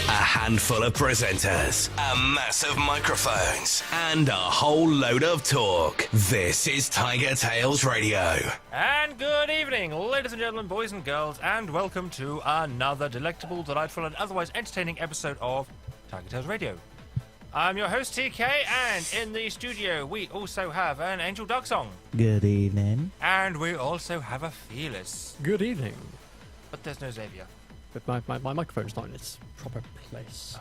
A handful of presenters, a mass of microphones, and a whole load of talk. This is TigerTails Radio. And good evening, ladies and gentlemen, boys and girls, and welcome to another delectable, delightful, and otherwise entertaining episode of TigerTails Radio. I'm your host, TK, and in the studio we also have an Angel Duck Song. Good evening. And we also have a Fearless. Good evening. But there's no Xavier. But my microphone's not in its proper place.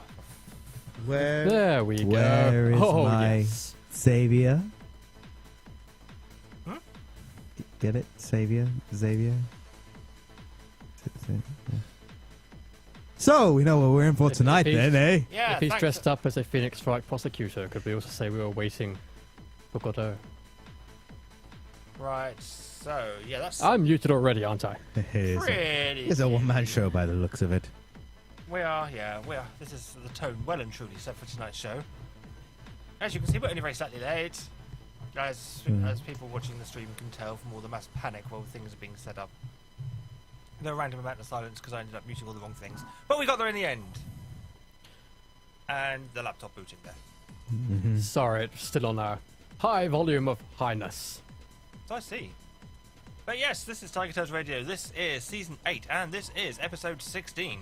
There we go. Where is my yes. Xavier? Hmm? Get it? Xavier? So, we know what we're in for tonight then, eh? Yeah, if he's thanks. dressed up as a Phoenix Strike prosecutor, could we also say we were waiting for Godot? Right, so, yeah, that's I'm muted already, aren't I? pretty... It's a one-man show by the looks of it. We are. This is the tone well and truly set for tonight's show. As you can see, we're only very slightly late. As people watching the stream can tell from all the mass panic while things are being set up. No random amount of silence because I ended up muting all the wrong things. But we got there in the end. And the laptop booting there. Mm-hmm. Sorry, it's still on a high volume of highness. So I see. But yes, this is TigerTails Radio. This is Season 8, and this is Episode 16.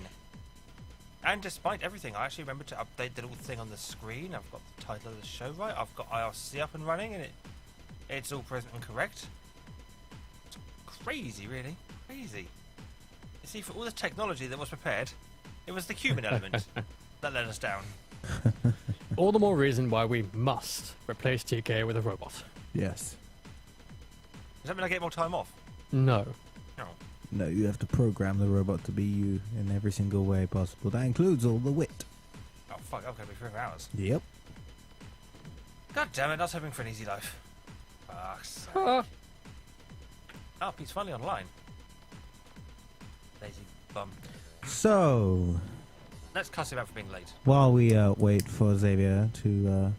And despite everything, I actually remember to update the little thing on the screen. I've got the title of the show right. I've got IRC up and running, and it's all present and correct. It's crazy, really. Crazy. You see, for all the technology that was prepared, it was the human element that let us down. All the more reason why we must replace TK with a robot. Yes. Does that mean I get more time off? No. No. No, you have to program the robot to be you in every single way possible. That includes all the wit. Oh, fuck, I'm going to be 3 hours. Yep. God damn it, I was hoping for an easy life. Fuck's sake. Ah, Oh, he's finally online. Lazy bum. So, Let's cuss him out for being late. while we wait for Xavier to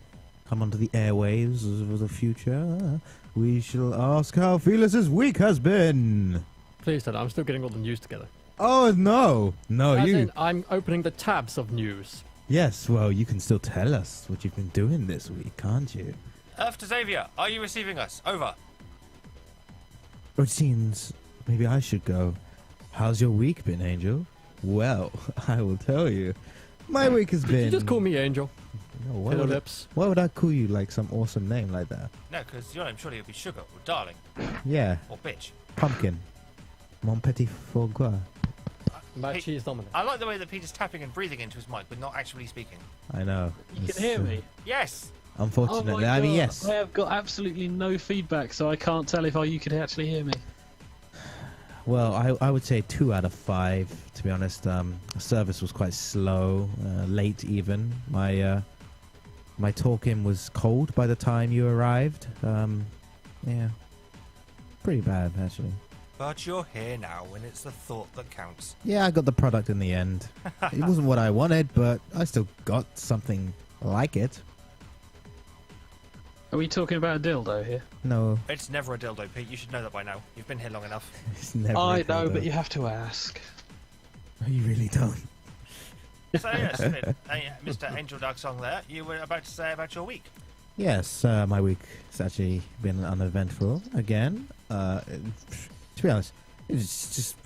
come onto the airwaves of the future, we shall ask how Fearless's week has been. please don't. I'm still getting all the news together. Oh, no. No, As you... in, I'm opening the tabs of news. Yes, well, you can still tell us what you've been doing this week, can't you? Earth to Xavier, are you receiving us? Over. It seems maybe I should go. How's your week been, Angel? Well, I will tell you. My week has been... You just call me Angel. No, why, Pillow would I, lips. why would I call you like some awesome name like that? No, because your name surely would be Sugar, or Darling, Yeah, or Bitch. pumpkin. Mon petit foie gras. My Pete- cheese dominant. I like the way that Peter's tapping and breathing into his mic, but not actually speaking. I know. You can hear me. Yes! Unfortunately, Oh my I mean, God. yes. I have got absolutely no feedback, so I can't tell if you could actually hear me. Well, I would say 2 out of 5, to be honest. Service was quite slow, late even. My talk-in was cold by the time you arrived. Yeah. Pretty bad, actually. But you're here now, and it's the thought that counts. Yeah, I got the product in the end. It wasn't what I wanted, but I still got something like it. Are we talking about a dildo here? No, It's never a dildo, Pete. You should know that by now. You've been here long enough. it's never. I a know, dildo. but you have to ask. You really don't. So, yes, Mr. Angel Dark Song there, you were about to say about your week. Yes, my week has actually been uneventful again. To be honest, it's just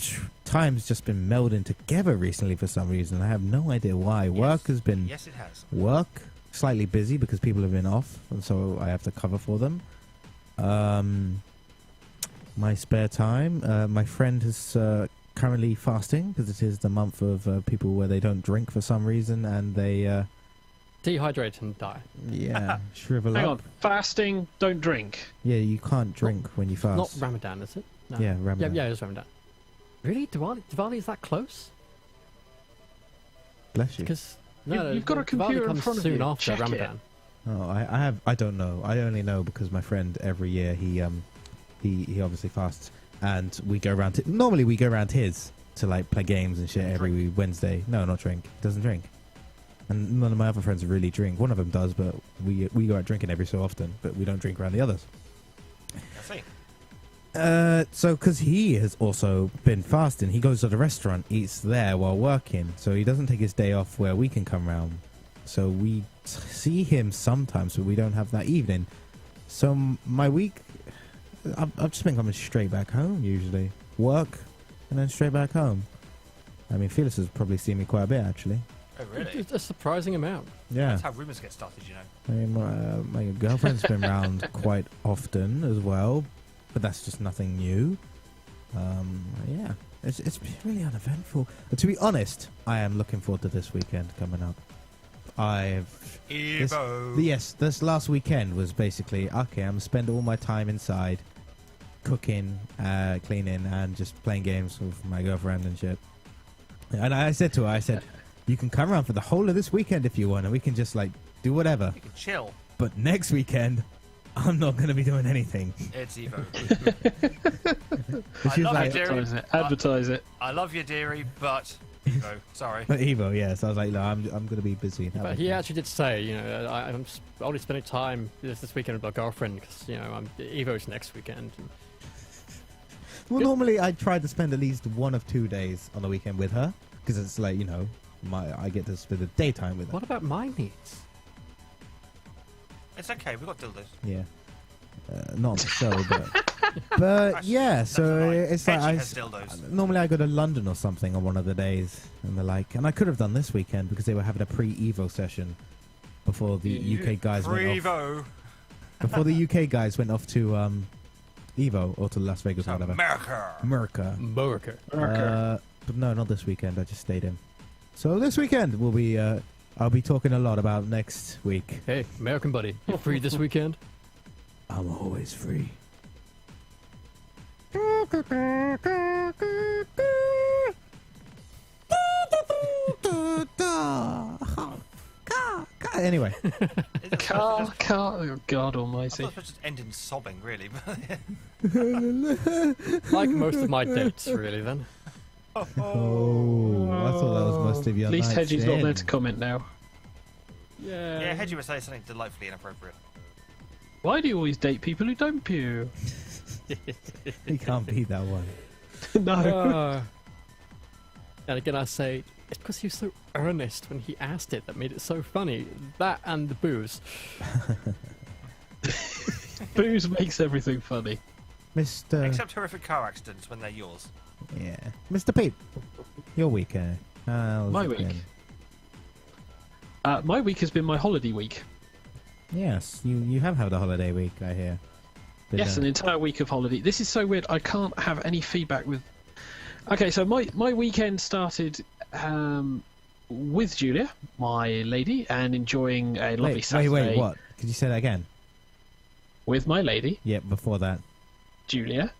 time's just been melding together recently for some reason. I have no idea why. Yes. Work has been Yes, it has. work, slightly busy because people have been off, and so I have to cover for them. My spare time, my friend is currently fasting because it is the month of people where they don't drink for some reason, and they Dehydrate and die. shrivel Hang up. on, fasting, don't drink. Yeah, you can't drink when you fast. Not Ramadan, is it? No. Yeah, Ramadan. Yeah, it's Ramadan. Really? Diwali is that close? Bless you. Because You've got a computer Diwali in comes front of soon you. after Check it. Ramadan. Oh, I don't know. I only know because my friend every year he obviously fasts, and we go around. Normally we go around his to like play games and shit every Wednesday. No, not drink. Doesn't drink. And none of my other friends really drink. One of them does, but we go out drinking every so often. But we don't drink around the others. I see. So, because he has also been fasting, he goes to the restaurant, eats there while working. So he doesn't take his day off where we can come round. So we see him sometimes, but we don't have that evening. So my week, I've just been coming straight back home usually. Work, and then straight back home. I mean, Felix has probably seen me quite a bit, actually. Oh, really? It's a surprising amount. Yeah. That's how rumours get started, you know. I mean, my girlfriend's been around quite often as well, but that's just nothing new. Yeah, it's really uneventful. But to be honest, I am looking forward to this weekend coming up. Evo. This last weekend was basically, okay, I'm going to spend all my time inside, cooking, cleaning, and just playing games with my girlfriend and shit. And I said to her, you can come around for the whole of this weekend if you want, and we can just, like, do whatever. You can chill. But next weekend, I'm not going to be doing anything. It's Evo. She's love like, you, dearie. Advertise it. I love you, dearie, but Evo. Sorry. but Evo, yeah. So I was like, no, I'm going to be busy. But he actually did say, I'm only spending time this weekend with my girlfriend because, Evo's next weekend. Well, normally I try to spend at least 1 of 2 days on the weekend with her because it's like, I get to spend the daytime with her. What about my needs? It's okay, we've got dildos. Yeah. Not on the show, but yeah. So it's like Hedgie has dildos. normally I go to London or something on one of the days and the like, and I could have done this weekend because they were having a pre-Evo session before the UK guys went off. Evo. Before the UK guys went off to Evo or to Las Vegas or whatever. America. But no, not this weekend. I just stayed in. So this weekend will be. I'll be talking a lot about next week. Hey, American buddy, you free this weekend? I'm always free. Anyway. Oh, God almighty. I thought it was just end in sobbing, really. Like most of my dates, really, then. Oh, I thought that was most of your At least nights Hedgie's not in. there to comment now. Yeah, Hedgie was saying something delightfly inappropriate. Why do you always date people who don't pew? He can't be that one. No. And again, I say, it's because he was so earnest when he asked it that made it so funny. That and the booze. Booze makes everything funny. Mr. Except horrific car accidents when they're yours. Yeah. Mr. Pete, your week, how's My it week? been? My week has been my holiday week. Yes, you have had a holiday week, I hear. But, Yes, an entire week of holiday. This is so weird. I can't have any feedback with. Okay, so my weekend started with Julia, my lady, and enjoying a lovely Saturday. Wait, what? Could you say that again? With my lady, Yeah, before that. Julia.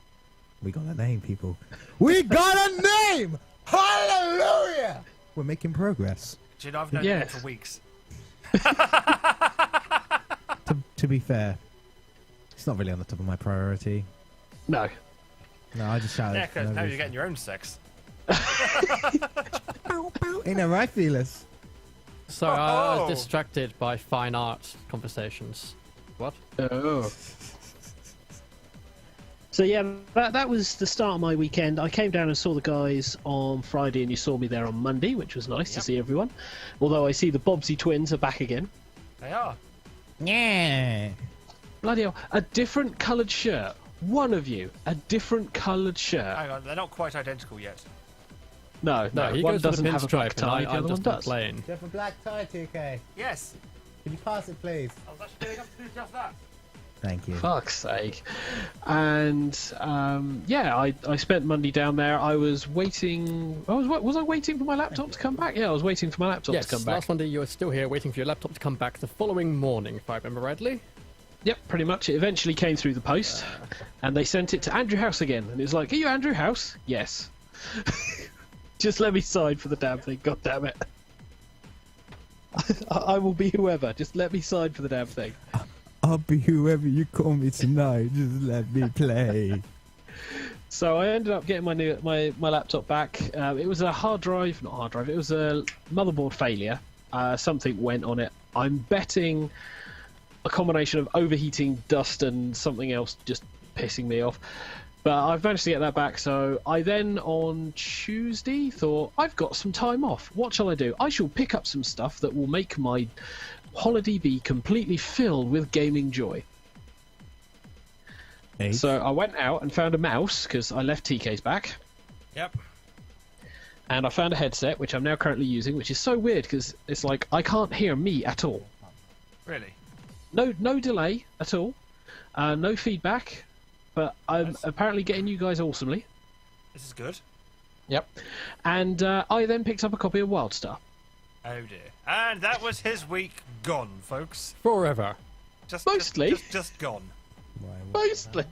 We got a name, people. We got a name! Hallelujah! We're making progress. Do you know, I've known Yes. him for weeks. To be fair, it's not really on the top of my priority. No. No, I just shouted. Yeah, because for no now you're reason. getting your own sex. Ain't that right, Felis? So I Oh. was distracted by fine art conversations. What? Oh. So yeah, that was the start of my weekend. I came down and saw the guys on Friday, and you saw me there on Monday, which was nice to Yep. see everyone. Although I see the Bobbsey twins are back again. They are. Yeah. Bloody hell. A different coloured shirt. One of you. A different coloured shirt. Hang on, they're not quite identical yet. No, No, he one goes for the doesn't have a black pinstripe, and tie, the I'm other one just in does. plain. Do you have a black tie, 2K? Yes. Can you pass it, please? I was actually doing up to do just that. Thank you. Fuck's sake. And yeah, I spent Monday down there. I was waiting. Was I waiting for my laptop to come back? Yeah, I was waiting for my laptop Yes, to come back. last Monday you were still here waiting for your laptop to come back the following morning, if I remember rightly. Yep, pretty much. It eventually came through the post, and they sent it to Andrew House again. And it was like, "Are you Andrew House?" Yes. Just let me sign for the damn thing. God damn it. I will be whoever. Just let me sign for the damn thing. I'll be whoever you call me tonight. Just let me play. So I ended up getting my laptop back. It was a not hard drive. It was a motherboard failure. Something went on it. I'm betting a combination of overheating, dust, and something else just pissing me off. But I've managed to get that back, so I then on Tuesday thought, I've got some time off. What shall I do? I shall pick up some stuff that will make my holiday be completely filled with gaming joy. Eight. So I went out and found a mouse, because I left TK's back. Yep. And I found a headset, which I'm now currently using, which is so weird, because it's like, I can't hear me at all. Really? No delay at all. No feedback. But I'm apparently getting you guys awesomely. This is good. Yep. And I then picked up a copy of WildStar. Oh dear. And that was his week gone, folks. Forever. Mostly. Just gone. Mostly.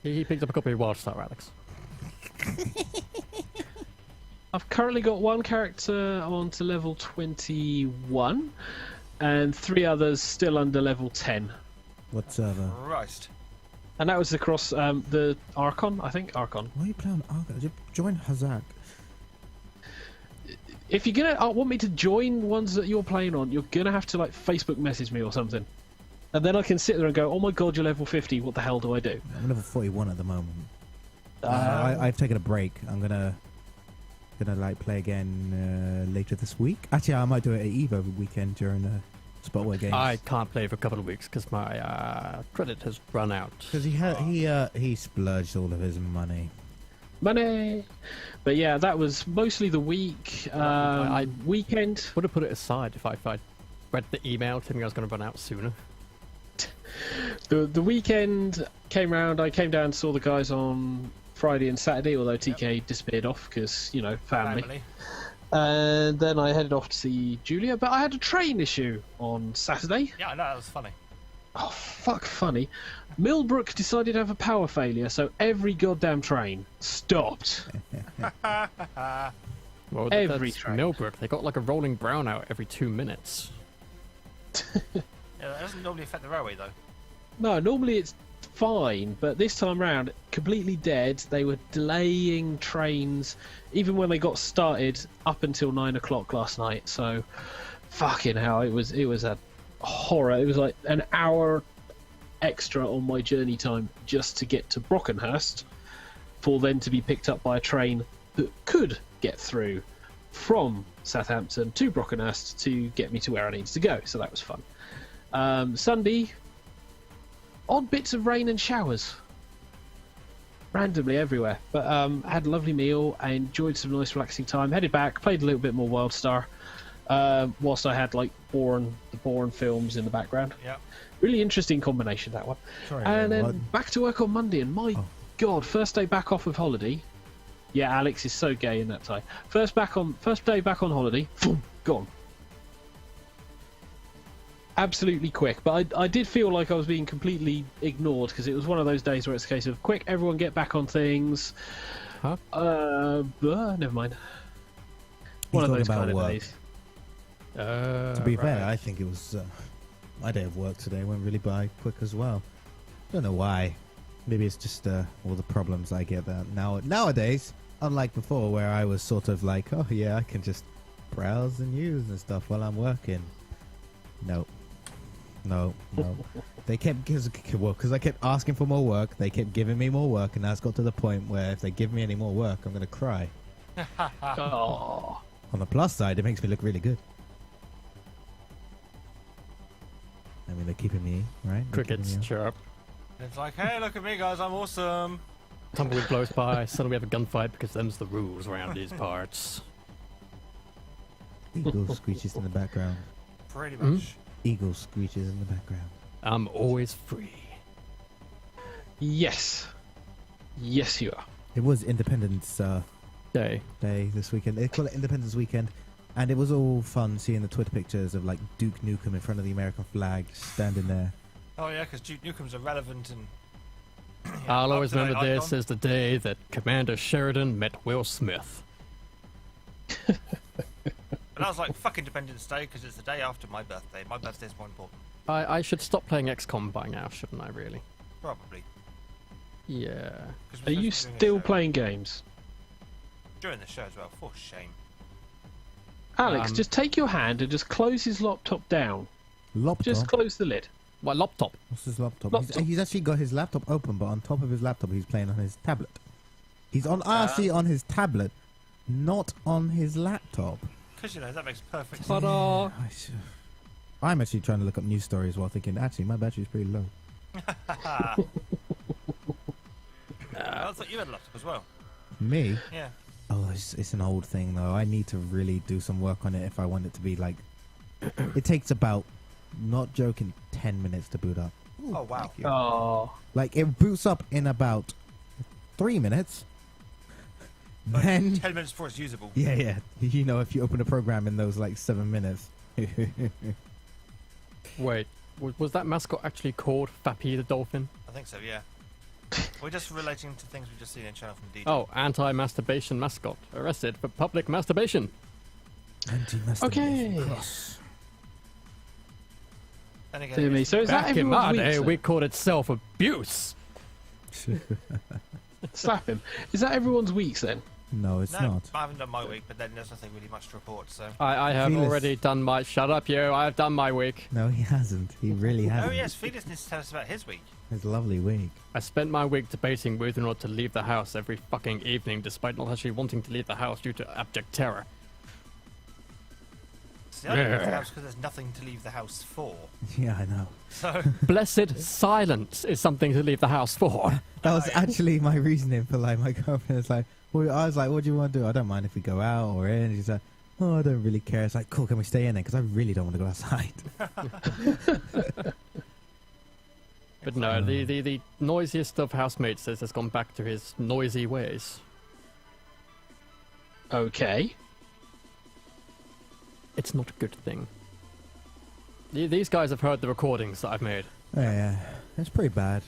He picked up a copy of WildStar, Alex. I've currently got one character on to level 21, and 3 others still under level 10. What server? Christ. And that was across the Archon, I think. Archon. Why are you playing Argo? Join Hazak. If you're gonna want me to join ones that you're playing on, you're gonna have to like Facebook message me or something, and then I can sit there and go, "Oh my god, you're level 50. What the hell do I do?" I'm level 41 at the moment. I've taken a break. I'm gonna like play again later this week. Actually, I might do it at Evo weekend during the Spotlight games. I can't play for a couple of weeks because my credit has run out. Because he splurged all of his money. Money. But yeah, that was mostly the week. I Weekend. would have put it aside if I read the email telling me I was going to run out sooner. The weekend came round. I came down, saw the guys on Friday and Saturday, although TK disappeared off because, you know, family. And then I headed off to see Julia, but I had a train issue on Saturday. Yeah, I know, that was funny. Oh, fuck funny. Millbrook decided to have a power failure, so every goddamn train stopped. Well, Every that's train. Millbrook. They got like a rolling brownout every 2 minutes. Yeah, that doesn't normally affect the railway, though. No, normally it's fine, but this time round, completely dead. They were delaying trains, even when they got started, up until 9 o'clock last night. So, fucking hell, it was a horror. It was like an hour extra on my journey time just to get to Brockenhurst, for then to be picked up by a train that could get through from Southampton to Brockenhurst to get me to where I needed to go. So that was fun. Sunday, odd bits of rain and showers randomly everywhere, but had a lovely meal. I enjoyed some nice relaxing time. Headed back, played a little bit more WildStar, whilst I had like the Bourne films in the background. Yeah. Really interesting combination, that one. Sorry, And then what? back to work on Monday, and my god, first day back off of holiday. Yeah, Alex is so gay in that tie. First day back on holiday, boom, gone. Absolutely quick, but I did feel like I was being completely ignored, because it was one of those days where it's a case of quick, everyone get back on things. Huh? Never mind. One of talking those about kind of work. days. To be fair, I think it was my day of work today went really by quick as well. Don't know why. Maybe it's just all the problems I get that nowadays. Unlike before, where I was sort of like, oh yeah, I can just browse and use and stuff while I'm working. No. They kept because I kept asking for more work. They kept giving me more work, and now it's got to the point where if they give me any more work, I'm gonna cry. Oh. On the plus side, it makes me look really good. I mean, they're keeping me right. They're keeping Crickets me up. chirp. It's like, hey, look at me, guys, I'm awesome. Tumbleweed blows by. Suddenly we have a gunfight because them's the rules around these parts. Eagle screeches in the background. Pretty much. Eagle screeches in the background. I'm always free. Yes, you are. It was Independence Day. Day this weekend. They call it Independence Weekend, and it was all fun seeing the Twitter pictures of like Duke Nukem in front of the American flag, standing there. Oh, yeah, because Duke Nukem's irrelevant and... I'll always up-to-date remember this icon. as the day that Commander Sheridan met Will Smith. But I was like, fuck Independence Day, because it's the day after my birthday. My birthday's more important. I should stop playing XCOM by now, shouldn't I, really? Probably. Yeah. 'Cause Are we're you supposed to be doing still a show. playing games? During the show as well, for shame. Alex, just take your hand and just close his laptop down. Laptop. Just close the lid. My laptop. What's his laptop? Laptop. He's actually got his laptop open, but on top of his laptop, he's playing on his tablet. He's on IRC on his tablet, not on his laptop. Because, that makes perfect sense. Ta-da! I'm actually trying to look up news stories while thinking, actually, my battery's pretty low. I thought you had a laptop as well. Me? Yeah. Oh, it's an old thing, though. I need to really do some work on it if I want it to be like... It takes about, not joking, 10 minutes to boot up. Ooh, Oh, wow. thank you. Oh, Like, it boots up in about 3 minutes. Like, Then... 10 minutes before it's usable. Yeah. You know, if you open a program in those, 7 minutes. Wait, was that mascot actually called Fappy the Dolphin? I think so, yeah. We're just relating to things we've just seen in channel from DJ. Oh, anti-masturbation mascot. Arrested for public masturbation. okay. Then again, Dear me. So is that Back in my everyone's day, week? we called it self-abuse. Slap him. Is that everyone's weeks then? No, it's no, not. I haven't done my week, but then there's nothing really much to report, so... I have Felix. already done my... Shut up, you. I've done my week. No, he hasn't. He really hasn't. Oh, yes, Felix needs to tell us about his week. His lovely week. I spent my week debating whether or not to leave the house every fucking evening, despite not actually wanting to leave the house due to abject terror. See, I don't leave the house because there's nothing to leave the house for. Yeah, I know. So, Blessed silence is something to leave the house for. That was actually my reasoning for my girlfriend. It's like, well, I was like, what do you want to do? I don't mind if we go out or in. She's like, oh, I don't really care. It's like, cool, can we stay in there? Because I really don't want to go outside. But no, the noisiest of housemates has gone back to his noisy ways. Okay. It's not a good thing. These guys have heard the recordings that I've made. Yeah, it's pretty bad.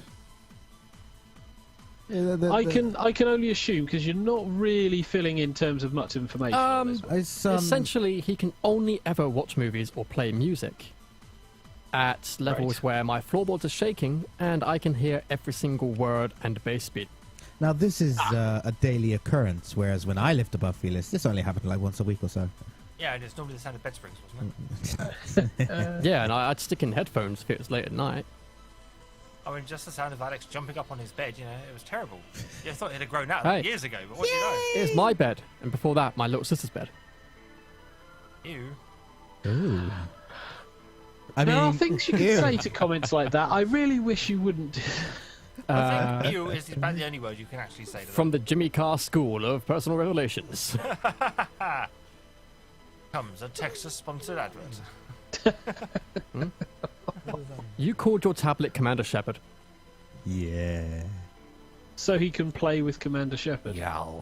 Yeah, I can only assume because you're not really filling in terms of much information. on this one. It's, Essentially, he can only ever watch movies or play music at levels Right. where my floorboards are shaking and I can hear every single word and bass beat. Now, this is a daily occurrence, whereas when I lived above Felix, this only happened once a week or so. yeah, and it's normally the sound of bed springs, wasn't it? Yeah, and I'd stick in headphones if it was late at night. I mean, just the sound of Alex jumping up on his bed, it was terrible. You thought he'd have grown out Hey. years ago, but what do you know? It was my bed, and before that, my little sister's bed. Ew. Ooh. I There are mean, things you can ew. say to comments like that. I really wish you wouldn't. I think ew is about the only word you can actually say to From the Jimmy Carr School of Personal Revelations. comes a Texas-sponsored advert. You called your tablet Commander Shepard. Yeah. So he can play with Commander Shepard. Yeah.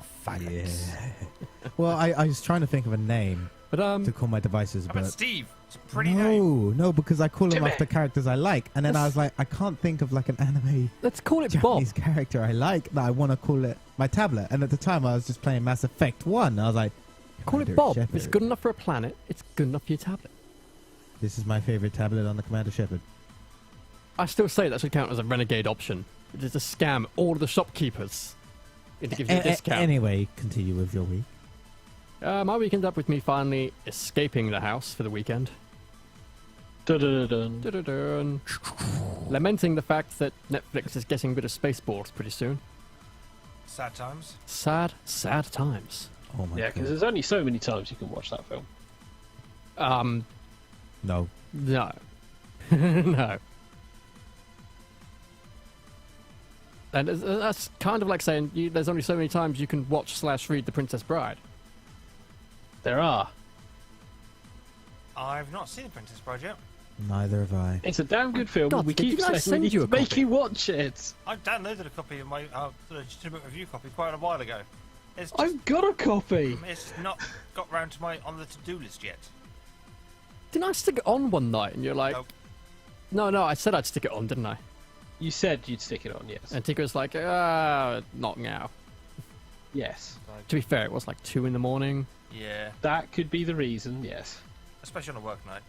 Well, I was trying to think of a name But, to call my devices, How about but Steve? It's a pretty name. no, because I call them Jimmy. after characters I like, and then I was like, I can't think of an anime let's call it Bob. Japanese character I like that I want to call it my tablet. And at the time, I was just playing Mass Effect 1. I was like, Call it Commander Bob. If Shepard. it's good enough for a planet, it's good enough for your tablet. This is my favorite tablet on the Commander Shepard. I still say that should count as a renegade option. It is to scam all of the shopkeepers into giving you a discount. Anyway, continue with your week. My weekend up with me finally escaping the house for the weekend. Dun-dun-dun-dun. Dun-dun-dun. Lamenting the fact that Netflix is getting rid of Spaceballs pretty soon. Sad times. Sad, sad times. Oh my Yeah, god. because there's only so many times you can watch that film. No. No. No. And that's kind of like saying there's only so many times you can watch/read The Princess Bride. There are. I've not seen The Princess Bride yet. Neither have I. It's a damn good film. God, we did keep you guys saying we send you need a to make copy? you watch it. I downloaded a copy of my legitimate review copy quite a while ago. It's just, I've got a copy. it's not got round to my on the to-do list yet. Didn't I stick it on one night and you're like, Nope. no, I said I'd stick it on, didn't I? You said you'd stick it on, yes. And Tika was like, not now. Yes. To be fair, it was like 2 a.m. Yeah, That could be the reason, yes. especially on a work night.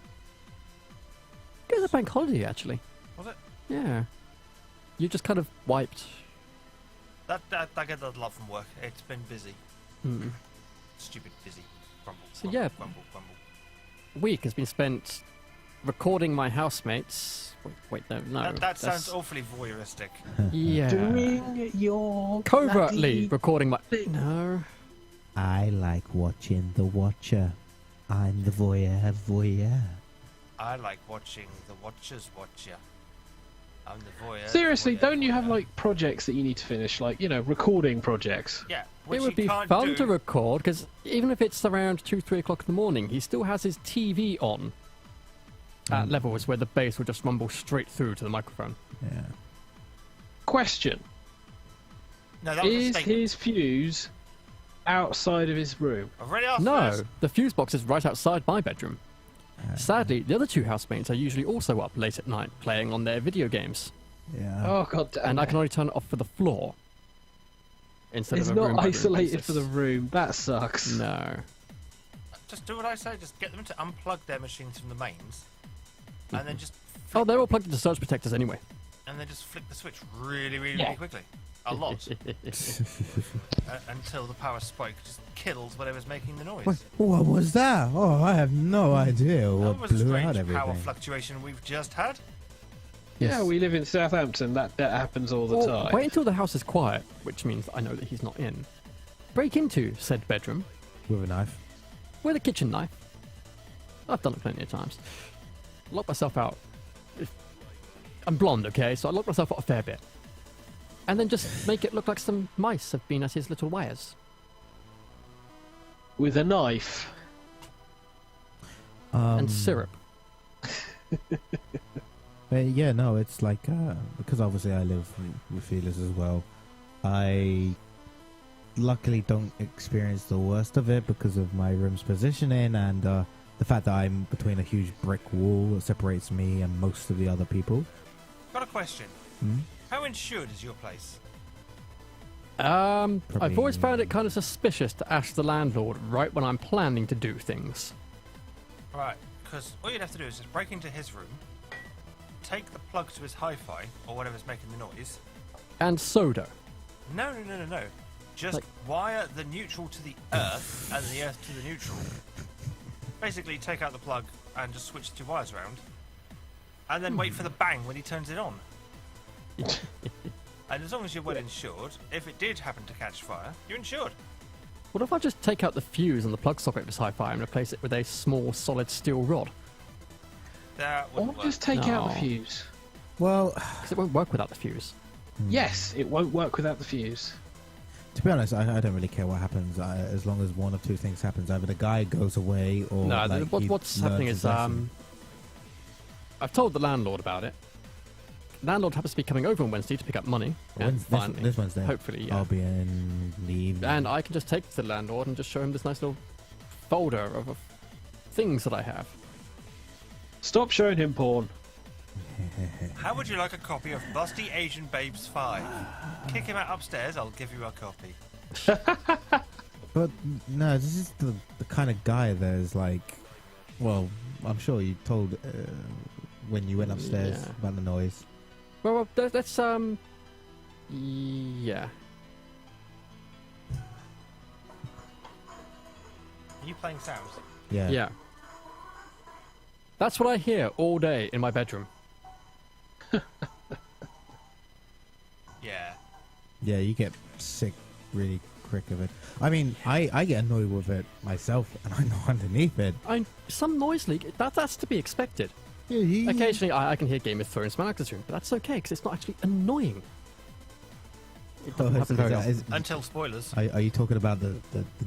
It was a bank holiday, actually. Was it? Yeah. You just kind of wiped. I get a lot from work. It's been busy. Hmm. Stupid busy. Grumble, So grumble, yeah. grumble, grumble. Week has been spent recording my housemates Wait, no. That sounds that's- awfully voyeuristic. Yeah. Doing your Covertly bloody recording my. thing. No. I like watching The Watcher. I'm the voyeur. I like watching the Watchers watch ya. I'm the voyeur. Seriously, voyeur, don't you have voyeur. like projects that you need to finish, like recording projects? Yeah, which It would you be can't fun do. to record because even if it's around 2-3 o'clock in the morning, he still has his TV on at levels where the bass will just rumble straight through to the microphone. Yeah. Question: No, that was a Is statement. his fuse outside of his room? I've already asked No, this. the fuse box is right outside my bedroom. Sadly, the other two housemates are usually also up late at night playing on their video games, Yeah. Oh god damn! and I it. can only turn it off for the floor instead It's of a room not by room isolated for the basis. room. That sucks. No. Just do what I say. Just get them to unplug their machines from the mains, and then just Oh, they're all plugged into surge protectors anyway. and then just flick the switch really, really, Yeah. really quickly. A lot. Until the power spike just kills whatever's making the noise. What was that? Oh, I have no idea That what was a blew out strange power everything. fluctuation we've just had. Yeah, we live in Southampton. That happens all the Or time. wait until the house is quiet, which means I know that he's not in. Break into said bedroom With a knife. with a kitchen knife. I've done it plenty of times. Lock myself out. I'm blonde, okay, so I lock myself out a fair bit. And then just make it look like some mice have been at his little wires. With a knife. And syrup. Yeah, no, it's like because obviously I live with feelers as well. I luckily don't experience the worst of it because of my room's positioning and the fact that I'm between a huge brick wall that separates me and most of the other people. Got a question. Hmm? How insured is your place? I've always found it kind of suspicious to ask the landlord right when I'm planning to do things. Right, because all you'd have to do is just break into his room, take the plug to his hi-fi or whatever's making the noise. And soda. No. Just Like- wire the neutral to the earth and the earth to the neutral. Basically, take out the plug and just switch the two wires around, and then wait for the bang when he turns it on. And as long as you're well insured, if it did happen to catch fire, you're insured. What if I just take out the fuse on the plug socket of his hi-fi and replace it with a small solid steel rod? That Or wouldn't work. just take out the No. fuse. Well, Because it won't work without the fuse. Yes, it won't work without the fuse. to be honest, I don't really care what happens as long as one of two things happens. Either the guy goes away or No, like, he what's learns happening his is lesson. I've told the landlord about it. Landlord happens to be coming over on Wednesday to pick up money. And finally, this Wednesday, hopefully, yeah. I'll be in the evening. And I can just take it to the landlord and just show him this nice little folder of things that I have. Stop showing him porn. How would you like a copy of Busty Asian Babes 5? Kick him out upstairs, I'll give you a copy. But no, this is the kind of guy that is like, well, I'm sure you told when you went upstairs Yeah. about the noise. Well, that's yeah. Are you playing sounds? Yeah. Yeah. That's what I hear all day in my bedroom. Yeah. Yeah, you get sick really quick of it. I mean, I get annoyed with it myself, and I know underneath it. Some noise leak. That's to be expected. Yeah, Occasionally, I can hear Game of Thrones in my actor's room, but that's okay because it's not actually annoying. It doesn't happen very often. Until spoilers. Are you talking about the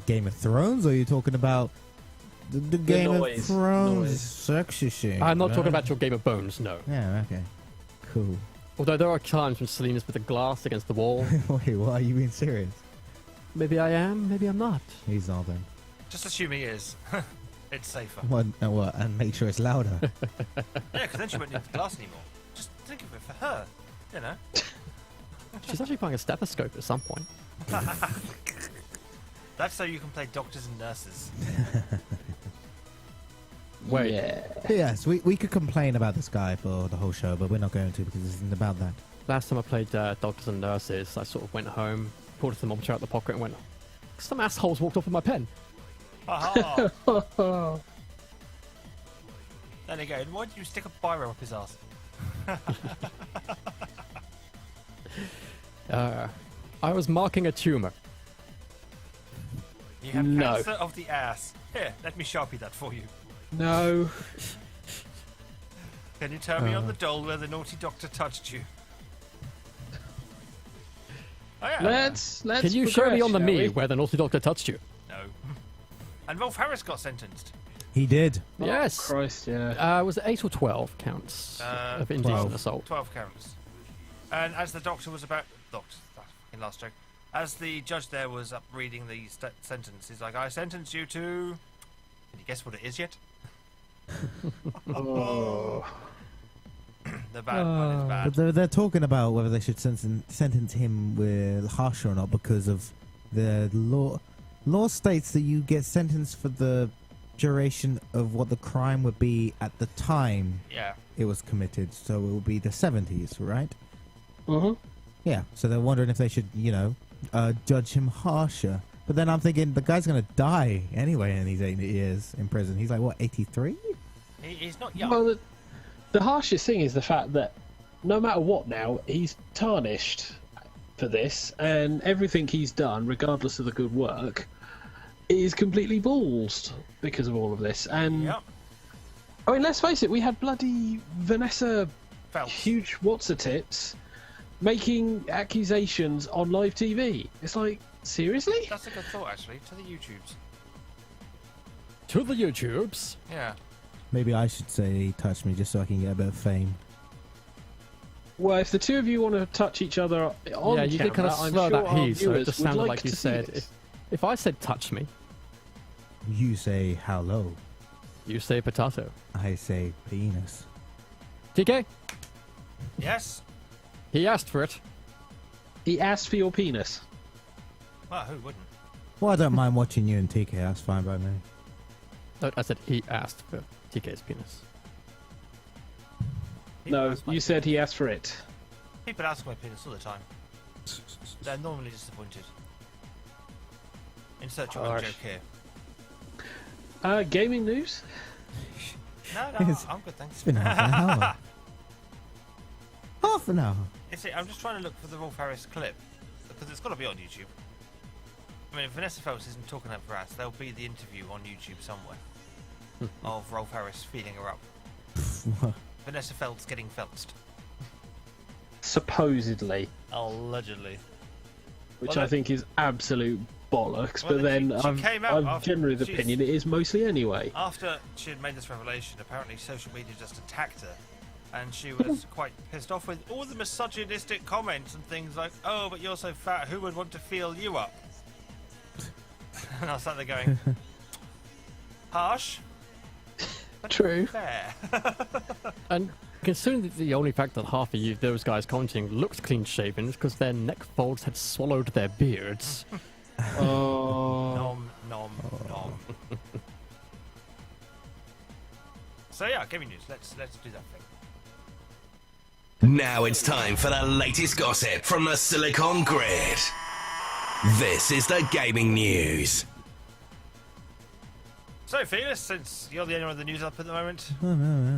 Game of Thrones, or are you talking about the Game noise. of Thrones Noise. sexy shit? I'm not talking about your Game of Bones, no. Yeah, okay. Cool. Although there are times when Selena's with a glass against the wall. Wait, what? Are you being serious? Maybe I am, maybe I'm not. He's not then. Just assume he is. It's safer. What? And what? And make sure it's louder. Yeah, because then she won't need the glass anymore. Just think of it for her. You know? She's actually buying a stethoscope at some point. That's so you can play doctors and nurses. Wait. Yeah. Yes, we could complain about this guy for the whole show, but we're not going to because this isn't about that. Last time I played Doctors and Nurses, I sort of went home, pulled a thermometer out the pocket and went, some assholes walked off with my pen. Aha! Then again, why did you stick a biro up his ass? I was marking a tumor. You have No. cancer of the ass. Here, let me Sharpie that for you. No. Can you tell me on the doll where the naughty doctor touched you? Oh, yeah. Let's. Can you show me progress, on the shall me we? where the naughty doctor touched you? No. And Rolf Harris got sentenced. He did. Yes. Christ, yeah. Was it 8 or 12 counts of indecent 12. assault? 12 counts. And as the doctor was about... Doctor, that fucking last joke. As the judge there was up reading the sentence, he's like, I sentence you to... Can you guess what it is yet? Oh. The bad one is bad. But they're talking about whether they should sentence him with harsher or not because of the law. Law states that you get sentenced for the duration of what the crime would be at the time Yeah. it was committed. So it would be the 70s, right? Mhm. Yeah. So they're wondering if they should, judge him harsher. But then I'm thinking the guy's going to die anyway in these 8 years in prison. He's like, what, 83? He's not young. Well, the harshest thing is the fact that no matter what now, he's tarnished for this, and everything he's done, regardless of the good work, is completely ballsed because of all of this. And Yep. I mean, let's face it, we had bloody Vanessa Phelps. huge what's-a-tips making accusations on live TV. It's like, seriously? That's a good thought, actually. To the YouTubes. To the YouTubes. Yeah. Maybe I should say he touched me just so I can get a bit of fame. Well, if the two of you want to touch each other on Yeah, you camera, did kind of I'm slur sure that our he, so it viewers just would sounded like like you to see said, this. if I said touch me, You say hello. you say potato. I say penis. TK, Yes? he asked for it. He asked for your penis. Well, who wouldn't? Well, I don't mind watching you and TK. That's fine by me. No, I said he asked for TK's penis. People No, ask my- you said he asked for it. People ask my penis all the time. They're normally disappointed. Insert your own Harsh. joke here. Gaming news? No, It's- I'm good, thanks. It's been half an hour. Half an hour. You see, I'm just trying to look for the Rolf Harris clip because it's got to be on YouTube. I mean, if Vanessa Phelps isn't talking her for us, there'll be the interview on YouTube somewhere of Rolf Harris feeding her up. Vanessa Phelps getting feltzed. Supposedly. Allegedly. Which Well, I think is absolute bollocks, Well, but then then she I'm, came out I'm after- generally the she's- opinion it is mostly anyway. After she had made this revelation, apparently social media just attacked her. And she was quite pissed off with all the misogynistic comments and things like, oh, but you're so fat, who would want to feel you up? And I was sat there going, harsh, but True. fair. And considering that the only fact that half of you, those guys commenting, looked clean shaven is because their neck folds had swallowed their beards. Oh. Nom, nom, nom. So yeah, gaming news. Let's do that thing. Now it's time for the latest gossip from the Silicon Grid. This is the gaming news. So Felix, since you're the only one with the news up at the moment.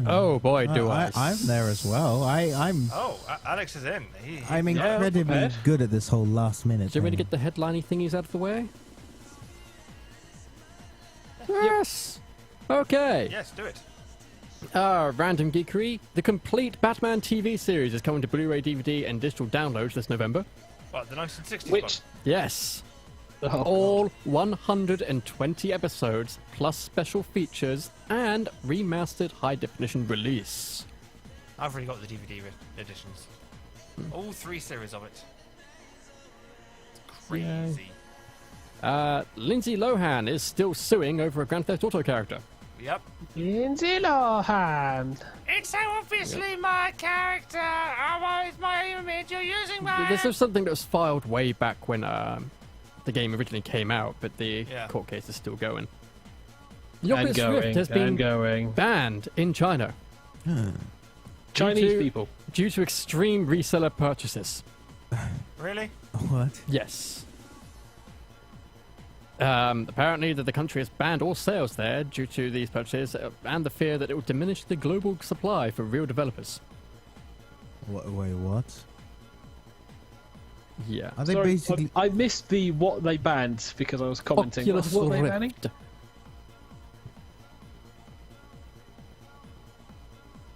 Oh boy, do I. I'm there as well. I'm Oh, Alex is in. I'm Yeah, incredibly prepared. good at this whole last minute Do you want me to thing. get the headline thingies out of the way? Yes! Okay. Yes, do it. Random geekery. The complete Batman TV series is coming to Blu-ray, DVD, and digital downloads this November. What, the 1960s Which. Yes. Oh, All 120 episodes, plus special features, and remastered high-definition release. one? I've already got the DVD editions. All 3 series of it. It's crazy. Lindsay Lohan is still suing over a Grand Theft Auto character. Yep. Lindsay Lohan. It's so obviously my character. It's my image. You're using my. This is something that was filed way back when the game originally came out, but the Yeah. court case is still going. The And Oculus Rift going, has been and going. banned in China Chinese to- people. due to extreme reseller purchases. Really? What? Yes. Apparently that the country has banned all sales there due to these purchases and the fear that it will diminish the global supply for real developers. Wait, what? Yeah. Are they Sorry, basically? I missed the what they banned because I was commenting. Oculus What are they banning? Rift.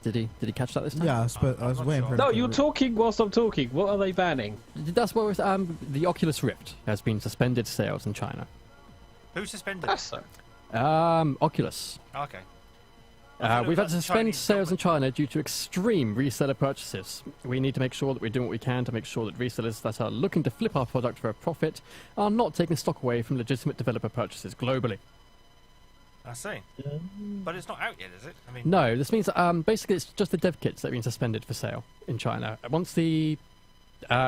Did he catch that this time? Yeah, I was not waiting sure. for. No, him to- you're talking whilst I'm talking. What are they banning? That's what was, the Oculus Rift has been suspended sales in China. Who suspended? That's so. Oculus. Okay. I thought it We've was had to like suspend Chinese sales in government. China due to extreme reseller purchases. We need to make sure that we're doing what we can to make sure that resellers that are looking to flip our product for a profit are not taking stock away from legitimate developer purchases globally. I see. But it's not out yet, is it? I mean, No, this means basically it's just the dev kits that have been suspended for sale in China. Once the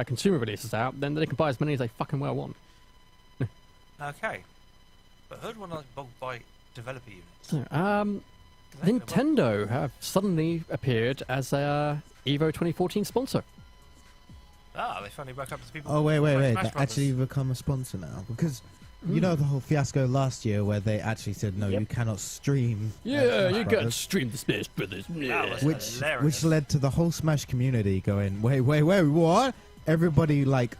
consumer release is out, then they can buy as many as they fucking well want. Okay. But who'd want to buy developer units? So, They can Nintendo have suddenly appeared as a Evo 2014 sponsor. they finally woke up to people. Oh wait! who play They Smash Brothers. actually become a sponsor now because you know the whole fiasco last year where they actually said no, you cannot stream. Smash Brothers, stream the Smash Brothers. That was which hilarious. led to the whole Smash community going, wait, what? Everybody like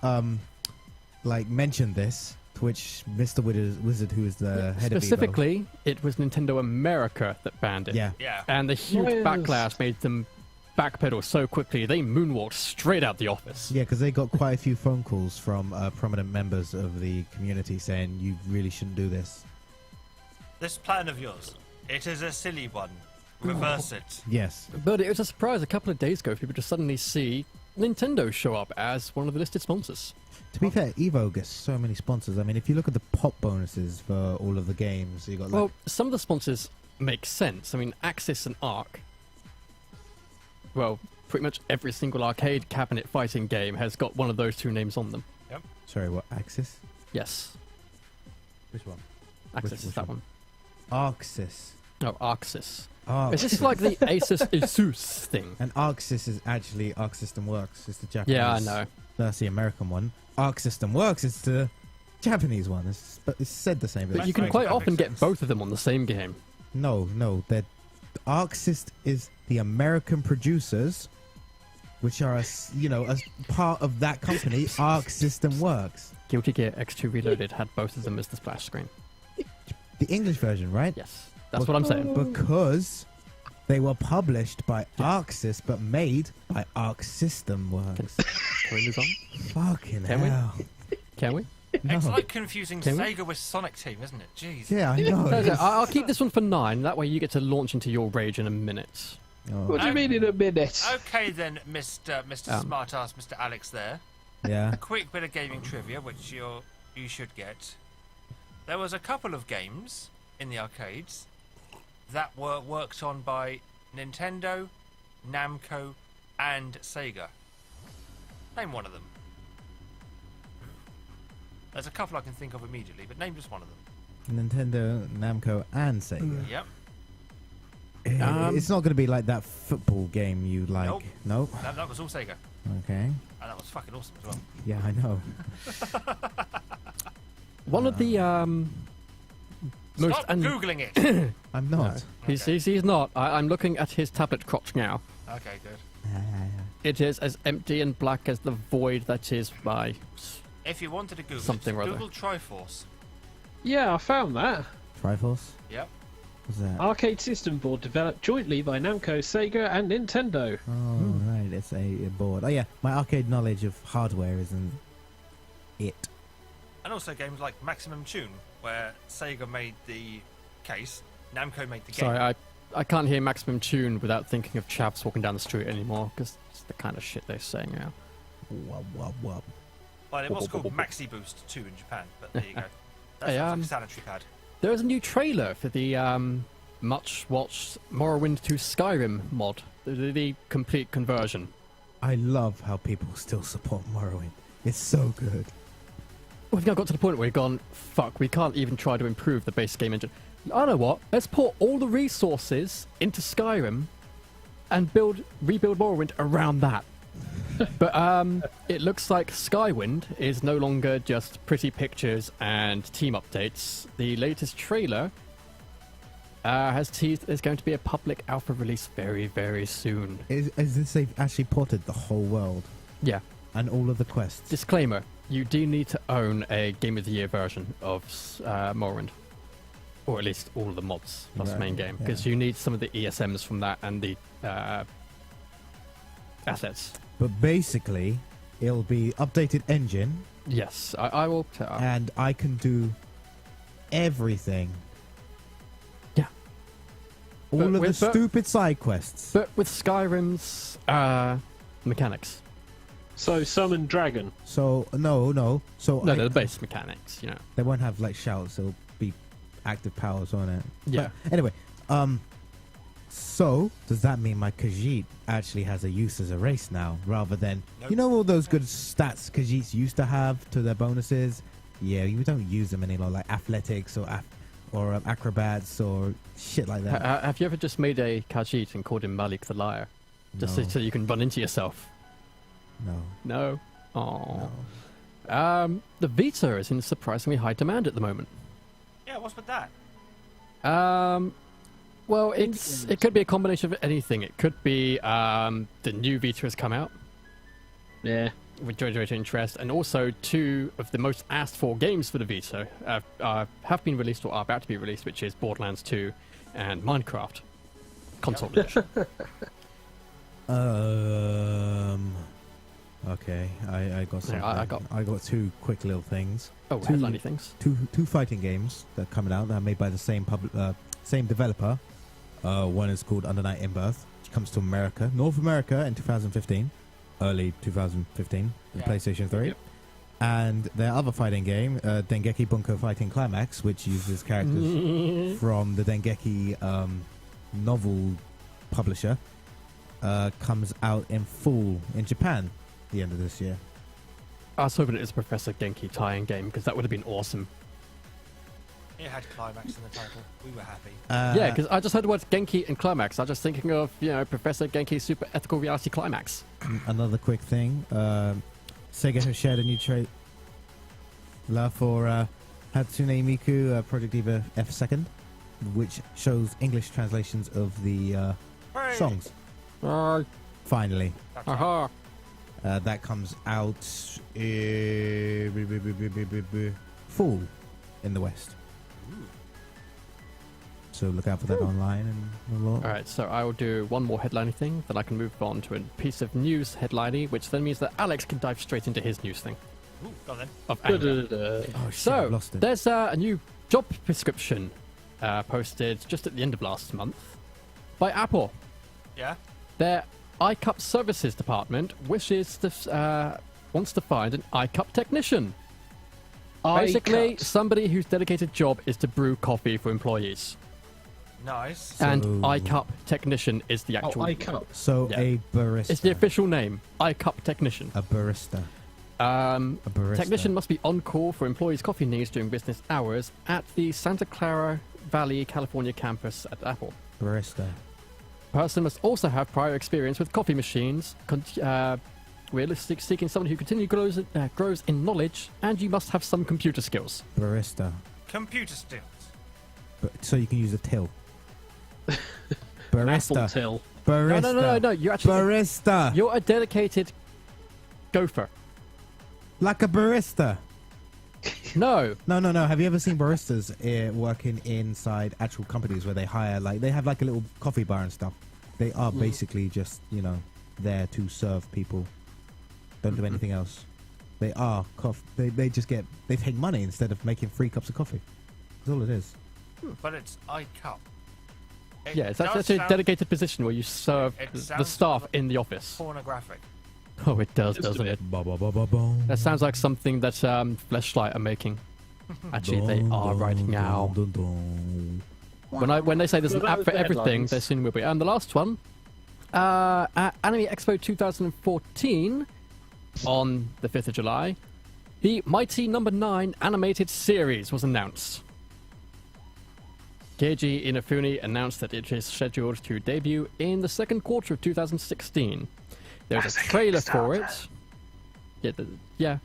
mentioned this. To which Mr. Wizard, who is the head of Evo, Specifically, it was Nintendo America that banned it. yeah, Yeah. And the huge Yes. backlash made them backpedal so quickly they moonwalked straight out the office. yeah, because they got quite a few phone calls from prominent members of the community saying you really shouldn't do this. This plan of yours, it is a silly one. Reverse it. Yes, But it was a surprise a couple of days ago for people to suddenly see Nintendo show up as one of the listed sponsors. to be fair, Evo gets so many sponsors. I mean, if you look at the pop bonuses for all of the games, you got like Well, some of the sponsors make sense. I mean, Axis and Arc. Well, pretty much every single arcade cabinet fighting game has got one of those two names on them. sorry, what Axis? Yes, Which one? Axis Which is that one? one. Arxis. No, Arxis. Arxis. Is this like the Asus Asus thing? And Arxis is actually Arc System Works. It's the Japanese. Yeah, I know. That's the American one. Arc System Works is the Japanese one. But it's said the same. But That you can makes quite perfect often get sense. both of them on the same game. No. Arxis is the American producers, which are a part of that company. Arc System Works. Guilty Gear X2 Reloaded had both of them as the splash screen. The English version, right? Yes, that's what I'm saying. Because they were published by Arxis, but made by Arc System Works. Can we move on? Fucking Can we? hell. Can we? No. It's like confusing Can we? Sega with Sonic Team, isn't it? Jeez. Yeah, I know. Okay, I'll keep this one for 9. That way you get to launch into your rage in a minute. Oh, What do you mean in a minute? Okay then, Mr. Smartass, Mr. Alex there. yeah. A quick bit of gaming trivia, which you should get. There was a couple of games in the arcades that were worked on by Nintendo, Namco, and Sega. Name one of them. There's a couple I can think of immediately, but name just one of them. Nintendo, Namco, and Sega. Yep. It's not going to be like that football game you like. Nope. Nope. That was all Sega. Okay. And that was fucking awesome as well. Yeah, I know. One of the most Stop Googling it! I'm No, not. he's not. I'm looking at his tablet crotch now. Okay, good. It is as empty and black as the void that is my. If you wanted to Google Something it, or other. Google Triforce. Yeah, I found that. Triforce? Yep. What's that? Arcade system board developed jointly by Namco, Sega, and Nintendo. Oh, right. It's a board. Oh, yeah. My arcade knowledge of hardware isn't it. And also games like Maximum Tune, where Sega made the case, Namco made the game. Sorry, I can't hear Maximum Tune without thinking of chavs walking down the street anymore because it's the kind of shit they're saying now. Wub, wub, wub. Well, it was called Maxi Boost 2 in Japan, but there you go. That's Hey, like a sanitary pad. There is a new trailer for the much watched Morrowind to Skyrim mod, the complete conversion. I love how people still support Morrowind. It's so good. We've now got to the point where we've gone, fuck, we can't even try to improve the base game engine. I know what, let's pour all the resources into Skyrim and rebuild Morrowind around that. But it looks like Skywind is no longer just pretty pictures and team updates. The latest trailer has teased there's going to be a public alpha release very, very soon. Is this they've actually ported the whole world Yeah. and all of the quests? Disclaimer: you do need to own a Game of the Year version of Morrowind, or at least all of the mods plus the main game, because you need some of the ESMs from that and the assets. But basically, it'll be updated engine, Yes, I will. and I can do everything. Yeah. All But of the with- but- stupid side quests. But with Skyrim's mechanics. So summon dragon. So no. So No, they're the base mechanics, you know. they won't have like shouts. It'll be active powers on it. Yeah. But anyway, so does that mean my Khajiit actually has a use as a race now, rather than Nope. you know all those good stats Khajiits used to have to their bonuses? Yeah, you don't use them anymore, like athletics or acrobats or shit like that. Have you ever just made a Khajiit and called him Malik the Liar? Just No. so you can run into yourself? No. No? Oh. No. The Vita is in surprisingly high demand at the moment. Yeah, what's with that? Well, it could be a combination of anything. It could be the new Vita has come out Yeah. with great interest, and also two of the most asked for games for the Vita have been released or are about to be released, which is Borderlands 2 and Minecraft console edition. Okay, I got something. Yeah, I got two quick little things. Oh, Two- headliney things. Two fighting games that are coming out that are made by the same same developer. One is called Under Night in Birth, which comes to America, North America in 2015, early 2015, in Yeah. PlayStation 3. Yep. And their other fighting game, Dengeki Bunko Fighting Climax, which uses characters from the Dengeki novel publisher, comes out in full in Japan at the end of this year. I was hoping it was a Professor Genki tie-in game, because that would have been awesome. It had climax in the title. We were happy. Yeah, because I just heard the words Genki and Climax. I was just thinking of, Professor Genki's Super Ethical Reality Climax. Another quick thing, Sega has shared a new trailer for Hatsune Miku Project Diva F2nd, which shows English translations of the Hooray! songs. Finally. That's right. Aha! That comes out fall in the West. So look out for that online and a lot. Alright, so I will do one more headlining thing, then I can move on to a piece of news headlining, which then means that Alex can dive straight into his news thing Ooh, go on then. of anger. Oh shit, I've So, lost it. there's a new job prescription posted just at the end of last month by Apple. Yeah? Their iCup Services Department wants to find an iCup technician. Basically, iCups. somebody whose dedicated job is to brew coffee for employees. Nice. And So- iCup technician is the Oh, actual... iCup. So Yeah. a barista. It's the official name, iCup technician. A barista. A barista. technician must be on call for employees' coffee needs during business hours at the Santa Clara Valley, California campus at Apple. Barista. Person must also have prior experience with coffee machines. We're seeking someone who continually grows in knowledge, and you must have some computer skills. Barista. Computer skills. So you can use a till. Apple Barista. till. Barista. No. You actually Barista. you're a dedicated gopher. Like a barista. No. No. Have you ever seen baristas working inside actual companies where they hire, they have like a little coffee bar and stuff? They are basically just, there to serve people. Don't do anything else. They are they take money instead of making free cups of coffee. That's all it is. But it's iCup. It Yeah, it's does actually a sound dedicated position where you serve It the sounds staff like- in the office. pornographic. Oh, it does, Just a doesn't bit. it? Ba ba ba ba boom. That sounds like something that Fleshlight are making. Actually, they are right now. When they say there's Well, an that app was for the everything, headlines. there soon will be. And the last one, at Anime Expo 2014, on the 5th of July, the Mighty Number 9 animated series was announced. Keiji Inafune announced that it is scheduled to debut in the second quarter of 2016. There's a trailer for it. Yeah.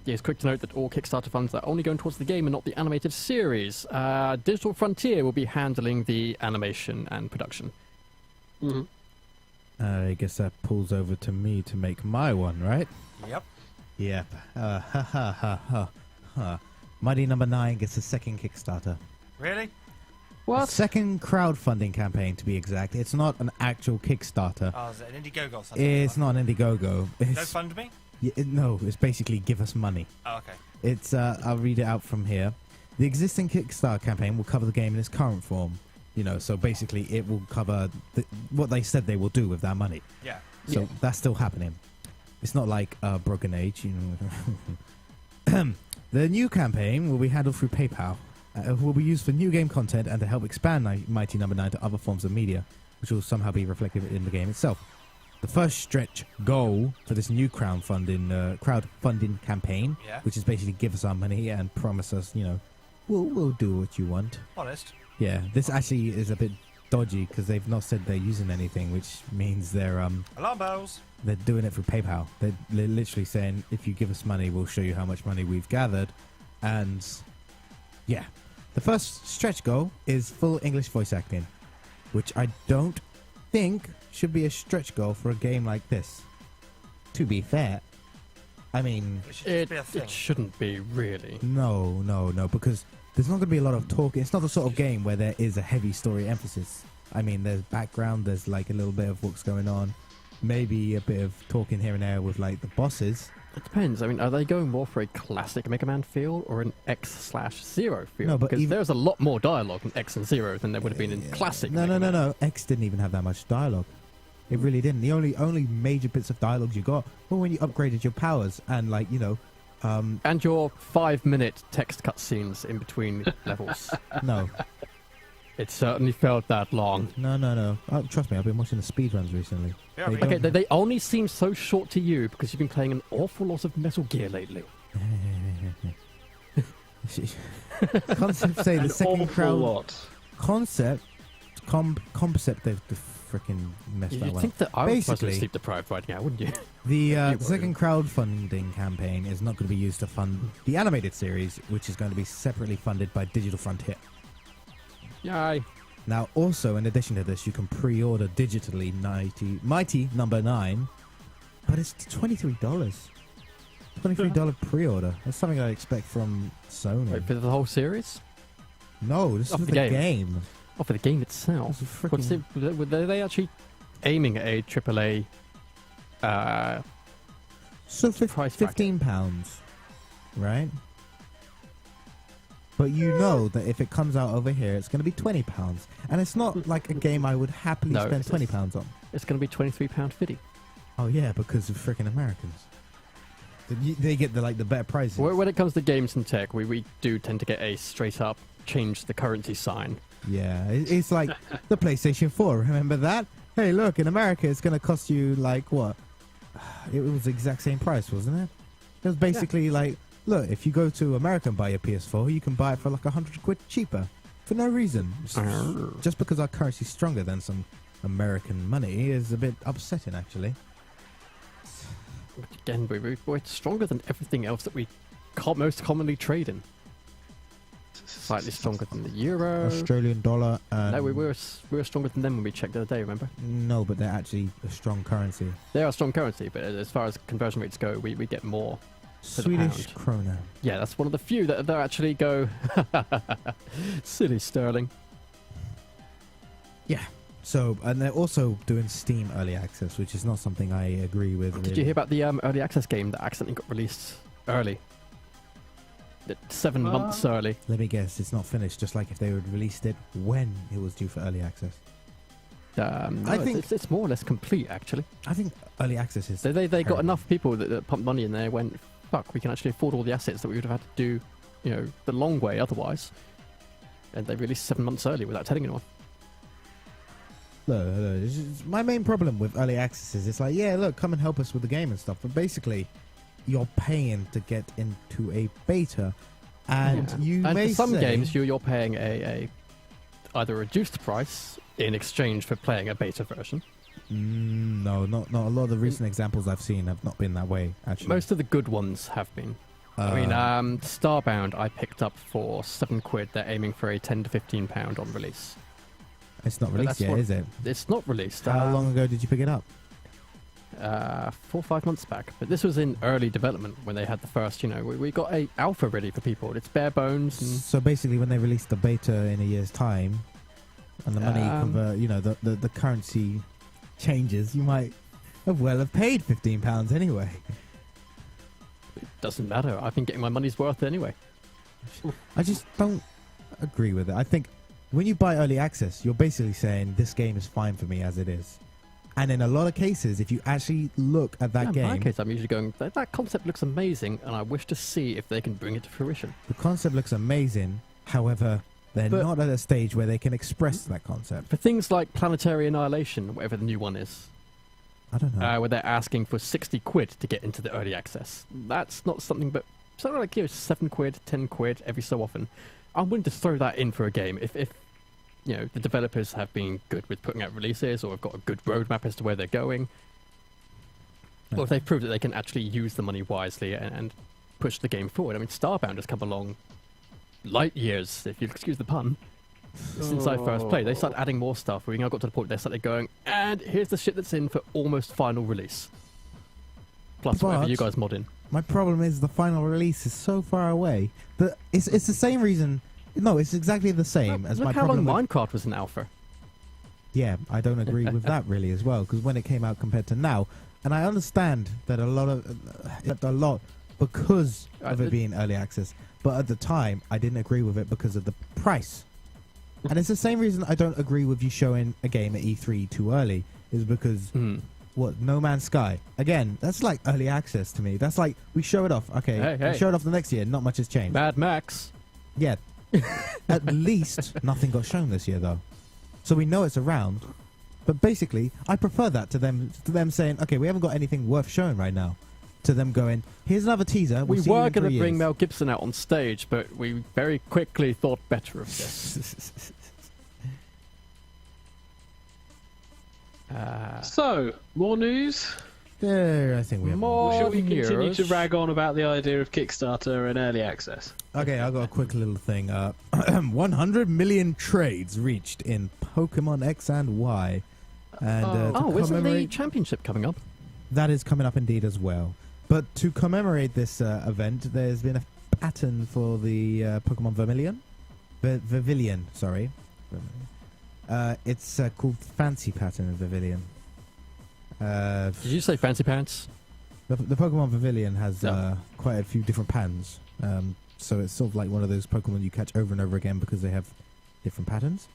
It's quick to note that all Kickstarter funds are only going towards the game and not the animated series. Digital Frontier will be handling the animation and production. Mhm. I guess that pulls over to me to make my one, right? Yep. Yep. Mighty Number 9 gets a second Kickstarter. Really? A second crowdfunding campaign, to be exact. It's not an actual Kickstarter. Oh, is it an Indiegogo or something? It's not an Indiegogo. No It's, fund me? no, it's basically give us money. Oh, okay. It's I'll read it out from here. The existing Kickstarter campaign will cover the game in its current form. You know, so basically it will cover what they said they will do with that money. Yeah. So that's still happening. It's not like Broken Age, you know. The new campaign will be handled through PayPal. Will be used for new game content and to help expand Mighty Number 9 to other forms of media, which will somehow be reflected in the game itself. The first stretch goal for this new crowdfunding campaign, Yeah. which is basically give us our money and promise us, you know, we'll do what you want. Honest. Yeah, this actually is a bit dodgy because they've not said they're using anything, which means they're Alarm bells. doing it through PayPal. They're literally saying, if you give us money, we'll show you how much money we've gathered. And yeah, the first stretch goal is full English voice acting, which I don't think should be a stretch goal for a game like this. To be fair, I mean, It should just be a thing. It shouldn't be, really. no, because there's not going to be a lot of talking. It's not the sort of game where there is a heavy story emphasis. I mean, there's background, there's like a little bit of what's going on, maybe a bit of talking here and there with like the bosses. It depends. I mean, are they going more for a classic Mega Man feel or an X/Zero feel? No, but because even- there's a lot more dialogue in X and Zero than there would have been in classic. No, Mega no, Man. no. X didn't even have that much dialogue. It really didn't. The only major bits of dialogue you got were when you upgraded your powers and like, you know, And your 5-minute text cutscenes in between levels. no. It certainly felt that long. No. Trust me, I've been watching the speedruns recently. Yeah, They but- Okay, don't- they only seem so short to you because you've been playing an awful lot of Metal Gear lately. Concept say the An second awful crowd lot. concept they've freaking messed that You'd one think up. that I was supposed to be Basically, sleep deprived right now, wouldn't you? the You won't. second crowdfunding campaign is not going to be used to fund the animated series, which is going to be separately funded by Digital Frontier. Yay. Now, also, in addition to this, you can pre-order digitally Mighty Number 9, but it's $23. $23 pre-order. That's something I expect from Sony. Wait, for the whole series? No, this Oh, is for the the game. game. Oh, for the game itself. This is What's freaking... it, were they actually aiming at a AAA So price bracket? £15, right? But you know that if it comes out over here, it's going to be £20, and it's not like a game I would happily No, spend it's- £20 on. It's going to be £23.50. Oh yeah, because of freaking Americans. They get the better prices. When it comes to games and tech, we do tend to get a straight up change the currency sign. Yeah, it's like the PlayStation 4. Remember that? Hey, look, in America, it's going to cost you like what? It was the exact same price, wasn't it? It was basically like, look, if you go to America and buy your PS4, you can buy it for like £100 cheaper for no reason. Just because our currency's stronger than some American money is a bit upsetting, actually. Which again, we're stronger than everything else that we most commonly trade in. Slightly stronger than the euro. Australian dollar. No, we were stronger than them when we checked the other day, remember? No, but they're actually a strong currency. They are a strong currency, but as far as conversion rates go, we get more. the Swedish pound. krona. Yeah, that's one of the few that actually go silly sterling. Yeah. So, and they're also doing Steam Early Access, which is not something I agree with. Did you hear about the early access game that accidentally got released early? 7 months early. Let me guess, it's not finished, just like if they had released it when it was due for Early Access. No, I think- it's more or less complete, actually. I think Early Access is... They got terrible. enough people that pumped money in there and went, fuck, we can actually afford all the assets that we would have had to do, you know, the long way otherwise. And they released 7 months early without telling anyone. Look, my main problem with Early Access is it's like, yeah, look, come and help us with the game and stuff. But basically, you're paying to get into a beta. And Yeah. you And may for some say... games, you're paying a either a reduced price in exchange for playing a beta version. No, not a lot of the recent examples I've seen have not been that way, actually. Most of the good ones have been. I mean, Starbound I picked up for £7. They're aiming for a £10 to £15 on release. It's not But released that's yet, what- is it? It's not released. How long ago did you pick it up? 4 or 5 months back. But this was in early development when they had the first, we got a alpha ready for people. It's bare bones. And So basically, when they release the beta in a year's time, and the money the currency changes, you might have paid £15 anyway. it doesn't matter. I've been getting my money's worth anyway. I just don't agree with it. I think when you buy early access, you're basically saying this game is fine for me as it is. And in a lot of cases, if you actually look at that In my game, case, I'm usually going, that concept looks amazing, and I wish to see if they can bring it to fruition. the concept looks amazing. However, they're But- not at a stage where they can express that concept. For things like Planetary Annihilation, whatever the new one is, I don't know. where they're asking for £60 to get into the early access, that's not something but something like £7, £10 every so often. I'm willing to throw that in for a game if the developers have been good with putting out releases or have got a good roadmap as to where they're going, or if they've proved that they can actually use the money wisely and push the game forward. I mean, Starbound has come along light years, if you'll excuse the pun, since I first played. They started adding more stuff. We now got to the point they started going, and here's the shit that's in for almost final release. Plus whatever But- you guys mod in. My problem is the final release is so far away that it's the same reason. No, it's exactly the same as Look my how long problem with... Minecraft was in alpha. Yeah, I don't agree with that really as well, because when it came out compared to now, and I understand that a lot because of it being early access, but at the time I didn't agree with it because of the price. And it's the same reason I don't agree with you showing a game at E3 too early, is because No Man's Sky, again, that's like early access to me. That's like we show it off, okay, Hey. we show it off the next year, not much has changed. Mad Max. Yeah. At least nothing got shown this year, though. So we know it's around. But basically, I prefer that to them saying, okay, we haven't got anything worth showing right now. To them going, here's another teaser. We We'll see you were in going 3 to bring years. Mel Gibson out on stage, but we very quickly thought better of this. So, more news? There, I think we have More Shall we continue news. to rag on about the idea of Kickstarter and early access? Okay, I got a quick little thing. 100 million trades reached in Pokemon X and Y. And to Oh, isn't the commemorate... championship coming up? That is coming up indeed as well. But to commemorate this event, there's been a pattern for the Pokemon Vermilion. Vivillon, sorry. It's called Fancy Pattern Vivillon. Did you say fancy pants? The Pokemon Pavilion has No. quite a few different patterns. So it's sort of like one of those Pokemon you catch over and over again because they have different patterns.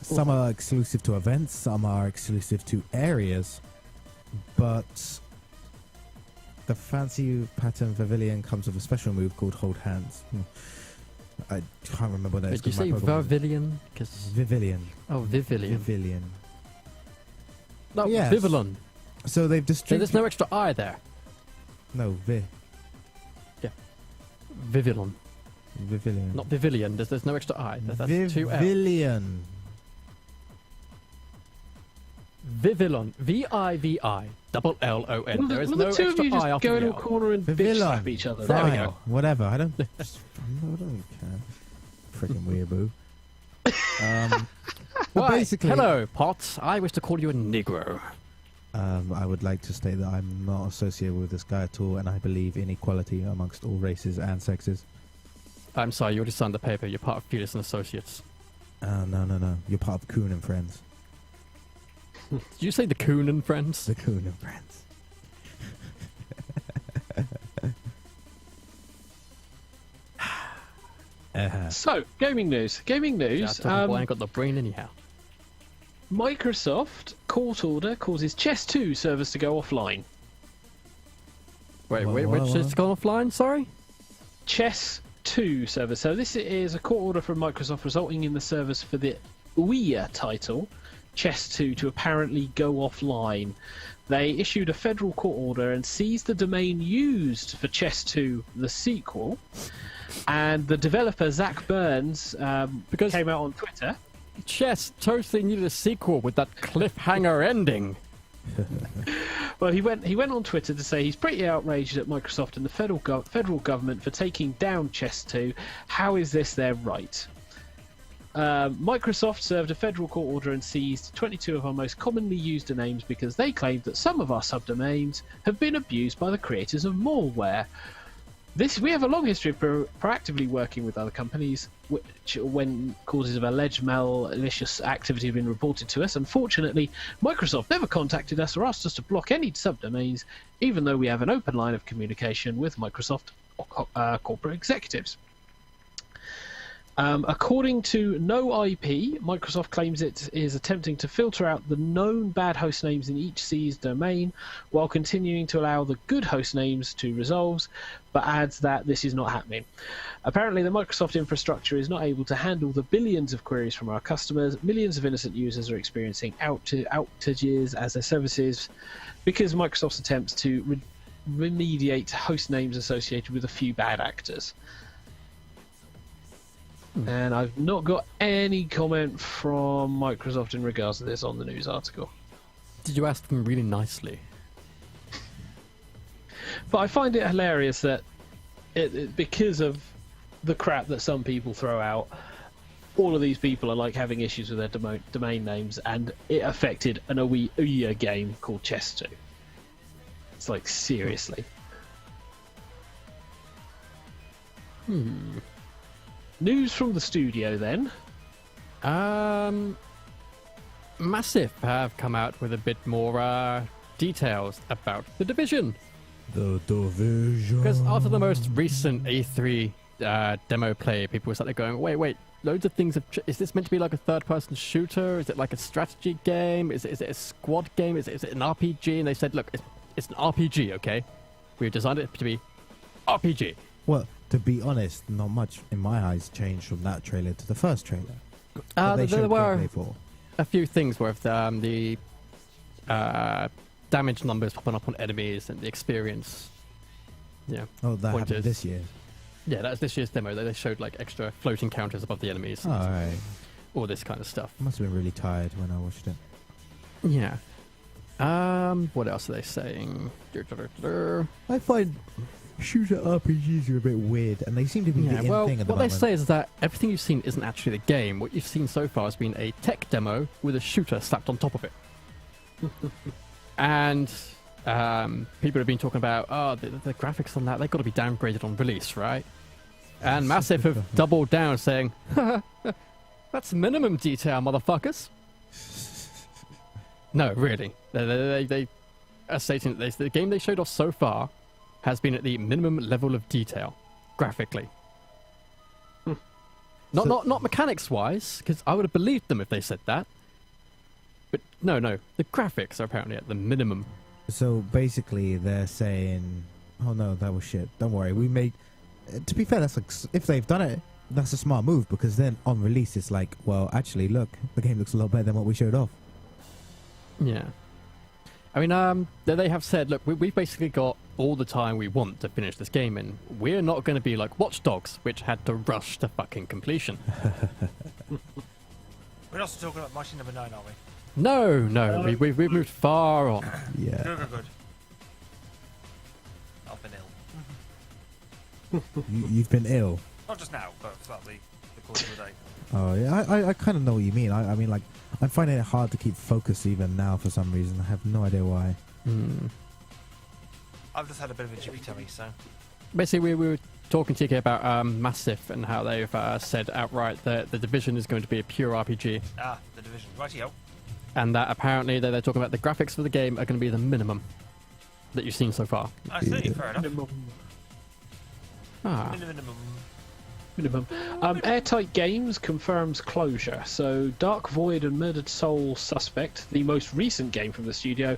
Some are exclusive to events, some are exclusive to areas. But the Fancy Pattern Pavilion comes with a special move called Hold Hands. I can't remember what that is. Did you 'cause my say Pokemon- Vervillion? Vivillon. Oh, Vivillon. Vivillon. No, Yes. Vivillon. So they've So distributed... there's no extra I there. No, Vivillon. Vivillon. Not Vivillion. There's no extra I. That's two L. Vivillon. Vivillon. V-I-V-I. Double L-O-N. There is Will no the two of extra you just I after go the into a L. corner and bitch Vivillon. slap each other? There we Fine, go. whatever. I don't care. Freaking weirdo. But Why, basically, hello, Potts. I wish to call you a Negro. I would like to state that I'm not associated with this guy at all, and I believe in equality amongst all races and sexes. I'm sorry, you already signed the paper. You're part of Fetus and Associates. No. You're part of Coon and Friends. Did you say the Coon and Friends? The Coon and Friends. So, gaming news. Gaming news. Just boy, I ain't got the brain anyhow. Microsoft court order causes Chess 2 servers to go offline. Wait, What, which what? is gone offline? Sorry? Chess 2 servers. So this is a court order from Microsoft resulting in the servers for the Ouya title, Chess 2, to apparently go offline. They issued a federal court order and seized the domain used for Chess 2, the sequel. And the developer, Zach Burns, Because- came out on Twitter. Chess totally needed a sequel with that cliffhanger ending. Well, he went on Twitter to say he's pretty outraged at Microsoft and the federal government for taking down Chess 2. How is this their right? Microsoft served a federal court order and seized 22 of our most commonly used domains because they claimed that some of our subdomains have been abused by the creators of malware. We have a long history of proactively working with other companies when causes of alleged malicious activity have been reported to us. Unfortunately, Microsoft never contacted us or asked us to block any subdomains, even though we have an open line of communication with Microsoft corporate executives. According to No IP, Microsoft claims it is attempting to filter out the known bad host names in each seized domain while continuing to allow the good host names to resolve, but adds that this is not happening. Apparently, the Microsoft infrastructure is not able to handle the billions of queries from our customers. Millions of innocent users are experiencing outages as their services because of Microsoft's attempts to remediate host names associated with a few bad actors. And I've not got any comment from Microsoft in regards to this on the news article. Did you ask them really nicely? But I find it hilarious that because of the crap that some people throw out, all of these people are like having issues with their domain names, and it affected an Ouya game called Chess 2. It's like, seriously. News from the studio then. Massive have come out with a bit more details about The Division. The Division. Because after the most recent E3 demo play, people were suddenly going, wait, loads of things have... Is this meant to be like a third-person shooter? Is it like a strategy game? Is it a squad game? Is it an RPG? And they said, look, it's an RPG, okay? We've designed it to be RPG. Well, to be honest, not much in my eyes changed from that trailer to the first trailer. There were a few things with the damage numbers popping up on enemies and the experience. Yeah. Oh, that pointers. happened this year. Yeah, that's this year's demo. They showed like extra floating counters above the enemies. Oh, all right. All this kind of stuff. I must have been really tired when I watched it. Yeah. What else are they saying? I find shooter RPGs are a bit weird, and they seem to be the in thing at the moment. What they say is that everything you've seen isn't actually the game. What you've seen so far has been a tech demo with a shooter slapped on top of it. And people have been talking about, the graphics on that, they've got to be downgraded on release, right? And Massive have doubled down, saying, that's minimum detail, motherfuckers. No, really. They are stating that the game they showed off so far has been at the minimum level of detail, graphically. Not mechanics-wise, because I would have believed them if they said that. But no, the graphics are apparently at the minimum. So basically, they're saying, "Oh no, that was shit. Don't worry, we made." To be fair, that's like, if they've done it, that's a smart move, because then on release, it's like, well, actually, look, the game looks a lot better than what we showed off. Yeah. I mean, they have said, look, we've basically got all the time we want to finish this game, and we're not going to be like Watch Dogs, which had to rush to fucking completion. We're also talking about Marching Number 9, aren't we? No, we've moved far on. Yeah. Good. I've been ill. You've been ill. Not just now, but throughout the course of the day. Oh yeah, I kind of know what you mean. I mean, like, I'm finding it hard to keep focus even now for some reason. I have no idea why. I've just had a bit of a jippy tummy, so... Basically, we were talking to you about Massive and how they've said outright that The Division is going to be a pure RPG. Ah, The Division. Rightio. And that apparently they're talking about the graphics for the game are going to be the minimum that you've seen so far. I see, fair enough. Minimum. Airtight Games confirms closure. So Dark Void and Murdered Soul Suspect, the most recent game from the studio,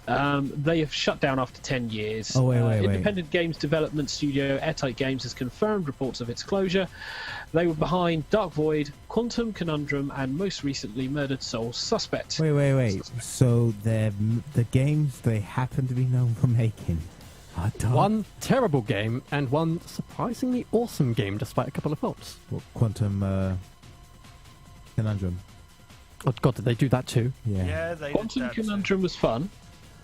they have shut down after 10 years. Oh, wait. Independent games development studio Airtight Games has confirmed reports of its closure. They were behind Dark Void, Quantum Conundrum, and most recently Murdered Soul Suspect. Wait. So the games they happen to be known for making are dark. One terrible game and one surprisingly awesome game despite a couple of faults. Well, Quantum Conundrum. Oh god, did they do that too? Yeah. Yeah, they Quantum did that Conundrum was fun.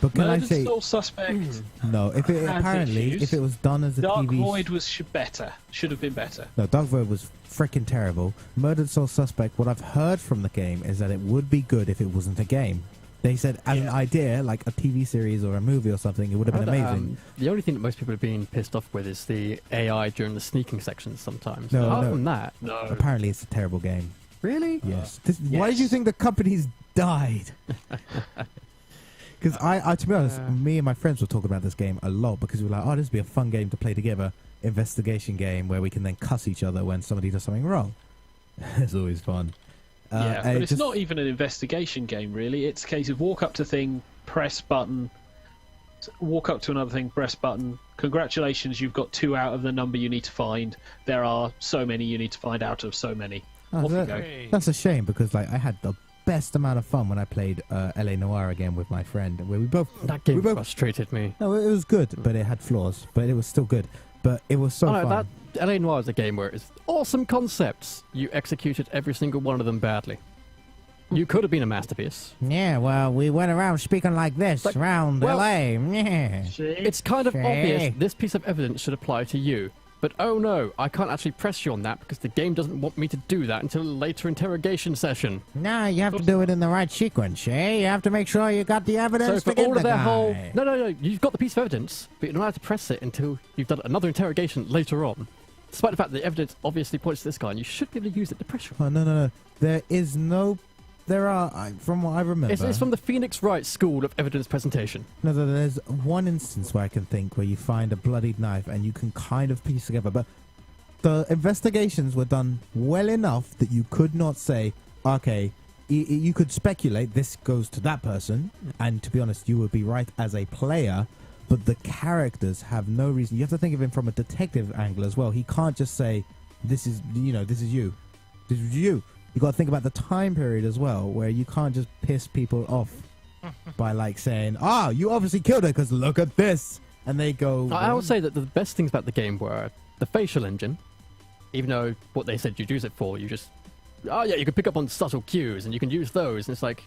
But can I Murdered say Soul Suspect. no? If it Has apparently, issues. if it was done as a Dark TV, Void was better. Should have been better. no, Dark Void was freaking terrible. Murdered Soul Suspect. What I've heard from the game is that it would be good if it wasn't a game. They said as an idea, like a TV series or a movie or something, it would have been amazing. The only thing that most people are being pissed off with is the AI during the sneaking sections sometimes. No, Apart no. from that, No. Apparently, it's a terrible game. really? Yes. Why do you think the company's died? Because to be honest, me and my friends were talking about this game a lot because we were like, oh, this would be a fun game to play together. Investigation game where we can then cuss each other when somebody does something wrong. It's always fun. Yeah, and but it's just- not even an investigation game, really. It's a case of walk up to thing, press button, walk up to another thing, press button. Congratulations, you've got 2 out of the number you need to find. There are so many you need to find out of so many. Oh, Off you that- go. That's a shame because like I had the best amount of fun when I played LA Noire again with my friend, where we both That game we both frustrated me. no, it was good, but it had flaws, but it was still good. But it was so Oh, no, fun. that LA Noire is a game where it's awesome concepts. You executed every single one of them badly. You could have been a masterpiece. Yeah, well, we went around speaking like this Like, around well- LA. Yeah. It's kind of Okay. obvious this piece of evidence should apply to you. But oh no, I can't actually press you on that because the game doesn't want me to do that until a later interrogation session. No, you have to do it in the right sequence, eh? You have to make sure you got the evidence So to for get all the of their guy. whole... No, you've got the piece of evidence, but you're not allowed to press it until you've done another interrogation later on. Despite the fact that the evidence obviously points to this guy and you should be able to use it to press you. Oh, no. There is no... There are, from what I remember... It's from the Phoenix Wright School of Evidence Presentation. No, there's one instance where I can think where you find a bloodied knife and you can kind of piece together, but the investigations were done well enough that you could not say, okay, you could speculate this goes to that person, and to be honest, you would be right as a player, but the characters have no reason. You have to think of him from a detective angle as well. He can't just say, this is you. This is you. You got to think about the time period as well, where you can't just piss people off by like saying, you obviously killed her because look at this. And they go... I would say that the best things about the game were the facial engine, even though what they said you'd use it for, you just... Oh yeah, you can pick up on subtle cues and you can use those. And it's like,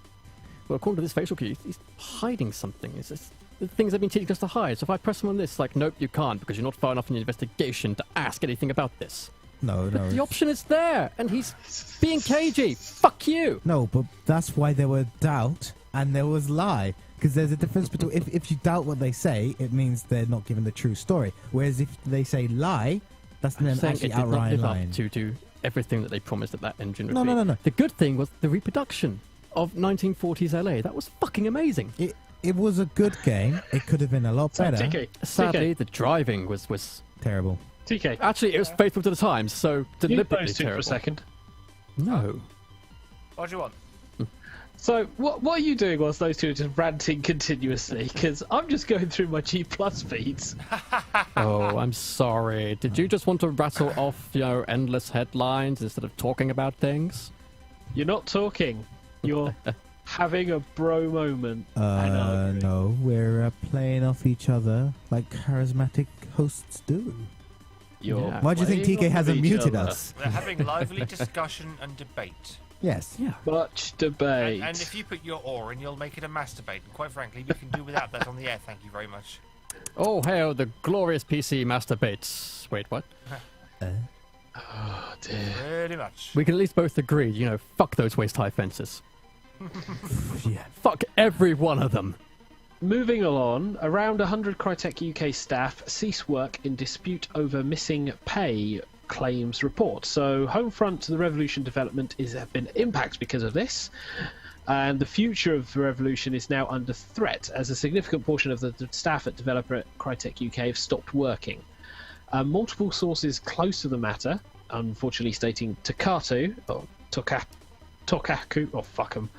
well, according to this facial cue, he's hiding something. It's just the things they've been teaching us to hide. So if I press him on this, like, nope, you can't because you're not far enough in the investigation to ask anything about this. No. The option is there, and he's being cagey. Fuck you. No, but that's why there were doubt and there was lie. Because there's a difference between... If you doubt what they say, it means they're not giving the true story. Whereas if they say lie, that's them Saying actually it did not outright live lying. up to everything that they promised that engine would No, be. no. The good thing was the reproduction of 1940s LA. That was fucking amazing. It was a good game. It could have been a lot better. Sadly, the driving was Terrible. TK, actually it was faithful to the times, so you deliberately those two terrible. for a second. No. What do you want? So, what are you doing whilst those two are just ranting continuously? Because I'm just going through my G Plus feeds. Oh, I'm sorry. Did you just want to rattle off, endless headlines instead of talking about things? You're not talking. You're having a bro moment. And I agree. No, we're playing off each other like charismatic hosts do. You're Yeah. Why do you think playing TK off hasn't each muted other. us? We're having lively discussion and debate. Yes. Yeah. Much debate. And if you put your oar in, you'll make it a masturbate. And quite frankly, we can do without that on the air. Thank you very much. Oh, hail the glorious PC masturbates. Wait, what? Oh dear. Pretty much. We can at least both agree, fuck those waist-high fences. Yeah. Fuck every one of them. Moving along, around 100 Crytek UK staff cease work in dispute over missing pay, claims report. So Homefront, the Revolution development, have been impacted because of this, and the future of the Revolution is now under threat as a significant portion of the staff at developer at Crytek UK have stopped working. Multiple sources close to the matter, unfortunately stating Tokaku, oh fuck 'em,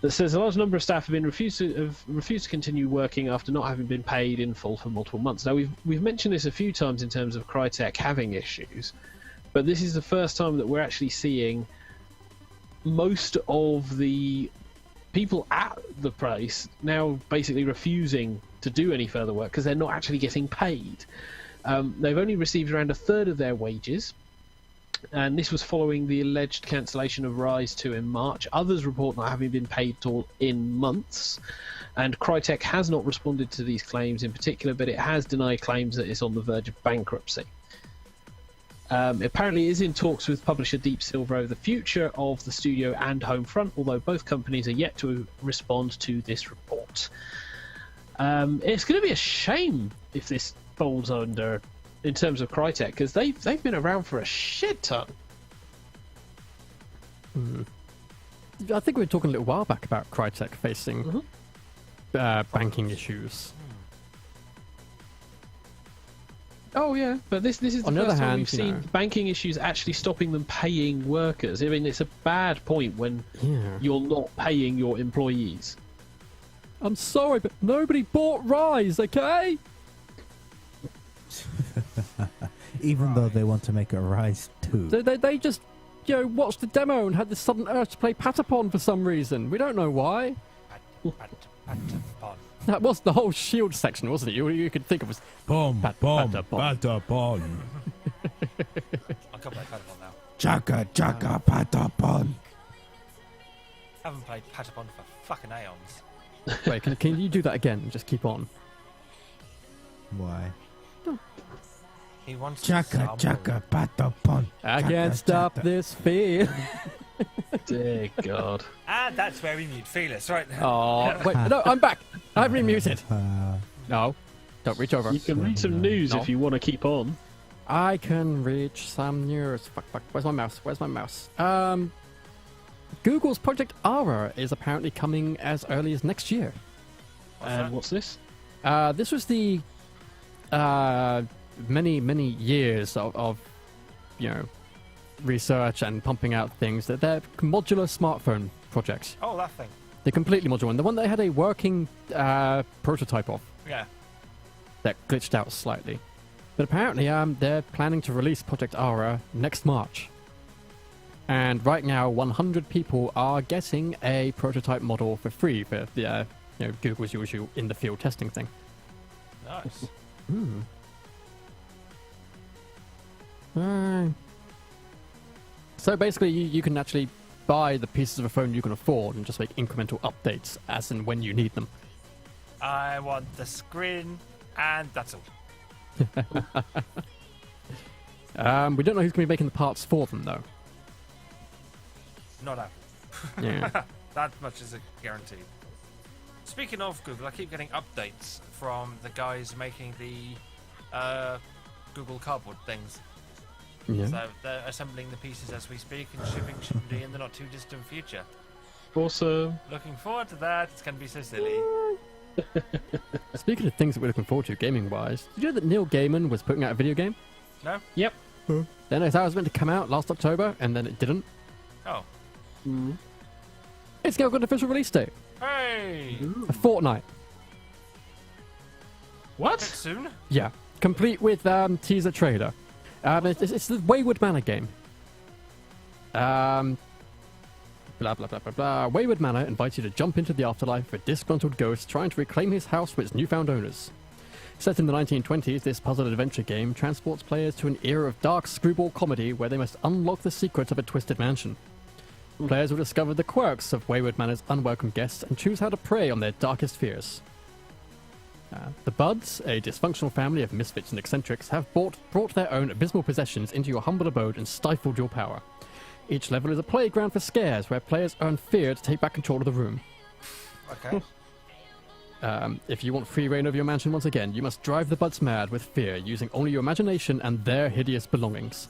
that says a large number of staff have refused to continue working after not having been paid in full for multiple months. Now we've mentioned this a few times in terms of Crytek having issues, but this is the first time that we're actually seeing most of the people at the place now basically refusing to do any further work because they're not actually getting paid. They've only received around a third of their wages, And this was following the alleged cancellation of Rise 2 in March. Others report not having been paid at all in months. And Crytek has not responded to these claims in particular, but it has denied claims that it's on the verge of bankruptcy. Apparently it is in talks with publisher Deep Silver over the future of the studio and Homefront, although both companies are yet to respond to this report. It's going to be a shame if this falls under, in terms of Crytek, because they've been around for a shit ton. I think we were talking a little while back about Crytek facing banking issues. Oh yeah, but this is the On the first other time hand, we've you seen know, banking issues actually stopping them paying workers. I mean, it's a bad point when you're not paying your employees. I'm sorry, but nobody bought Rise, okay? Even though they want to make a Rise 2. They just, watched the demo and had this sudden urge to play Patapon for some reason. We don't know why. Patapon. That was the whole Shield section, wasn't it? You could think of as Boom, Patapon. patapon. I can't play Patapon now. Chaka, chaka, patapon. Haven't played Patapon for fucking aeons. Wait, can you do that again and just keep on? Why? He wants Chaka, to chaka, patapon. I Chaka, can't stop chaka. this feeling. Dear God. And that's where we mute Fearless, right? Oh, wait, no, I'm back. I've been muted. No, don't reach over. You can read some news No. if you want to keep on. I can reach some news. Fuck. Where's my mouse? Google's Project Ara is apparently coming as early as next year. What's this? This was the many years of research and pumping out things that they're modular smartphone projects. Oh, that thing. They're completely modular. And the one they had a working prototype of Yeah. that glitched out slightly. But apparently they're planning to release Project Ara next March. And right now 100 people are getting a prototype model for free for the Google's usual in the field testing thing. Nice. So basically you can actually buy the pieces of a phone you can afford and just make incremental updates as and when you need them. I want the screen, and that's all. We don't know who's going to be making the parts for them though. Not Apple. Yeah. That much is a guarantee. Speaking of Google, I keep getting updates from the guys making the Google Cardboard things. Yeah. So they're assembling the pieces as we speak, and shipping should be in the not too distant future. Awesome. Looking forward to that. It's going to be so silly. Speaking of things that we're looking forward to gaming-wise, did you know that Neil Gaiman was putting out a video game? No? Yep. Then it was meant to come out last October, and then it didn't. Oh. It's now got an official release date. Hey! A fortnight. A bit soon? Yeah. Complete with teaser trailer. It's the Wayward Manor game. Blah, blah, blah, blah, blah. Wayward Manor invites you to jump into the afterlife of a disgruntled ghost trying to reclaim his house from its newfound owners. Set in the 1920s, this puzzle adventure game transports players to an era of dark screwball comedy where they must unlock the secrets of a twisted mansion. Players will discover the quirks of Wayward Manor's unwelcome guests and choose how to prey on their darkest fears. The Buds, a dysfunctional family of misfits and eccentrics, have brought their own abysmal possessions into your humble abode and stifled your power. Each level is a playground for scares where players earn fear to take back control of the room. Okay. If you want free reign over your mansion once again, you must drive the Buds mad with fear using only your imagination and their hideous belongings.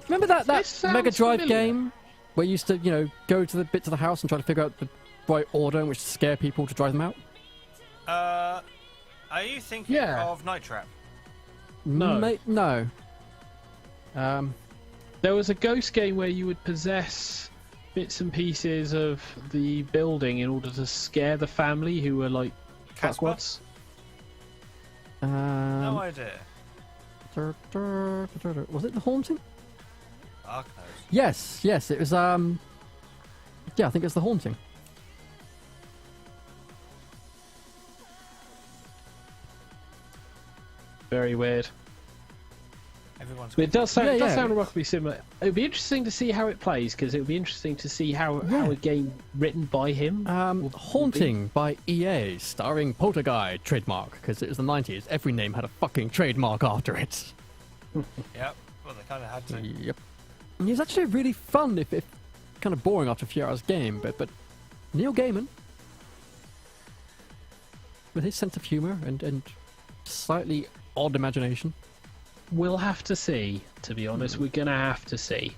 Remember that sounds Mega Drive familiar. game where you used to, go to the bits of the house and try to figure out the right order in which to scare people to drive them out? Are you thinking Yeah. of Night Trap? No. No. There was a ghost game where you would possess bits and pieces of the building in order to scare the family who were like Casper? fuckwads. No idea. Was it The Haunting? Ark knows. Yes, it was, yeah, I think it's The Haunting. Very weird. Have everyone's. But it does sound, Yeah, it does yeah. sound remarkably similar. It would be interesting to see how it plays, because it would be interesting to see how a game written by him. will Haunting by EA, starring Poltergeist trademark, because it was the 90s. Every name had a fucking trademark after it. Yep. Well, they kind of had to. Yep. And he was actually really fun, if kind of boring after a few hours game, but Neil Gaiman, with his sense of humour and slightly odd imagination. We'll have to see, to be honest. We're going to have to see.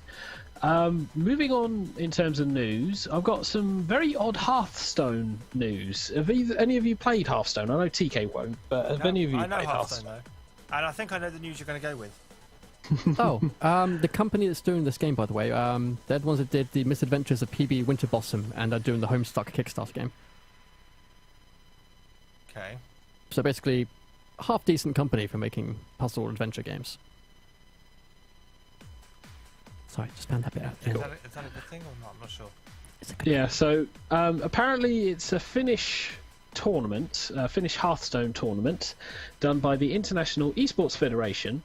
Moving on in terms of news, I've got some very odd Hearthstone news. Have any of you played Hearthstone? I know TK won't, but have any of you I know played Hearthstone though, and I think I know the news you're going to go with. The company that's doing this game, by the way, they're the ones that did the Misadventures of PB Winterblossom and are doing the Homestuck Kickstarter game. Okay. So basically, half-decent company for making puzzle adventure games. Sorry, just found that bit out. Is that a good thing or not? I'm not sure. Yeah, so apparently it's a Finnish tournament, Finnish Hearthstone tournament, done by the International Esports Federation.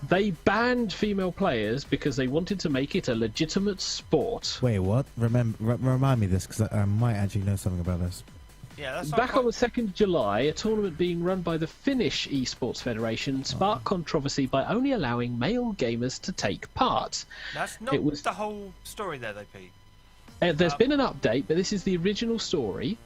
They banned female players because they wanted to make it a legitimate sport. Wait, what? Remind me this, because I might actually know something about this. Yeah, that's Back on the 2nd of July, a tournament being run by the Finnish Esports Federation sparked controversy by only allowing male gamers to take part. That's not It was- the whole story there, though, Pete. There's been an update, but this is the original story.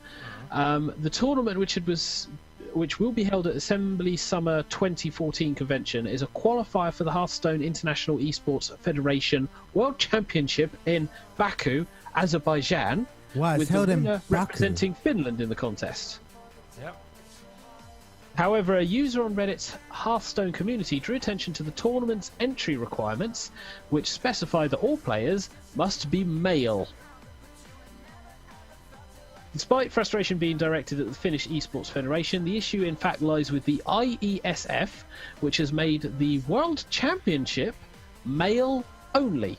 The tournament, which will be held at Assembly Summer 2014 convention, is a qualifier for the Hearthstone International Esports Federation World Championship in Baku, Azerbaijan. Wow, it's with the held in winner Baku. representing Finland in the contest. Yep. However, a user on Reddit's Hearthstone community drew attention to the tournament's entry requirements, which specify that all players must be male. Despite frustration being directed at the Finnish Esports Federation, the issue in fact lies with the IESF, which has made the World Championship male only.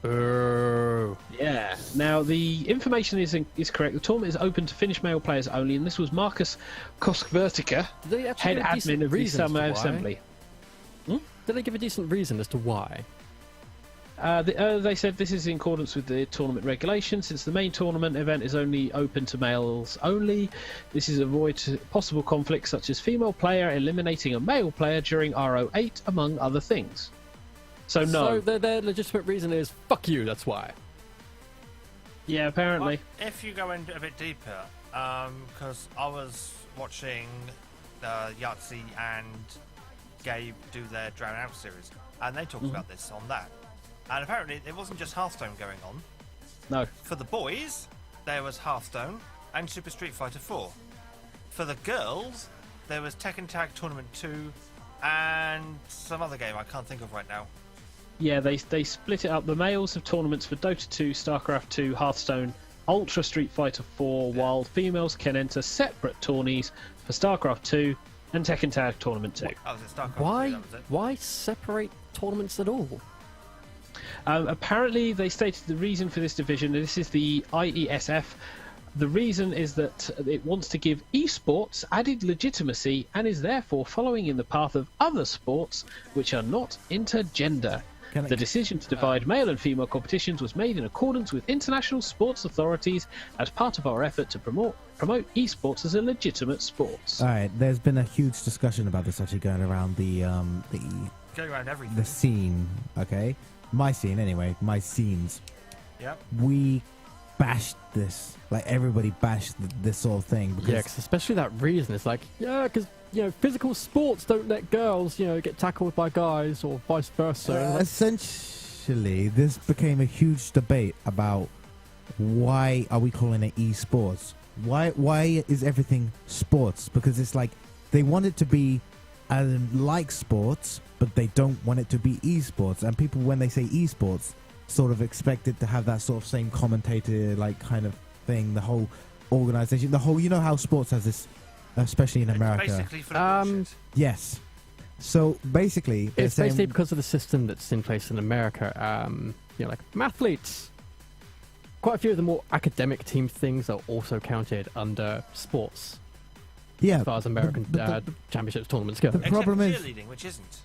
Yeah. Now, the information is correct. The tournament is open to Finnish male players only, and this was Markus Koskvertika, Did they actually head give a decent admin of the reason as to Summer why? Assembly. Did they give a decent reason as to why? They said this is in accordance with the tournament regulations. Since the main tournament event is only open to males only, this is avoid possible conflicts such as female player eliminating a male player during RO8, among other things. So no. So their legitimate reason is, fuck you, that's why. Yeah, apparently. Well, if you go into a bit deeper, because I was watching Yahtzee and Gabe do their Drown Out series, and they talked about this on that. And apparently it wasn't just Hearthstone going on. No. For the boys, there was Hearthstone and Super Street Fighter 4. For the girls, there was Tekken Tag Tournament 2 and some other game I can't think of right now. Yeah, they split it up. The males have tournaments for Dota 2, StarCraft 2, Hearthstone, Ultra Street Fighter 4, while females can enter separate tourneys for StarCraft 2 and Tekken Tag Tournament 2. Oh, was it StarCraft 2? Why? That was it. Why separate tournaments at all? Apparently, they stated the reason for this division, and this is the IESF. The reason is that it wants to give esports added legitimacy and is therefore following in the path of other sports which are not intergender. The decision to divide male and female competitions was made in accordance with international sports authorities as part of our effort to promote esports as a legitimate sport. All right, there's been a huge discussion about this actually going around Going around everything. the scene. Okay, my scene anyway. My scenes. Yep. We bashed this. Like everybody bashed this sort of thing because Yeah, 'cause especially that reason. It's like, yeah, because, physical sports don't let girls, get tackled by guys or vice versa. essentially this became a huge debate about why are we calling it esports? Why is everything sports? Because it's like they want it to be like sports, but they don't want it to be esports. And people, when they say esports, sort of expect it to have that sort of same commentator like kind of thing. The whole organization, the whole, how sports has this, especially in America. Basically for the bullshit. Yes. So basically, they're It's basically saying, because of the system that's in place in America. Like mathletes. Quite a few of the more academic team things are also counted under sports, yeah, as far as American but championships tournaments go. the Except problem is- cheerleading, which isn't.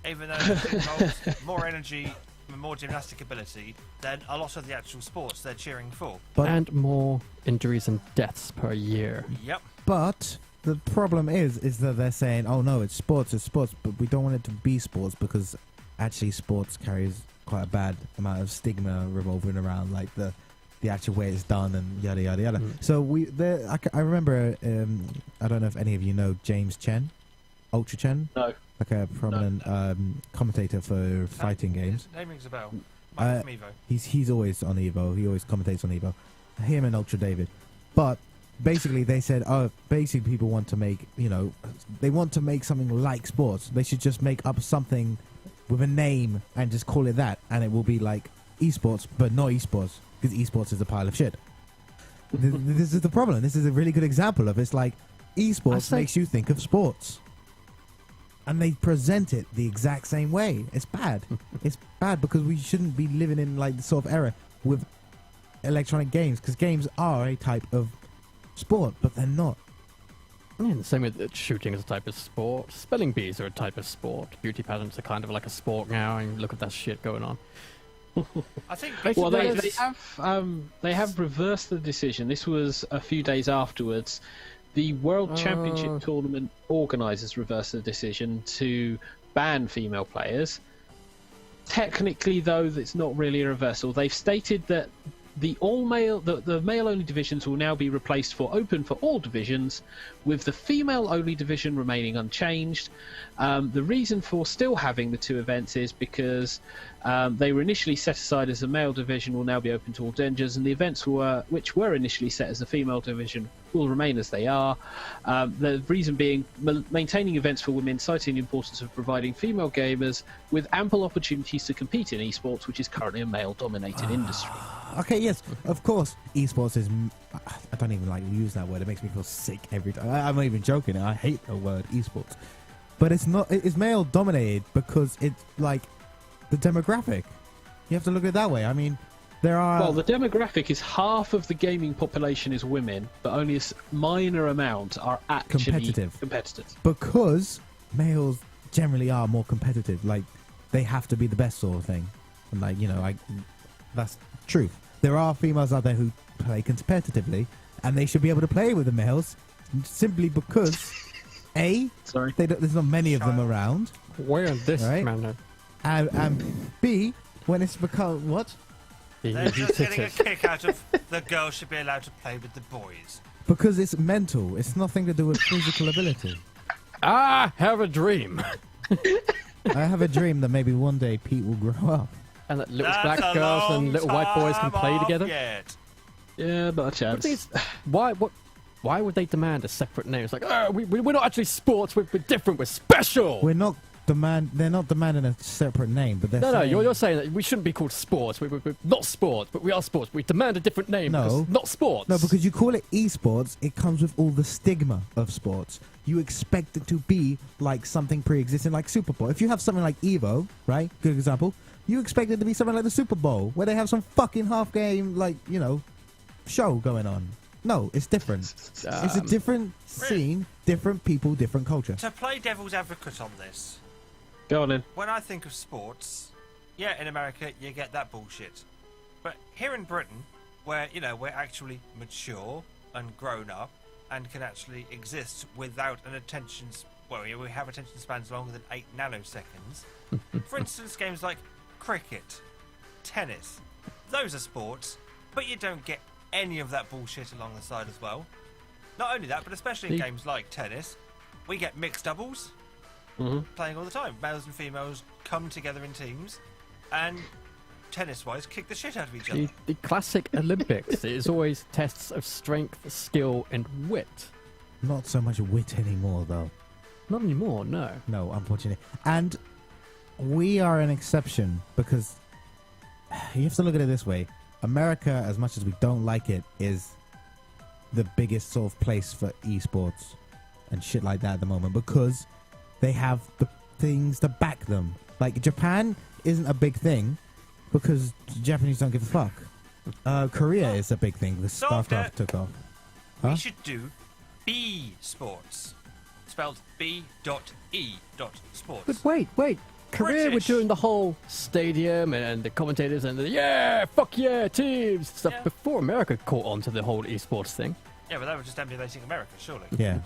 even though it involves more energy and more gymnastic ability than a lot of the actual sports they're cheering for. And more injuries and deaths per year. Yep. But the problem is that they're saying, oh no, it's sports, but we don't want it to be sports because actually sports carries quite a bad amount of stigma revolving around like the actual way it's done and yada yada yada. So I remember, I don't know if any of you know James Chen, Ultra Chen. No. Like a prominent commentator for fighting games. Name rings a bell. Might be from Evo. He's always on Evo. He always commentates on Evo. Him and Ultra David. But basically they said, basically people want to make, they want to make something like sports. They should just make up something with a name and just call it that, and it will be like esports, but not esports, because esports is a pile of shit. This is the problem. This is a really good example of it's like esports makes you think of sports. And they present it the exact same way. It's bad. It's bad because we shouldn't be living in like the sort of era with electronic games, because games are a type of sport, but they're not. Yeah, the same with shooting is a type of sport. Spelling bees are a type of sport. Beauty pageants are kind of like a sport now, and look at that shit going on. I think. Well, they have reversed the decision. This was a few days afterwards. The World Championship Tournament organisers reversed the decision to ban female players. Technically, though, it's not really a reversal. They've stated that the male-only divisions will now be replaced open for all divisions, with the female-only division remaining unchanged. The reason for still having the two events is because they were initially set aside as a male division will now be open to all genders, and the events which were initially set as a female division will remain as they are. The reason being maintaining events for women, citing the importance of providing female gamers with ample opportunities to compete in esports, which is currently a male-dominated industry. Okay, yes, of course. Esports is. I don't even like use that word. It makes me feel sick every time. I'm not even joking. I hate the word esports. But it's not. It's male dominated because it's like the demographic. You have to look at it that way. I mean, there are. Well, the demographic is half of the gaming population is women, but only a minor amount are actually competitive. Because males generally are more competitive. Like they have to be the best sort of thing. And like that's truth. There are females out there who play competitively, and they should be able to play with the males simply because there's not many of them around. Where this man? And B, when it's become what? They're just getting a kick out of the girls should be allowed to play with the boys. Because it's mental. It's nothing to do with physical ability. I have a dream. I have a dream that maybe one day Pete will grow up. And that little black girls and little white boys can play together. Yeah, not a chance. Why would they demand a separate name? It's like, we're not actually sports. We're different. We're special. They're not demanding a separate name, but they're saying... you're saying that we shouldn't be called sports. We're not sports, but we are sports. We demand a different name. No, not sports. No, because you call it esports, it comes with all the stigma of sports. You expect it to be like something pre-existing, like Super Bowl. If you have something like Evo, right? Good example. You expect it to be something like the Super Bowl, where they have some fucking half-game, show going on. No, it's different. It's a different scene, different people, different culture. To play devil's advocate on this, go on then. When I think of sports, in America you get that bullshit. But here in Britain, where, we're actually mature and grown up and can actually exist without an attention... Well, we have attention spans longer than 8 nanoseconds. For instance, games like cricket, tennis, those are sports, but you don't get any of that bullshit along the side as well. Not only that, but especially in games like tennis, we get mixed doubles playing all the time. Males and females come together in teams and tennis-wise kick the shit out of each other. The classic Olympics is always tests of strength, skill and wit. Not so much wit anymore, though. Not anymore, no. No, unfortunately. And we are an exception because you have to look at it this way. America, as much as we don't like it, is the biggest sort of place for esports and shit like that at the moment because they have the things to back them. Like, Japan isn't a big thing because the Japanese don't give a fuck. Korea is a big thing. The StarCraft took off. Huh? We should do B sports. Spelled B.E. Sports. But wait. career were British. doing the whole stadium and the commentators and the fuck yeah, teams stuff Yeah. before America caught on to the whole esports thing. Yeah, but they were just emulating America, surely. Yeah.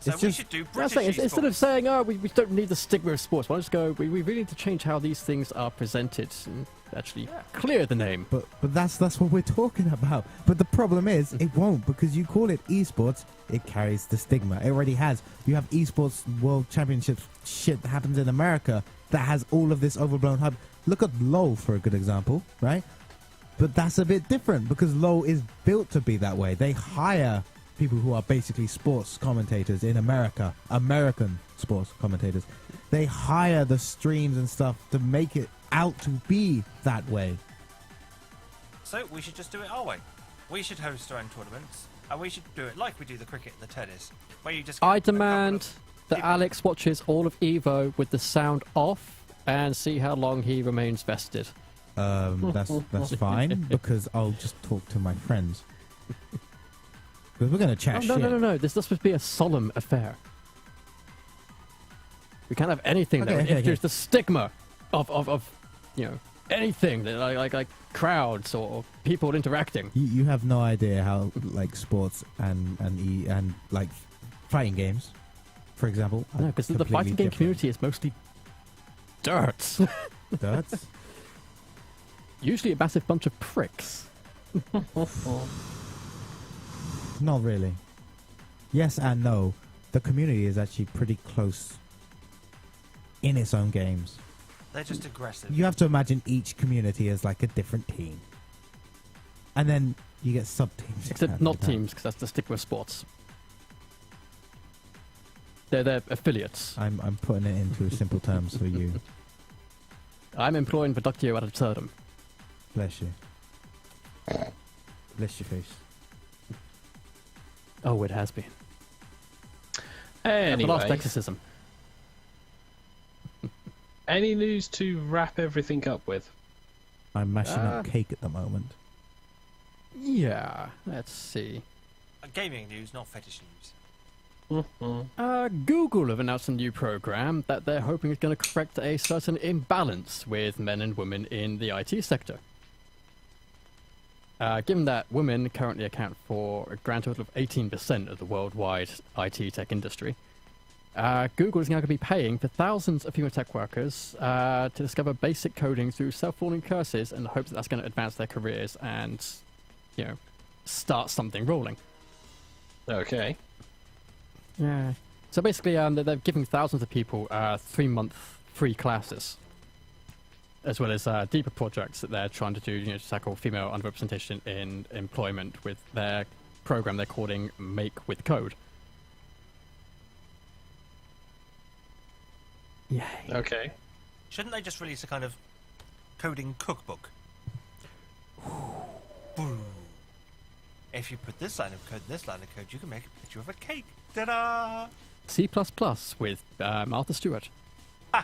So It's we just- should do That's British saying, instead of esports. saying, oh, we don't need the stigma of sports, why don't we just go, we really need to change how these things are presented and actually Yeah. clear the name. But that's what we're talking about. But the problem is, it won't, because you call it esports, it carries the stigma. It already has. You have esports world championships shit that happens in America that has all of this overblown hype. Look at LoL for a good example, right? But that's a bit different because LoL is built to be that way. They hire people who are basically sports commentators in America, American sports commentators. They hire the streams and stuff to make it out to be that way. So we should just do it our way. We should host our own tournaments, and we should do it like we do the cricket and the tennis, where you just. I get a couple demand of that people- Alex watches all of Evo with the sound off and see how long he remains vested. That's fine because I'll just talk to my friends. Because we're gonna chat Oh, shit. no. This is supposed to be a solemn affair. We can't have anything that Okay, would okay, introduce okay. the stigma of anything that like crowds or people interacting. You have no idea how like sports and like fighting games, for example. No, are because the completely fighting game different. community is mostly dirt. That's Usually a massive bunch of pricks. not really. Yes and no. The community is actually pretty close in its own games. They're just aggressive. You have to imagine each community as like a different team, and then you get sub teams. Except not teams, because that's the stigma of sports. They're affiliates. I'm putting it into simple terms for you. I'm employing Reductio ad absurdum. Bless you. Bless your face. Oh, it has been. The last Anyway, exorcism. any news to wrap everything up with? I'm mashing up cake at the moment. Yeah, let's see. Gaming news, not fetish news. Google have announced a new program that they're hoping is going to correct a certain imbalance with men and women in the IT sector. Given that women currently account for a grand total of 18% of the worldwide IT tech industry, Google is now going to be paying for thousands of female tech workers to discover basic coding through self-learning courses in the hopes that that's going to advance their careers and, start something rolling. Okay. Yeah. So basically, they're giving thousands of people 3-month free classes, as well as deeper projects that they're trying to do, to tackle female underrepresentation in employment with their program they're calling Make with Code. Yay. Okay. Shouldn't they just release a kind of coding cookbook? Boom. If you put this line of code in this line of code, you can make a picture of a cake. Ta-da! C++ with Martha Stewart. Why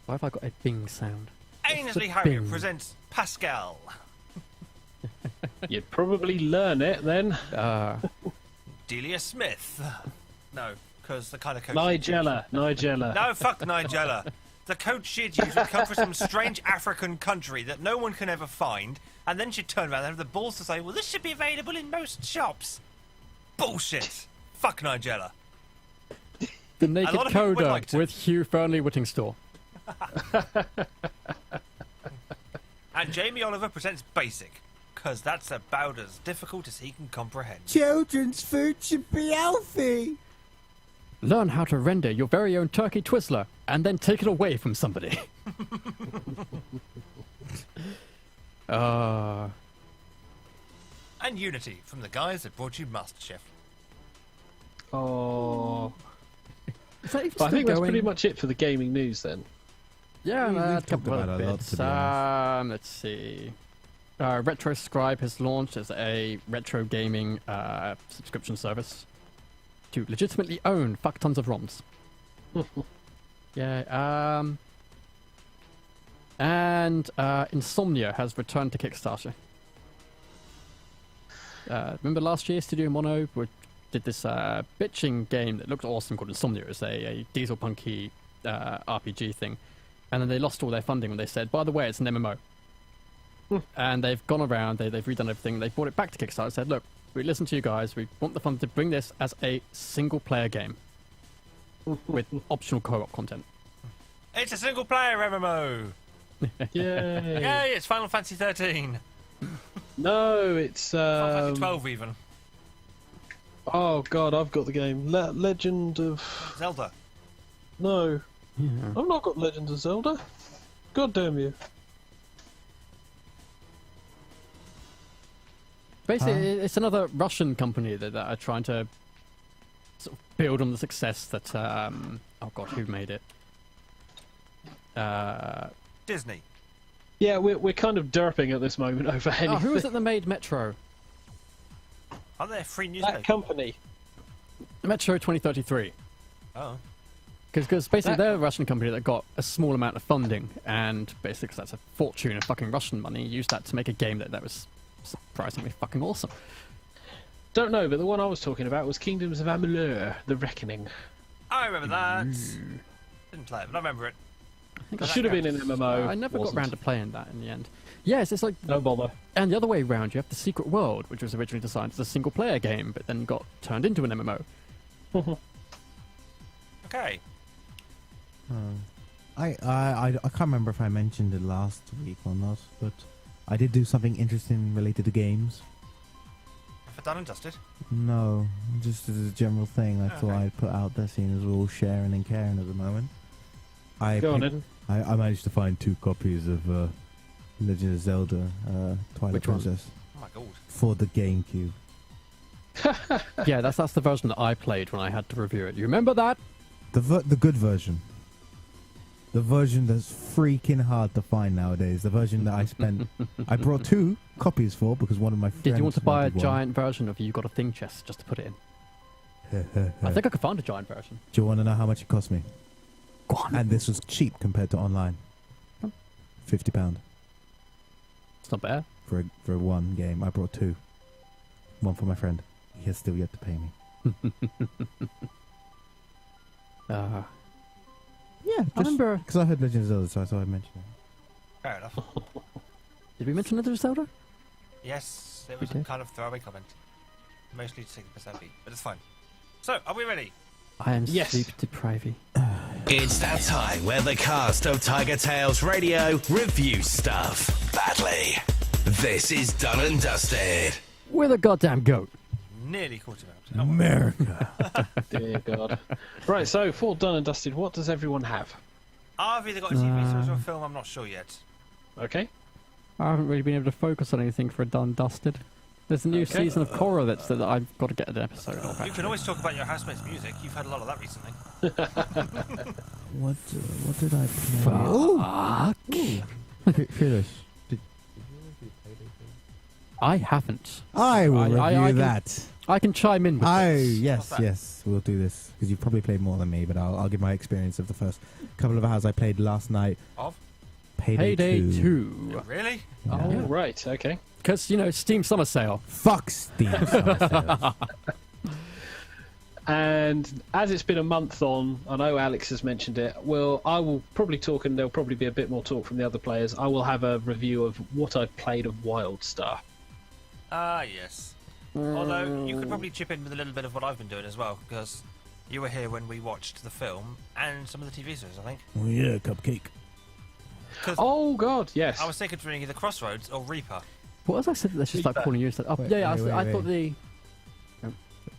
have I got a Bing sound? Ainsley the Harrier Bing? presents Pascal. You'd probably learn it then. Delia Smith. No, because the kind of code... Nigella. No, fuck Nigella. The code she'd use would come from some strange African country that no one can ever find, and then she'd turn around and have the balls to say, well, this should be available in most shops. Bullshit. Fuck Nigella. The Naked lot of people would Coder like to. with Hugh Fernley Whittingstall. And Jamie Oliver presents Basic, because that's about as difficult as he can comprehend. Children's food should be healthy. Learn how to render your very own turkey Twizzler and then take it away from somebody. And Unity from the guys that brought you MasterChef. Oh. Is that even But I still think that's going? pretty much it for the gaming news then. Yeah, We've a talked couple about of it a lot, bits. to be honest. Let's see. RetroScribe has launched as a retro gaming subscription service to legitimately own fuck tons of ROMs. Yeah. And Insomnia has returned to Kickstarter. Remember last year, Studio Mono did this bitching game that looked awesome called Insomnia. It was a diesel punky RPG thing, and then they lost all their funding when they said, by the way, it's an MMO. And they've gone around, they've redone everything, they brought it back to Kickstarter and said, look, we listened to you guys, we want the fund to bring this as a single-player game with optional co-op content. It's a single-player MMO. Yay! Yay! It's Final Fantasy 13. No, it's Final Fantasy 12 even. Oh god, I've got the game. Legend of Zelda. No, Yeah. I've not got Legend of Zelda. God damn you! Basically, it's another Russian company that are trying to sort of build on the success that, oh god, who made it? Disney. Yeah, we're kind of derping at this moment over anything. Oh, who was it that made Metro? Aren't there free That newspapers? company. Metro 2033. Oh. Because basically they're a Russian company that got a small amount of funding, and basically 'cause that's a fortune of fucking Russian money, used that to make a game that was surprisingly fucking awesome. Don't know, but the one I was talking about was Kingdoms of Amalur: The Reckoning. I remember that. Didn't play it, but I remember it. It should have been an MMO. I never got wasn't. around to playing that in the end. Yes, it's like, No bother. and the other way around, you have the Secret World, which was originally designed as a single-player game, but then got turned into an MMO. Okay. I can't remember if I mentioned it last week or not, but I did do something interesting related to games. For done and dusted. No, just as a general thing, I thought Okay. I'd put out there, seeing as we're all sharing and caring at the moment. Go on then. I managed to find 2 copies of Legend of Zelda Twilight Which one? Princess Oh my god. for the GameCube. Yeah, that's the version that I played when I had to review it. You remember that? The good version. The version that's freaking hard to find nowadays. The version that I spent... I brought 2 copies for because one of my friends... Did you want to buy a wanted one. giant version of You Got a Thing chest just to put it in? I think I could find a giant version. Do you want to know how much it cost me? Go on. And this was cheap compared to online. £50 It's not bad. for one game. I brought 2. One for my friend. He has still yet to pay me. Yeah, I remember. because I heard Legend of Zelda, so I thought I'd mention it. Fair enough. Did we mention Legend of Zelda? Yes, it was We a did. kind of throwaway comment. Mostly 60% beat, but it's fine. So, are we ready? I am Yes. sleep deprived. It's that time where the cast of TigerTails Radio review stuff badly. This is Done and Dusted. With a goddamn goat. Nearly caught him out. Oh, well. America. Dear God. Right, so for Done and Dusted, what does everyone have? I've either got a TV series or a film, I'm not sure yet. Okay. I haven't really been able to focus on anything for a done dusted. There's a new Okay. season of Korra that I've got to get an episode of. You can actually. always talk about your housemate's music. You've had a lot of that recently. What did I play? Fuck. Fearless. I haven't. I will review I can- that. I can chime in with this. Yes, What's that? yes, we'll do this because you've probably played more than me, but I'll give my experience of the first couple of hours I played last night. Of? Payday 2. Really? Yeah. Oh, Yeah. right, okay. Because, Steam Summer Sale. Fuck Steam Summer Sales. And as it's been a month on, I know Alex has mentioned it. Well, I will probably talk, and there'll probably be a bit more talk from the other players. I will have a review of what I've played of WildStar. Ah, yes. Although, you could probably chip in with a little bit of what I've been doing as well, because you were here when we watched the film and some of the TV series, I think. Oh yeah, cupcake. Because Oh God, yes. I was thinking between either Crossroads or Reaper. What was I said? Let's just start Reaper. calling you. Oh, Wait, yeah, wait, I wait, thought wait.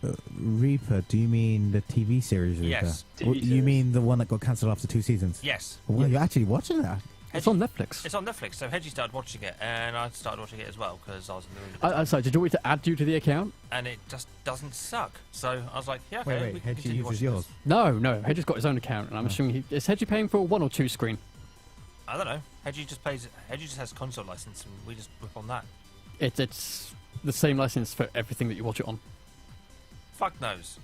the... Reaper? Do you mean the TV series Reaper? Yes. Well, TV you series. mean the one that got cancelled after 2 seasons? Yes. Well, you're actually watching that. It's on Netflix. It's on Netflix, so Hedgie started watching it, and I started watching it as well, because I was in the room. I'm sorry, did you want me to add you to the account? And it just doesn't suck. So I was like, yeah, okay, Wait, we can Hedgie continue uses watching yours. this. No, Hedgie's got his own account, and I'm assuming is Hedgie paying for a 1 or 2 screen? I don't know. Hedgie just has console license, and we just whip on that. It's the same license for everything that you watch it on. Fuck knows.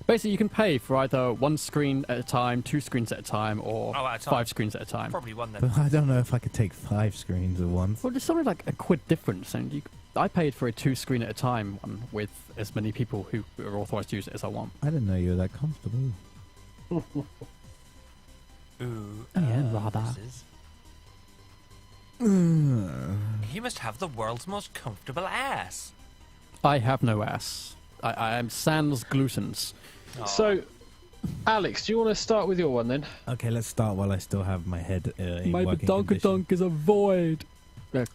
Basically, you can pay for either 1 screen at a time, 2 screens at a time, or Oh, at a time. 5 screens at a time. Probably one then. But I don't know if I could take 5 screens at once. Well, there's something like a quid difference, and I paid for a 2 screen at a time one with as many people who are authorised to use it as I want. I didn't know you were that comfortable. Ooh. Yeah, rather. He must have the world's most comfortable ass. I have no ass. I am sans glutens. Aw. So, Alex, do you want to start with your one then? Okay, let's start while I still have my head in My working condition. badonkadonk is a void.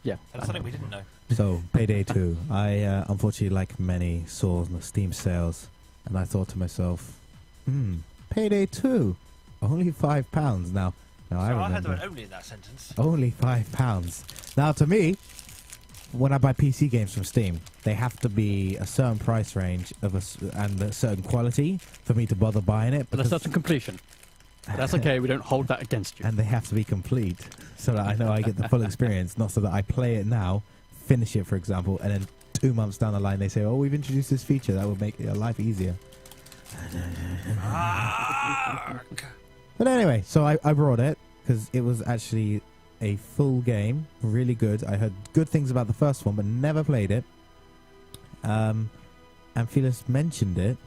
Yeah. That's something we didn't know. So, Payday 2. I, unfortunately, like many, saw the Steam sales, and I thought to myself, Payday 2, only £5 now. Now I So I had the remember word only in that sentence. only £5. Now, to me, when I buy PC games from Steam, they have to be a certain price range and a certain quality for me to bother buying it. But a certain completion. That's okay, we don't hold that against you. And they have to be complete so that I know I get the full experience, not so that I play it now, finish it, for example, and then 2 months down the line they say, oh, we've introduced this feature that will make your life easier. But anyway, so I brought it because it was actually a full game, really good. I heard good things about the first one, but never played it. And Felix mentioned it.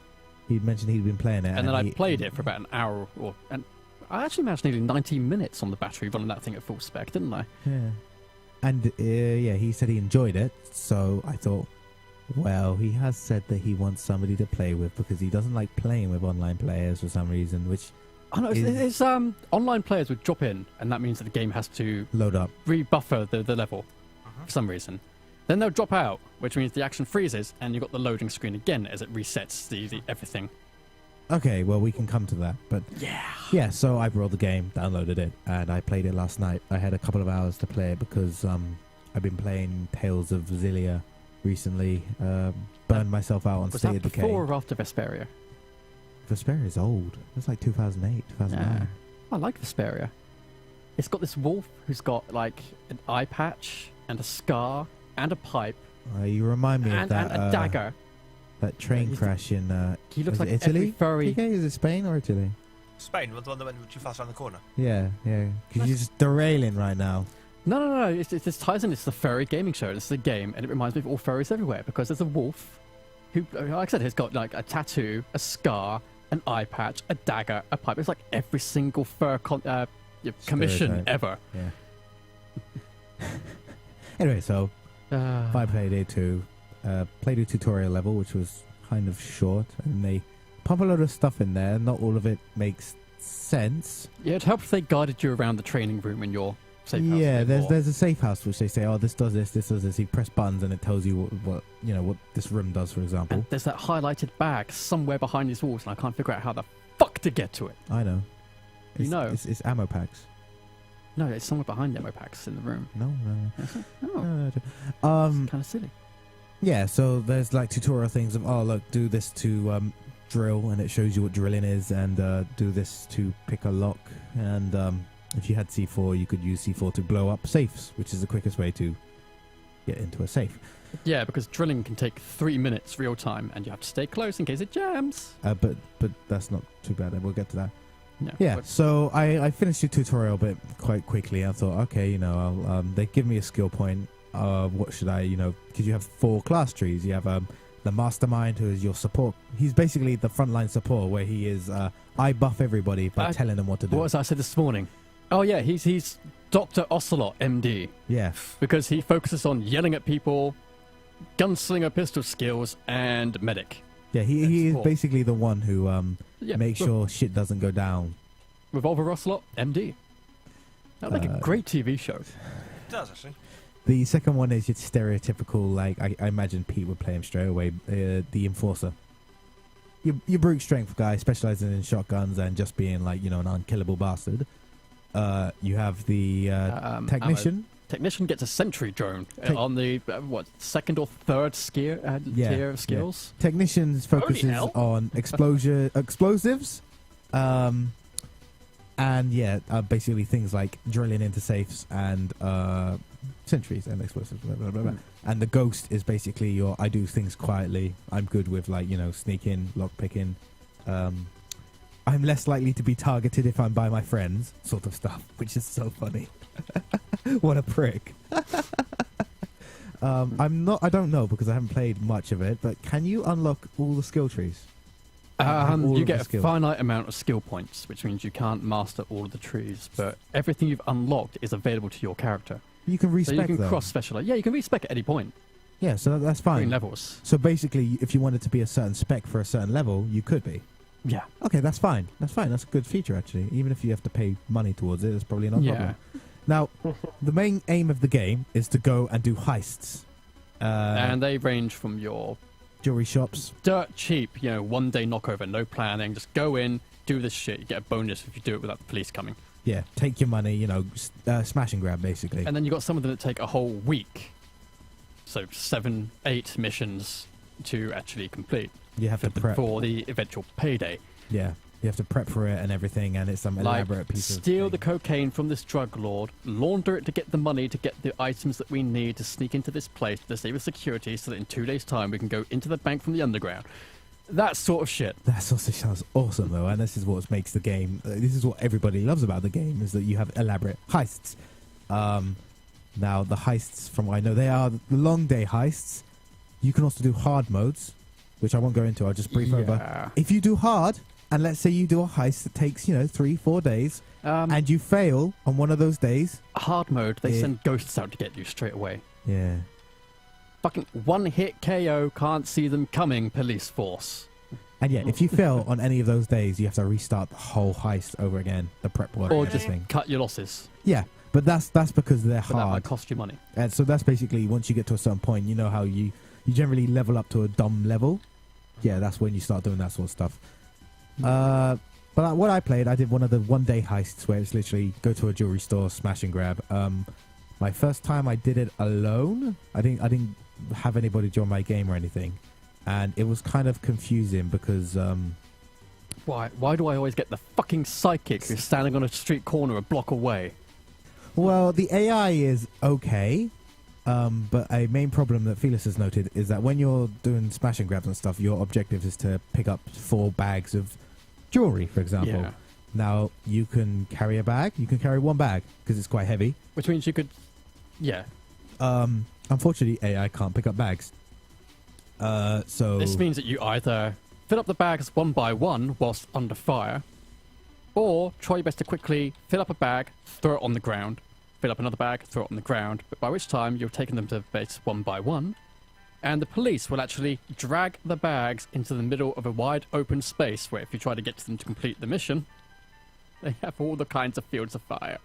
He'd mentioned he'd been playing it. And then I played it for about an hour, and I actually managed nearly 90 minutes on the battery running that thing at full spec, didn't I? Yeah. And yeah, he said he enjoyed it. So I thought, well, he has said that he wants somebody to play with because he doesn't like playing with online players for some reason, which Oh no, it's online players would drop in, and that means that the game has to load up. rebuffer the level for some reason. Then they'll drop out, which means the action freezes, and you've got the loading screen again as it resets the everything. Okay, well, we can come to that. But yeah, so I brought the game, downloaded it, and I played it last night. I had a couple of hours to play it because I've been playing Tales of Xillia recently. Burned myself out on Was State that of Decay. before or after Vesperia? Vesperia is old. It's like 2008, 2009. Yeah. I like Vesperia. It's got this wolf who's got like an eye patch and a scar and a pipe You remind me of and that a dagger. that train crash in He looks is like it Italy. every furry. TK, is it Spain or Italy? Spain, the one that went too fast around the corner. Yeah. Because you're just derailing right now. No. It's ties in. It's the furry gaming show. This is a game, and it reminds me of all furries everywhere because there's a wolf who, like I said, has got like a tattoo, a scar, an eye patch, a dagger, a pipe. It's like every single fur commission Stereotype. ever. Yeah. Anyway, so I played Payday 2. Played a tutorial level, which was kind of short, and they pump a lot of stuff in there. Not all of it makes sense. Yeah, it helps if they guided you around the training room in your safe house. Yeah, a bit more. there's a safe house which they say, oh, this does this, this does this. You press buttons and it tells you what this room does, for example. And there's that highlighted bag somewhere behind these walls, and I can't figure out how the fuck to get to it. I know. You know. It's ammo packs. No, it's somewhere behind the ammo packs in the room. No. Oh, kind of silly. Yeah, so there's like tutorial things of, oh, look, do this to drill, and it shows you what drilling is, and do this to pick a lock, and if you had C4, you could use C4 to blow up safes, which is the quickest way to get into a safe. Yeah, because drilling can take 3 minutes real time, and you have to stay close in case it jams. But that's not too bad. We'll get to that. No, Yeah, but- so I finished the tutorial bit quite quickly. I thought, okay, I'll, they give me a skill point. What should I, because you have 4 class trees. You have the mastermind, who is your support. He's basically the frontline support, where he is, I buff everybody by telling them what to do. What was I said this morning? Oh yeah, he's Dr. Ocelot, MD, Yeah. because he focuses on yelling at people, gunslinger pistol skills, and medic. Yeah, he is basically the one who Yeah, makes sure shit doesn't go down. Revolver Ocelot, MD. That'd make a great TV show. It does, actually. The second one is your stereotypical, like, I imagine Pete would play him straight away, the Enforcer. Your brute strength guy, specializing in shotguns and just being, like, an unkillable bastard. You have the Technician. Technician gets a sentry drone on the, second or third tier of skills? Yeah. Technicians focuses hell. on explosives. And basically things like drilling into safes and sentries and explosives. Blah, blah, blah, blah. And the Ghost is basically I do things quietly. I'm good with sneaking, lock picking. I'm less likely to be targeted if I'm by my friends, sort of stuff, which is so funny. What a prick. I don't know because I haven't played much of it, but can you unlock all the skill trees? have all You of the get a skill. finite amount of skill points, which means you can't master all of the trees, but everything you've unlocked is available to your character. You can So respec you can them. cross-specialize. Yeah, you can respec at any point Yeah, so that's between fine. levels. So basically, if you wanted to be a certain spec for a certain level, you could be. Yeah. Okay, that's fine. That's fine. That's a good feature, actually. Even if you have to pay money towards it, it's probably not a Yeah. problem. Now, the main aim of the game is to go and do heists. And they range from your Jewelry shops. dirt cheap, 1-day knockover, no planning, just go in, do this shit. You get a bonus if you do it without the police coming. Yeah, take your money, smash and grab, basically. And then you got some of them that take a whole week. So 7, 8 missions to actually complete You have to prep. for the eventual payday. Yeah, you have to prep for it and everything, and it's some Like, elaborate piece of steal the thing. cocaine from this drug lord, launder it to get the money to get the items that we need to sneak into this place to disable security so that in 2 days' time we can go into the bank from the underground. That sort of shit. That also sounds awesome, though, and this is what makes the game. This is what everybody loves about the game, is that you have elaborate heists. Now, the heists, from what I know, they are the long day heists. You can also do hard modes, which I won't go into. I'll just brief over. Yeah. If you do hard, and let's say you do a heist that takes 3-4 days, and you fail on one of those days, Hard mode, they Yeah. send ghosts out to get you straight away. yeah, Fucking one-hit KO, can't see them coming, police force. and yeah, if you fail on any of those days, you have to restart the whole heist over again. The prep work, Or and just everything. cut your losses. Yeah, but that's because they're But that might hard. cost you money. And so that's basically, once you get to a certain point, you know how you generally level up to a dumb level. Yeah, that's when you start doing that sort of stuff. But what I played, I did one of the one-day heists where it's literally go to a jewelry store, smash and grab. My first time I did it alone. I didn't have anybody join my game or anything, and it was kind of confusing because Why do I always get the fucking psychic who's standing on a street corner a block away? well, the AI is okay. But a main problem that Felix has noted is that when you're doing smash and grabs and stuff, your objective is to pick up 4 bags of jewelry, for example. Yeah. Now, you can carry a bag. You can carry 1 bag because it's quite heavy. Which means you could... Yeah. Unfortunately, AI can't pick up bags. So This means that you either fill up the bags one by one whilst under fire, or try your best to quickly fill up a bag, throw it on the ground, fill up another bag, throw it on the ground, but by which time you're taking them to base one by one, and the police will actually drag the bags into the middle of a wide open space where if you try to get to them to complete the mission, they have all the kinds of fields of fire.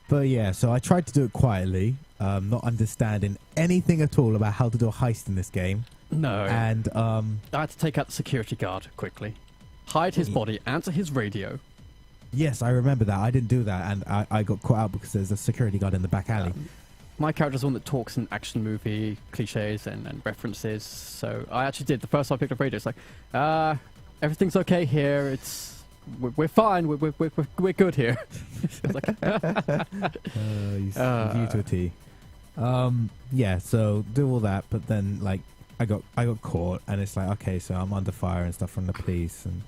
But yeah, so I tried to do it quietly, not understanding anything at all about how to do a heist in this game. No. And I had to take out the security guard quickly, hide his body, answer his radio. yes, I remember that. I didn't do that, and I got caught out because there's a security guard in the back alley. My character's the one that talks in action movie cliches and references, so I actually did. The first time I picked up radio, it's like, everything's okay here. We're fine. We're good here. I was like, You to a T. Yeah, so do all that, but then like I got caught, and it's like, okay, so I'm under fire and stuff from the police, and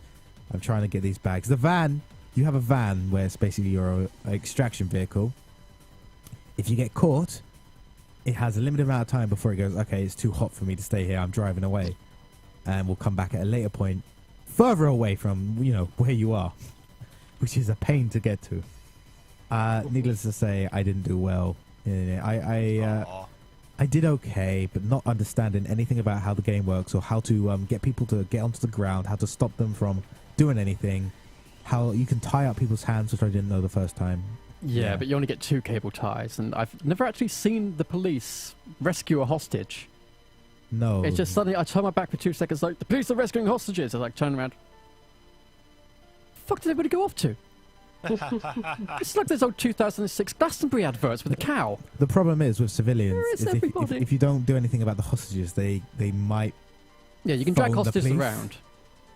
I'm trying to get these bags. The van, you have a van where it's basically your extraction vehicle. If you get caught, it has a limited amount of time before it goes, okay, it's too hot for me to stay here, I'm driving away, and we'll come back at a later point further away from where you are, which is a pain to get to. Needless to say, I didn't do well in it. I did okay, but not understanding anything about how the game works or how to get people to get onto the ground, how to stop them from doing anything, how you can tie up people's hands, which I didn't know the first time. yeah, but you only get 2 cable ties, and I've never actually seen the police rescue a hostage. No. It's just suddenly I turn my back for 2 seconds, like, the police are rescuing hostages. I like turn around. Fuck did everybody go off to? It's like those old 2006 Glastonbury adverts with a cow. The problem is with civilians, Where is is everybody? if you don't do anything about the hostages, they might, Yeah, you can drag Phone the hostages police. around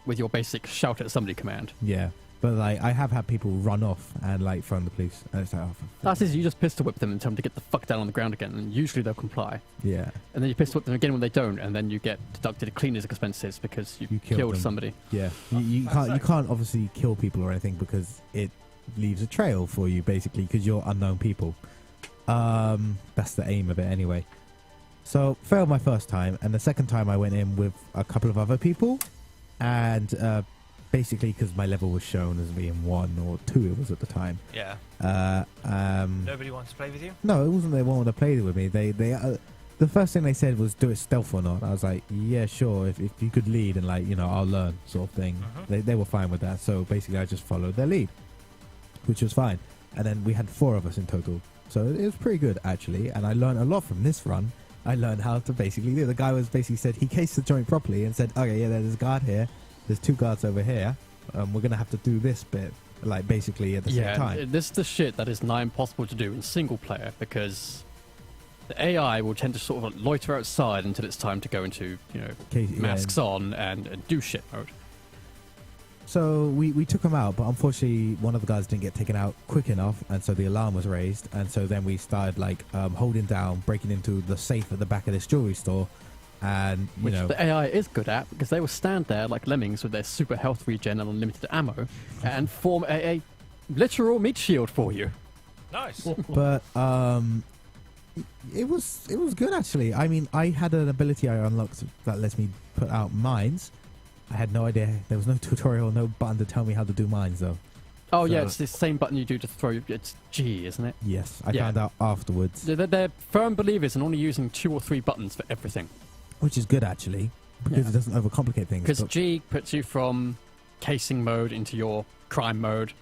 with your basic shout at somebody command. yeah. But like, I have had people run off and like phone the police, and it's like, oh, That is, you just pistol whip them and tell them to get the fuck down on the ground again, and usually they'll comply. yeah. And then you pistol whip them again when they don't, and then you get deducted cleaners expenses because you You killed killed them. somebody. Yeah, you can't obviously kill people or anything because it leaves a trail for you basically because you're unknown people. That's the aim of it anyway. So failed my first time, and the second time I went in with a couple of other people, and basically because my level was shown as being 1 or 2, it was at the time. Yeah. Nobody wants to play with you? No, it wasn't they wanted to play with me. They the first thing they said was do it stealth or not. I was like, yeah, sure. If you could lead and like I'll learn sort of thing. They were fine with that. So basically, I just followed their lead, which was fine. And then we had 4 of us in total, so it was pretty good actually. And I learned a lot from this run. I learned how to basically do. The guy was basically said he cased the joint properly and said, okay, yeah, there's a guard here. There's 2 guards over here. We're gonna have to do this bit. Like basically at the same time. This is the shit that is nigh impossible to do in single player because the AI will tend to sort of loiter outside until it's time to go into masks on and do shit mode. So we took him out, but unfortunately one of the guys didn't get taken out quick enough, and so the alarm was raised, and so then we started like holding down, breaking into the safe at the back of this jewelry store. And which the AI is good at because they will stand there like lemmings with their super health regen and unlimited ammo and form a literal meat shield for you. Nice. But it was good actually. I mean, I had an ability I unlocked that lets me put out mines. I had no idea. There was no tutorial, no button to tell me how to do mines though. Oh yeah, it's the same button you do to throw. It's G, isn't it? Yes, I found out afterwards. They're firm believers in only using 2 or 3 buttons for everything. Which is good actually, because it doesn't overcomplicate things. Because G puts you from casing mode into your crime mode.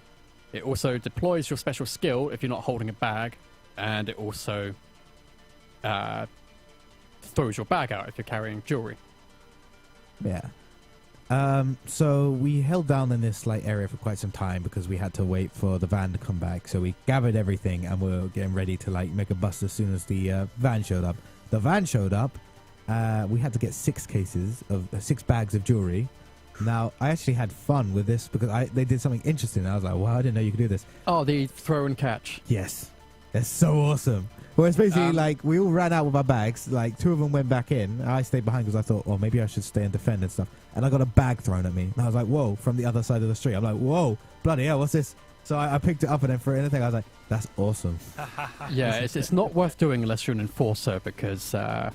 It also deploys your special skill if you're not holding a bag, and it also throws your bag out if you're carrying jewelry. Yeah. So we held down in this area for quite some time because we had to wait for the van to come back. So we gathered everything and we were getting ready to make a bust as soon as the van showed up. The van showed up. We had to get 6 bags of jewelry. Now, I actually had fun with this because they did something interesting. I was like, wow, I didn't know you could do this. Oh, the throw and catch. Yes. It's so awesome. Well, it's basically we all ran out with our bags. 2 of them went back in. I stayed behind because I thought, oh, maybe I should stay and defend and stuff. And I got a bag thrown at me. And I was like, whoa, from the other side of the street. I'm like, whoa, bloody hell, what's this? So I picked it up and then threw it in the thing. I was like, that's awesome. Yeah, it's not worth doing unless you're an enforcer because the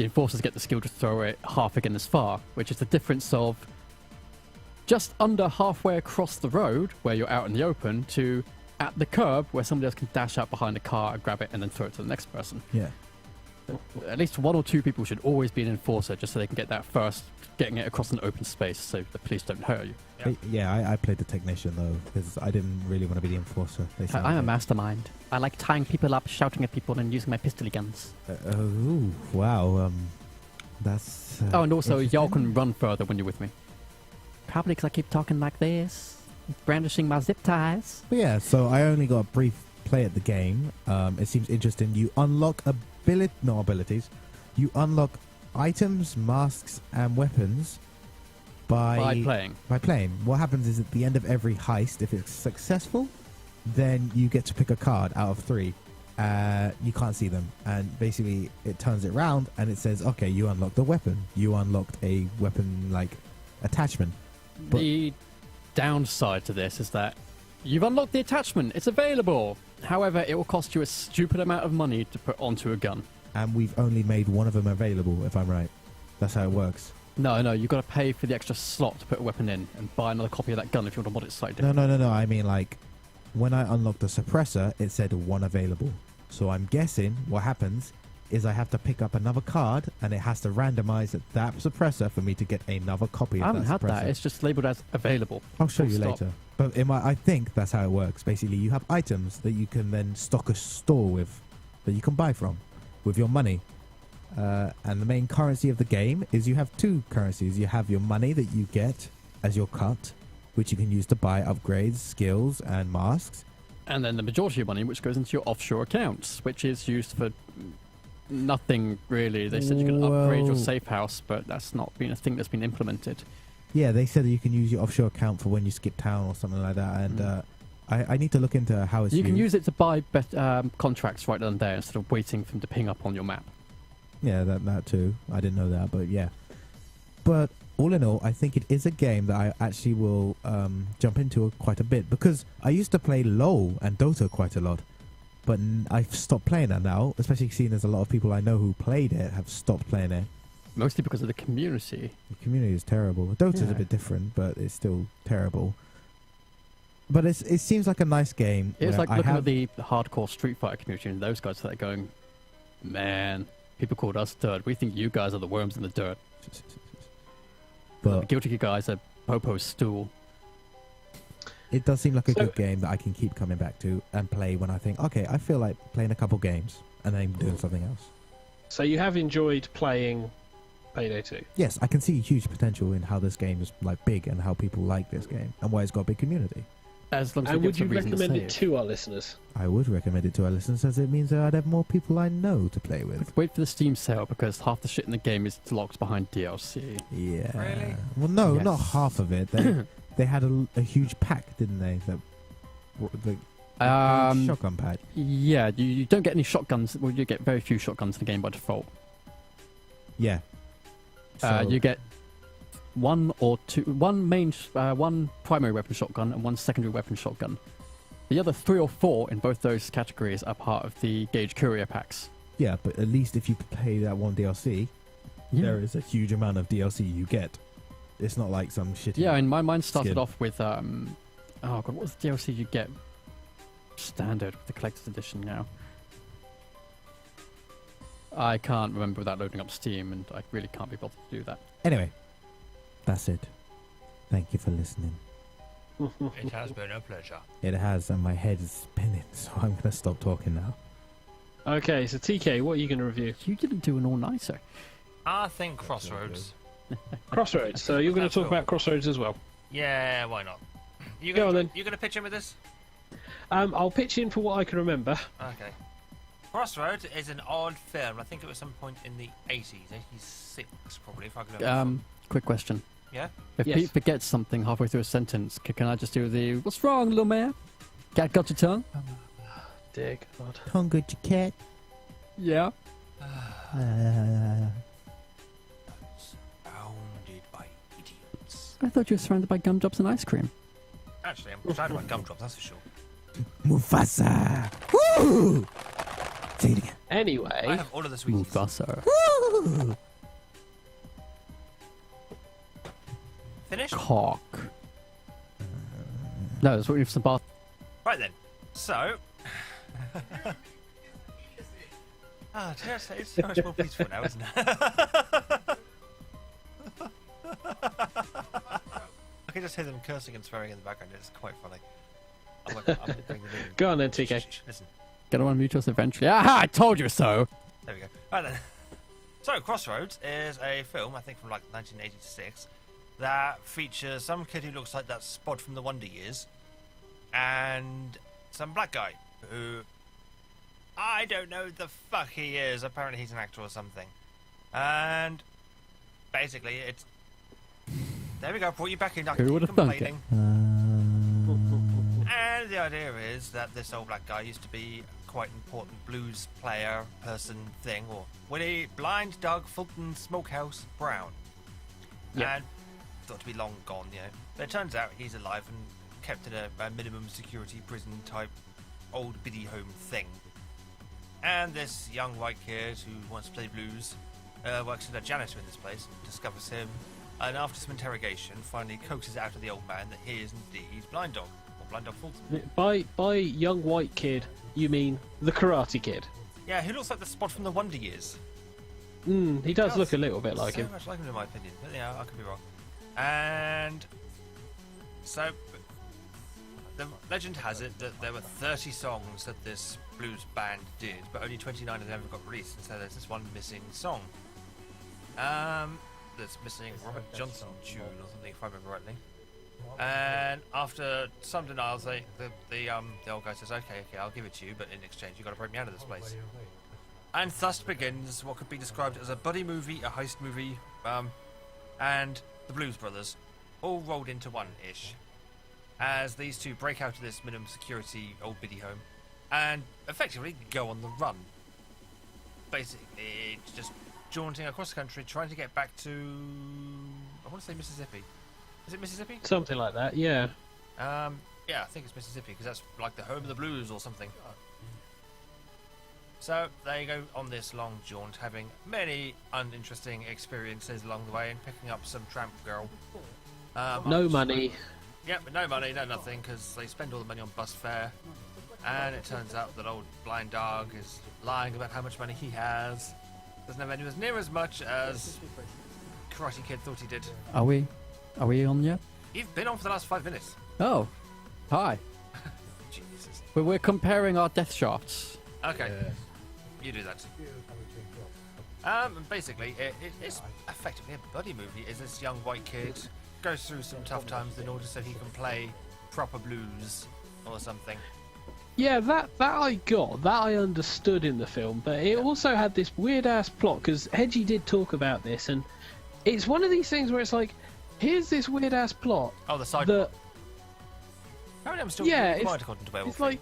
enforcers get the skill to throw it half again as far, which is the difference of just under halfway across the road where you're out in the open to at the curb where somebody else can dash out behind a car, grab it, and then throw it to the next person. Yeah. At least 1 or 2 people should always be an enforcer just so they can get that first, getting it across an open space so the police don't hurt you. Yeah, I played the technician though because I didn't really want to be the enforcer. I'm a mastermind. I like tying people up, shouting at people, and using my pistol guns. Oh, wow. That's... oh, and also, y'all can run further when you're with me. Probably because I keep talking like this, brandishing my zip ties. But yeah, so I only got a brief play at the game. It seems interesting. You unlock abilities. You unlock items, masks, and weapons by playing. What happens is at the end of every heist, if it's successful, then you get to pick a card out of 3. You can't see them, and basically it turns it around and it says, okay, you unlocked a weapon. You unlocked a weapon attachment. But the downside to this is that you've unlocked the attachment. It's available. However, it will cost you a stupid amount of money to put onto a gun. And we've only made 1 of them available, if I'm right. That's how it works. No, you've got to pay for the extra slot to put a weapon in and buy another copy of that gun if you want to mod it slightly. No. I mean, when I unlocked the suppressor, it said 1 available. So I'm guessing what happens is I have to pick up another card and it has to randomize that suppressor for me to get another copy of that suppressor. I haven't had that. It's just labeled as available. I'll show you later. But I think that's how it works. Basically, you have items that you can then stock a store with that you can buy from with your money. And the main currency of the game is you have 2 currencies. You have your money that you get as your cut, which you can use to buy upgrades, skills, and masks. And then the majority of your money, which goes into your offshore accounts, which is used for nothing really. They said you can upgrade your safe house, but that's not been a thing that's been implemented. Yeah, they said that you can use your offshore account for when you skip town or something like that. And I need to look into how it's used. You can use it to buy contracts right then and there instead of waiting for them to ping up on your map. Yeah, that too. I didn't know that, but yeah. But all in all, I think it is a game that I actually will jump into quite a bit because I used to play LoL and Dota quite a lot, but I've stopped playing that now, especially seeing there's a lot of people I know who played it have stopped playing it. Mostly because of the community. The community is terrible. Dota's Yeah. a bit different, but it's still terrible. But it seems like a nice game. It's where like I looking have- at the hardcore Street Fighter community and those guys that are going, man, people called us dirt. We think you guys are the worms in the dirt. The But Guilty Gear guys are Popo's stool. it does seem like a So- good game that I can keep coming back to and play when I think, okay, I feel like playing a couple games and then doing something else. So you have enjoyed playing Payday 2? Yes, I can see huge potential in how this game is like big and how people like this game and why it's got a big community. As long as And we would give you us a reason recommend to it save. to our listeners? I would recommend it to our listeners as it means that I'd have more people I know to play with. Wait for the Steam sale because half the shit in the game is locked behind DLC. Yeah. Really? Well, no, not Yes. half of it. They had a huge pack, didn't they? The shotgun pack. Yeah, you don't get any shotguns. Well, you get very few shotguns in the game by default. Yeah. You get one primary weapon shotgun and one secondary weapon shotgun. The other 3 or 4 in both those categories are part of the Gauge Courier packs. Yeah, but at least if you play that one DLC, there is a huge amount of DLC you get. It's not like some shitty. Yeah, and mine started skin. off with oh god, what was the DLC you get standard with the collector's edition now? I can't remember without loading up Steam, and I really can't be bothered to do that. Anyway, that's it. Thank you for listening. It has been a pleasure. It has, and my head is spinning, so I'm going to stop talking now. Okay, so TK, what are you going to review? You didn't do an all-nighter. I think Crossroads. Crossroads. So you're going to talk about Crossroads as well. Yeah, why not? You Go gonna, on then. You gonna pitch in with this? I'll pitch in for what I can remember. Okay. Crossroads is an odd film. I think it was some point in the 80s, 86 probably, if I can remember. Quick question. Yeah? If Yes. Pete forgets something halfway through a sentence, can I just do the "What's wrong, little man? Cat got your tongue?" Dear God. Tongue good, your cat. Yeah. Surrounded by idiots. I thought you were surrounded by gumdrops and ice cream. Actually, I'm surrounded by gumdrops, that's for sure. Mufasa. Woo! Say it again. I Anyway, have all of the sweeties. Mufasa. Woo! Finished? Cock. No, that's what we've some bath. Right then. So. Ah, TigerTails is so much more peaceful now, isn't it? I can just hear them cursing and swearing in the background. It's quite funny. I'm going to bring them in. go on then, TK. Shh, shh, shh, listen. Gonna unmute us eventually. Aha! I told you so. There we go. Right then. So, Crossroads is a film, I think from like 1986, that features some kid who looks like that Spod from the Wonder Years, and some black guy who I don't know the fuck he is. Apparently, he's an actor or something. And basically, it's there we go. Brought you back in. I Who keep would have thunk it? complaining. And the idea is that this old black guy used to be a quite important blues player, person, thing, or Willie Blind Doug Fulton Smokehouse Brown. Yeah. And thought to be long gone, you know. But it turns out he's alive and kept in a minimum security prison type old biddy home thing. And this young white kid who wants to play blues works as a janitor in this place and discovers him. And after some interrogation, finally coaxes out of the old man that he is indeed Blind Dog, or Blind Dog Fulton. By young white kid, you mean the Karate Kid? Yeah, who looks like the Spot from the Wonder Years. He does look a little bit like so him. much like him in my opinion, but yeah, I could be wrong. And so the legend has it that there were 30 songs that this blues band did, but only 29 of them ever got released, and so there's this one missing song. That's missing Robert Johnson tune or something, if I remember rightly. And after some denials, the old guy says, okay, I'll give it to you, but in exchange you've got to break me out of this place. And thus begins what could be described as a buddy movie, a heist movie, and the Blues Brothers, all rolled into one-ish, as these two break out of this minimum security old biddy home, and effectively go on the run. Basically, just jaunting across the country, trying to get back to, I want to say Mississippi. Is it Mississippi? Something like that, yeah. Yeah, I think it's Mississippi, because that's like the home of the blues or something. So they go on this long jaunt, having many uninteresting experiences along the way, and picking up some tramp girl. No money. Yeah, but no money, no nothing, because they spend all the money on bus fare. And it turns out that old blind dog is lying about how much money he has. Doesn't have anywhere near as much as Karate Kid thought he did. Are we on yet? You've been on for the last 5 minutes. Oh, hi. Jesus. We're comparing our death shafts. Okay, you do that. And basically, it's effectively a buddy movie. Is this young white kid goes through some tough times in order so he can play proper blues or something. Yeah, that I got, that I understood in the film, but it also had this weird ass plot, because Hedgie did talk about this, and it's one of these things where it's like, here's this weird ass plot. Oh, the side that, apparently I'm still quite according to Werewolf. It's like,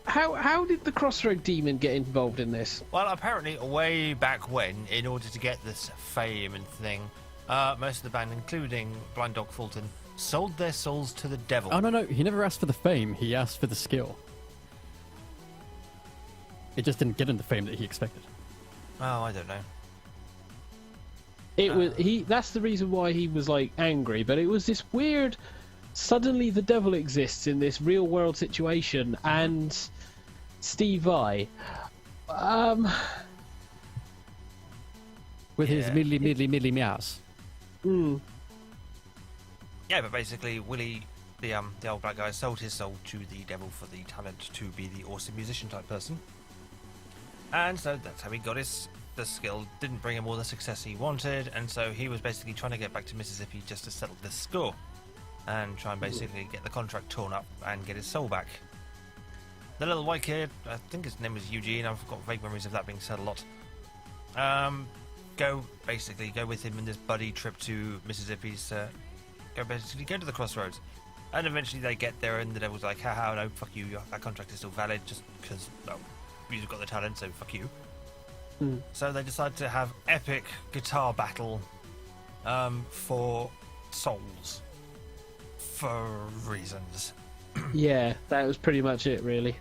how did the Crossroad Demon get involved in this? Well, apparently way back when, in order to get this fame and thing, most of the band, including Blind Dog Fulton, sold their souls to the devil. Oh, no, he never asked for the fame, he asked for the skill. It just didn't get him the fame that he expected. Oh, I don't know. It was that's the reason why he was like angry, but it was this weird, suddenly the devil exists in this real world situation, and Steve Vai with his middly meows. Yeah, but basically Willie, the old black guy, sold his soul to the devil for the talent to be the awesome musician type person. And so that's how he got the skill. Didn't bring him all the success he wanted, and so he was basically trying to get back to Mississippi just to settle this score and try and basically get the contract torn up and get his soul back. The little white kid, I think his name was Eugene, I've got vague memories of that being said a lot. Go with him in this buddy trip to Mississippi's, go to the crossroads. And eventually they get there and the devil's like, haha, no, fuck you, that contract is still valid just because, well, you've got the talent, so fuck you. So they decide to have epic guitar battle for souls. For reasons. Yeah, that was pretty much it, really.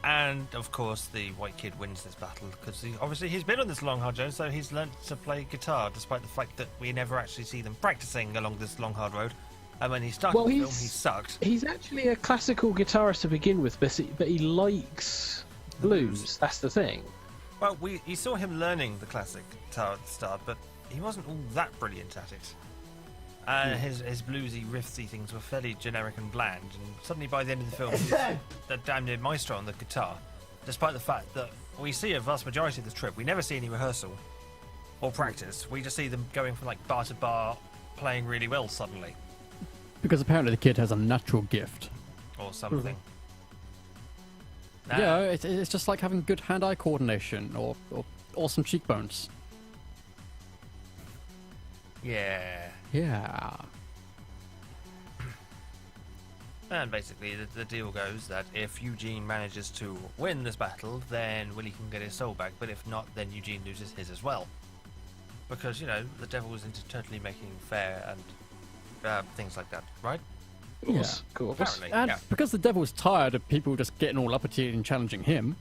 And, of course, the white kid wins this battle because obviously he's been on this long, hard road, so he's learnt to play guitar, despite the fact that we never actually see them practicing along this long, hard road. And when he started the film, he sucked. He's actually a classical guitarist to begin with, but he likes blues. That's the thing. Well, you saw him learning the classic guitar at the start, but he wasn't all that brilliant at it. His bluesy, riffsy things were fairly generic and bland, and suddenly by the end of the film, he's the damn near maestro on the guitar, despite the fact that we see a vast majority of the trip, we never see any rehearsal or practice. We just see them going from like bar to bar, playing really well suddenly. Because apparently the kid has a natural gift. Or something. Yeah, it's just like having good hand-eye coordination or awesome cheekbones. Yeah. Yeah. And basically the deal goes that if Eugene manages to win this battle, then Willie can get his soul back, but if not, then Eugene loses his as well. Because, you know, the devil was into totally making fair and things like that, right? Yeah. Cool. Apparently, And yeah. because the devil's tired of people just getting all uppity and challenging him.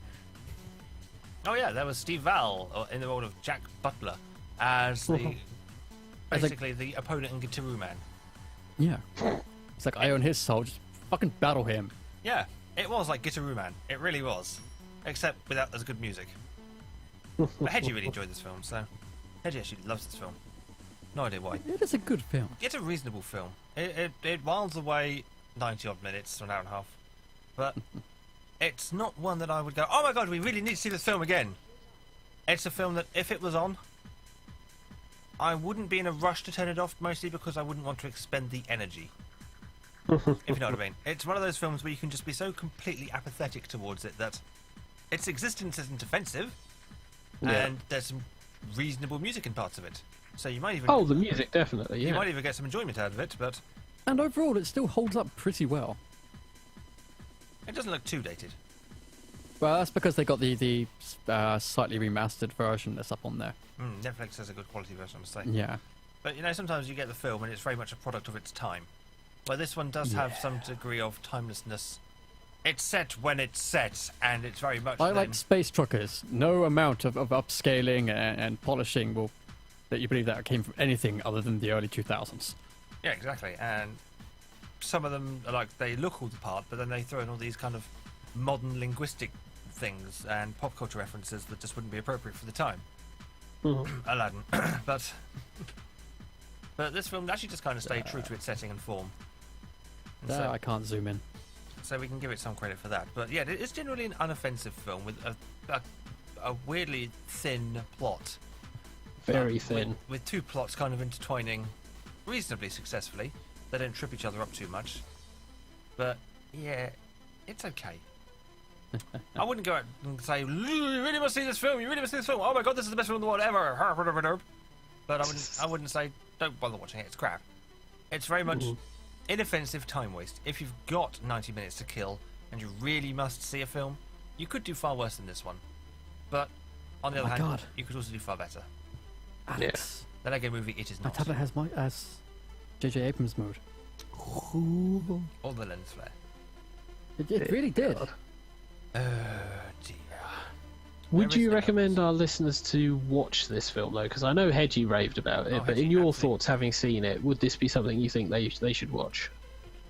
Oh yeah, there was Steve Val in the role of Jack Butler as the basically the opponent in Guitaroo Man. Yeah. It's like, I own his soul, just fucking battle him. Yeah, it was like Guitaroo Man. It really was. Except without as good music. But Hedgie really enjoyed this film, so Hedgie actually loves this film. No idea why. It is a good film. It's a reasonable film. It whiles away 90 odd minutes or an hour and a half. But it's not one that I would go, oh my god, we really need to see this film again. It's a film that if it was on, I wouldn't be in a rush to turn it off, mostly because I wouldn't want to expend the energy. If you know what I mean. It's one of those films where you can just be so completely apathetic towards it that its existence isn't offensive, and there's some reasonable music in parts of it. So you might even... Oh, the music, definitely, yeah. You might even get some enjoyment out of it, but... And overall, it still holds up pretty well. It doesn't look too dated. Well, that's because they got the slightly remastered version that's up on there. Netflix has a good quality version, I must say. Yeah. But, you know, sometimes you get the film and it's very much a product of its time. Where this one does have some degree of timelessness It's set when it's set, and it's very much. I then- like space truckers. No amount of upscaling and polishing will let you believe that it came from anything other than the early 2000s. Yeah, exactly. And some of them are like they look all the part, but then they throw in all these kind of modern linguistic things and pop culture references that just wouldn't be appropriate for the time. Aladdin, but this film actually just kind of stayed true to its setting and form. And I can't zoom in. so we can give it some credit for that. But yeah, it's generally an unoffensive film with a weirdly thin plot. Very thin. With two plots kind of intertwining reasonably successfully. They don't trip each other up too much. But yeah, it's okay. I wouldn't go out and say, you really must see this film, you really must see this film. Oh my god, this is the best film in the world ever. But I wouldn't say, don't bother watching it, it's crap. It's very much inoffensive time waste. If you've got 90 minutes to kill and you really must see a film, you could do far worse than this one. But on the other hand, God. you could also do far better. Alex, The Lego Movie, it is my not. tablet has J.J. Abrams mode. Or the lens flare. It really did. Oh dear. Would you Everything recommend else. our listeners to watch this film though? Because I know Hedgie raved about it, but Hedgie, in your absolutely. thoughts, having seen it, would this be something you think they should watch?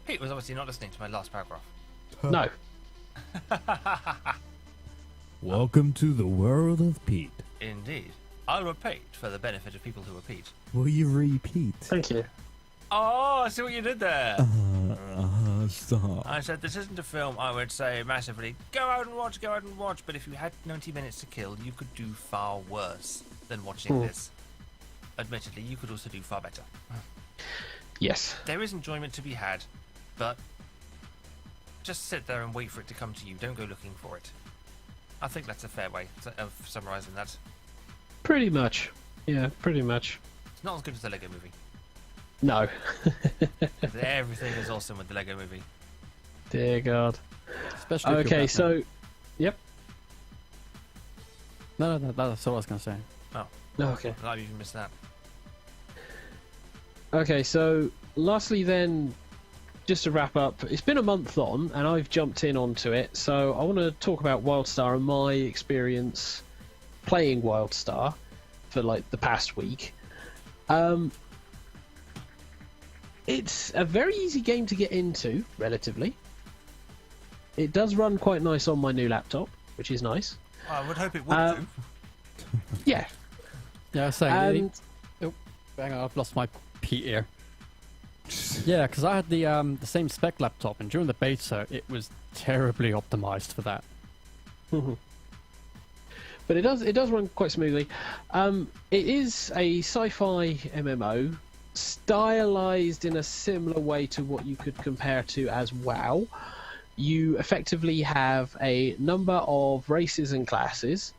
Pete was obviously not listening to my last paragraph. No. Welcome to the world of Pete. Indeed. I'll repeat for the benefit of people who repeat. Will you repeat? Thank you. Oh, I see what you did there. Stop. I said this isn't a film I would say massively, go out and watch, but if you had 90 minutes to kill, you could do far worse than watching this. Admittedly, you could also do far better. Yes. There is enjoyment to be had, but just sit there and wait for it to come to you. Don't go looking for it. I think that's a fair way of summarising that. Pretty much. Yeah, pretty much. It's not as good as the Lego Movie. No. Everything is awesome with the Lego Movie. Dear God. Especially if you're Okay, Batman. so. Yep. No, that's all I was going to say. Okay. I've even missed that. Okay, so lastly, then, just to wrap up, it's been a month on, and I've jumped in onto it. So I want to talk about WildStar and my experience playing WildStar for like the past week. It's a very easy game to get into, relatively. It does run quite nice on my new laptop, which is nice. I would hope it would do. Yeah, Yeah, I was saying. and Hang on, I've lost my Pete here. Yeah, because I had the same spec laptop, and during the beta, it was terribly optimized for that. but it does run quite smoothly. It is a sci-fi MMO, stylized in a similar way to what you could compare to as WoW. You effectively have a number of races and classes,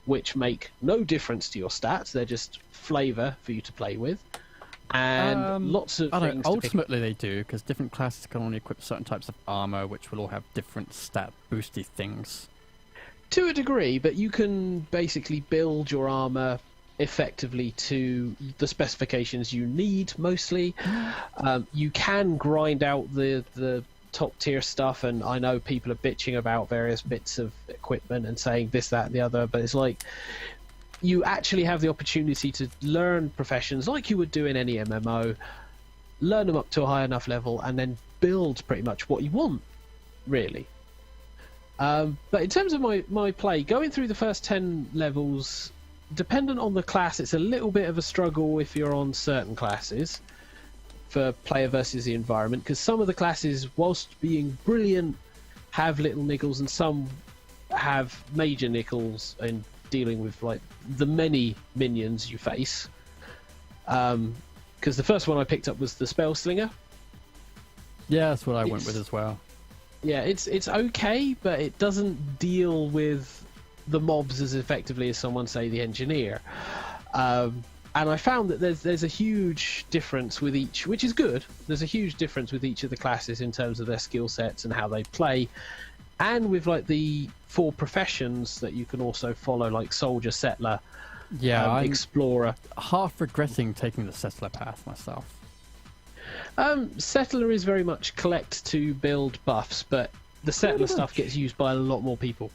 which make no difference to your stats. They're just flavor for you to play with, and lots of I don't things. know, to pick. ultimately they do, because different classes can only equip certain types of armor, which will all have different stat boosty things. To a degree, but you can basically build your armor effectively to the specifications you need. Mostly, you can grind out the top tier stuff, and I know people are bitching about various bits of equipment and saying this, that, and the other, but it's like you actually have the opportunity to learn professions like you would do in any MMO, learn them up to a high enough level, and then build pretty much what you want, really. But in terms of my play, going through the first 10 levels, dependent on the class, it's a little bit of a struggle if you're on certain classes for player versus the environment, because some of the classes, whilst being brilliant, have little niggles, and some have major niggles in dealing with like the many minions you face. Because the first one I picked up was the Spell Slinger. Yeah, that's what I went with as well. Yeah, it's okay, but it doesn't deal with the mobs as effectively as someone, say, the Engineer. And I found that there's a huge difference with each, which is good. There's a huge difference with each of the classes in terms of their skill sets and how they play, and with like the 4 professions that you can also follow, like Soldier, Settler, Yeah, I'm Explorer. half regretting taking the settler path myself. Settler is very much collect to build buffs, but the settler stuff gets used by a lot more people.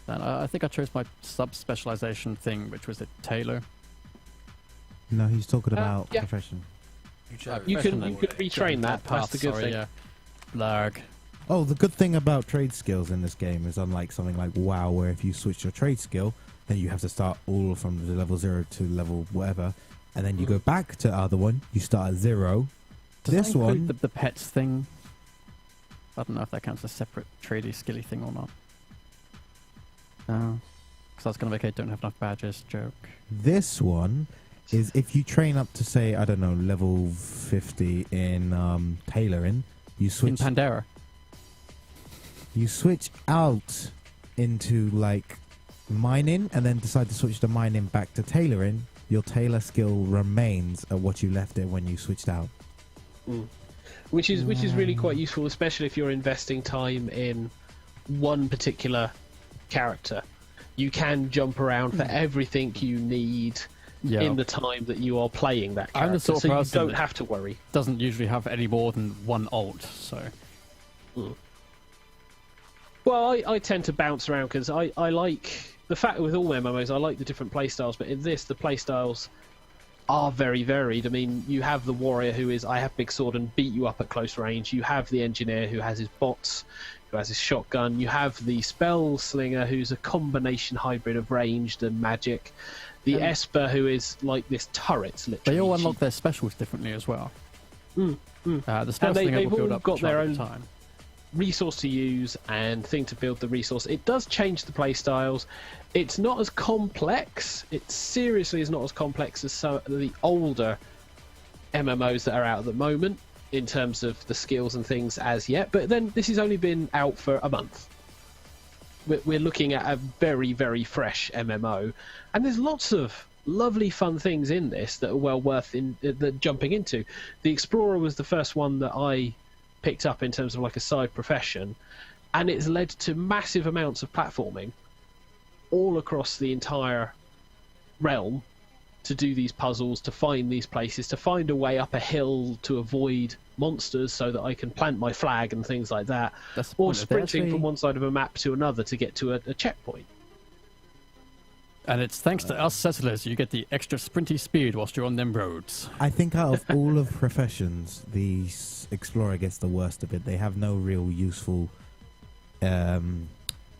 And I think I chose my sub-specialization thing, which was a tailor. No, he's talking about yeah. profession. You can retrain that. That's the good thing. Yeah. Blarg. Oh, the good thing about trade skills in this game is unlike something like WoW, where if you switch your trade skill, then you have to start all from the level 0 to level whatever, and then you go back to the other one, you start at 0. Does This that include one... the pets thing? I don't know if that counts as a separate tradey skilly thing or not. No. Because I was going to make I don't have enough badges joke. This one is if you train up to, say, I don't know, level 50 in tailoring, you switch... In Pandera. You switch out into, like, mining, and then decide to switch the mining back to tailoring. Your tailor skill remains at what you left it when you switched out. Which is really quite useful, especially if you're investing time in one particular character. You can jump around for everything you need in the time that you are playing that character. I'm the sort of so you person don't have to worry. Doesn't usually have any more than one alt, so... Well, I tend to bounce around because I like... The fact with all MMOs, I like the different playstyles, but in this, the playstyles are very varied. I mean, you have the warrior who is, I have big sword and beat you up at close range. You have the engineer who has his bots, who has his shotgun. You have the spell slinger who's a combination hybrid of ranged and magic. The Esper who is like this turret, literally. They all unlock their specials differently as well. The spell And slinger they've will build all up got their own time. resource to use and thing to build the resource. It does change the playstyles. It's not as complex. It seriously is not as complex as some of the older MMOs that are out at the moment in terms of the skills and things as yet. But then this has only been out for a month. We're looking at a very, very fresh MMO, and there's lots of lovely, fun things in this that are well worth jumping into. The Explorer was the first one that I picked up in terms of like a side profession, and it's led to massive amounts of platforming all across the entire realm to do these puzzles, to find these places, to find a way up a hill to avoid monsters so that I can plant my flag and things like that, or sprinting from one side of a map to another to get to a checkpoint. And it's thanks to us settlers you get the extra sprinty speed whilst you're on them roads. I think out of all of professions, the Explorer gets the worst of it. They have no real useful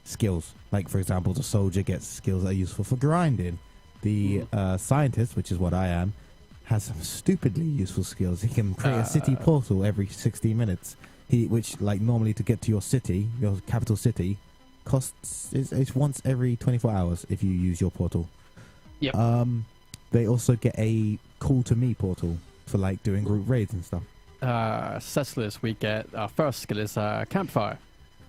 skills. Like, for example, the soldier gets skills that are useful for grinding. The scientist, which is what I am, has some stupidly useful skills. He can create a city portal every 60 minutes. Which, like, normally to get to your city, your capital city, it's once every 24 hours if you use your portal. Yep. They also get a call to me portal for, like, doing group raids and stuff. Settlers, we get our first skill is campfire,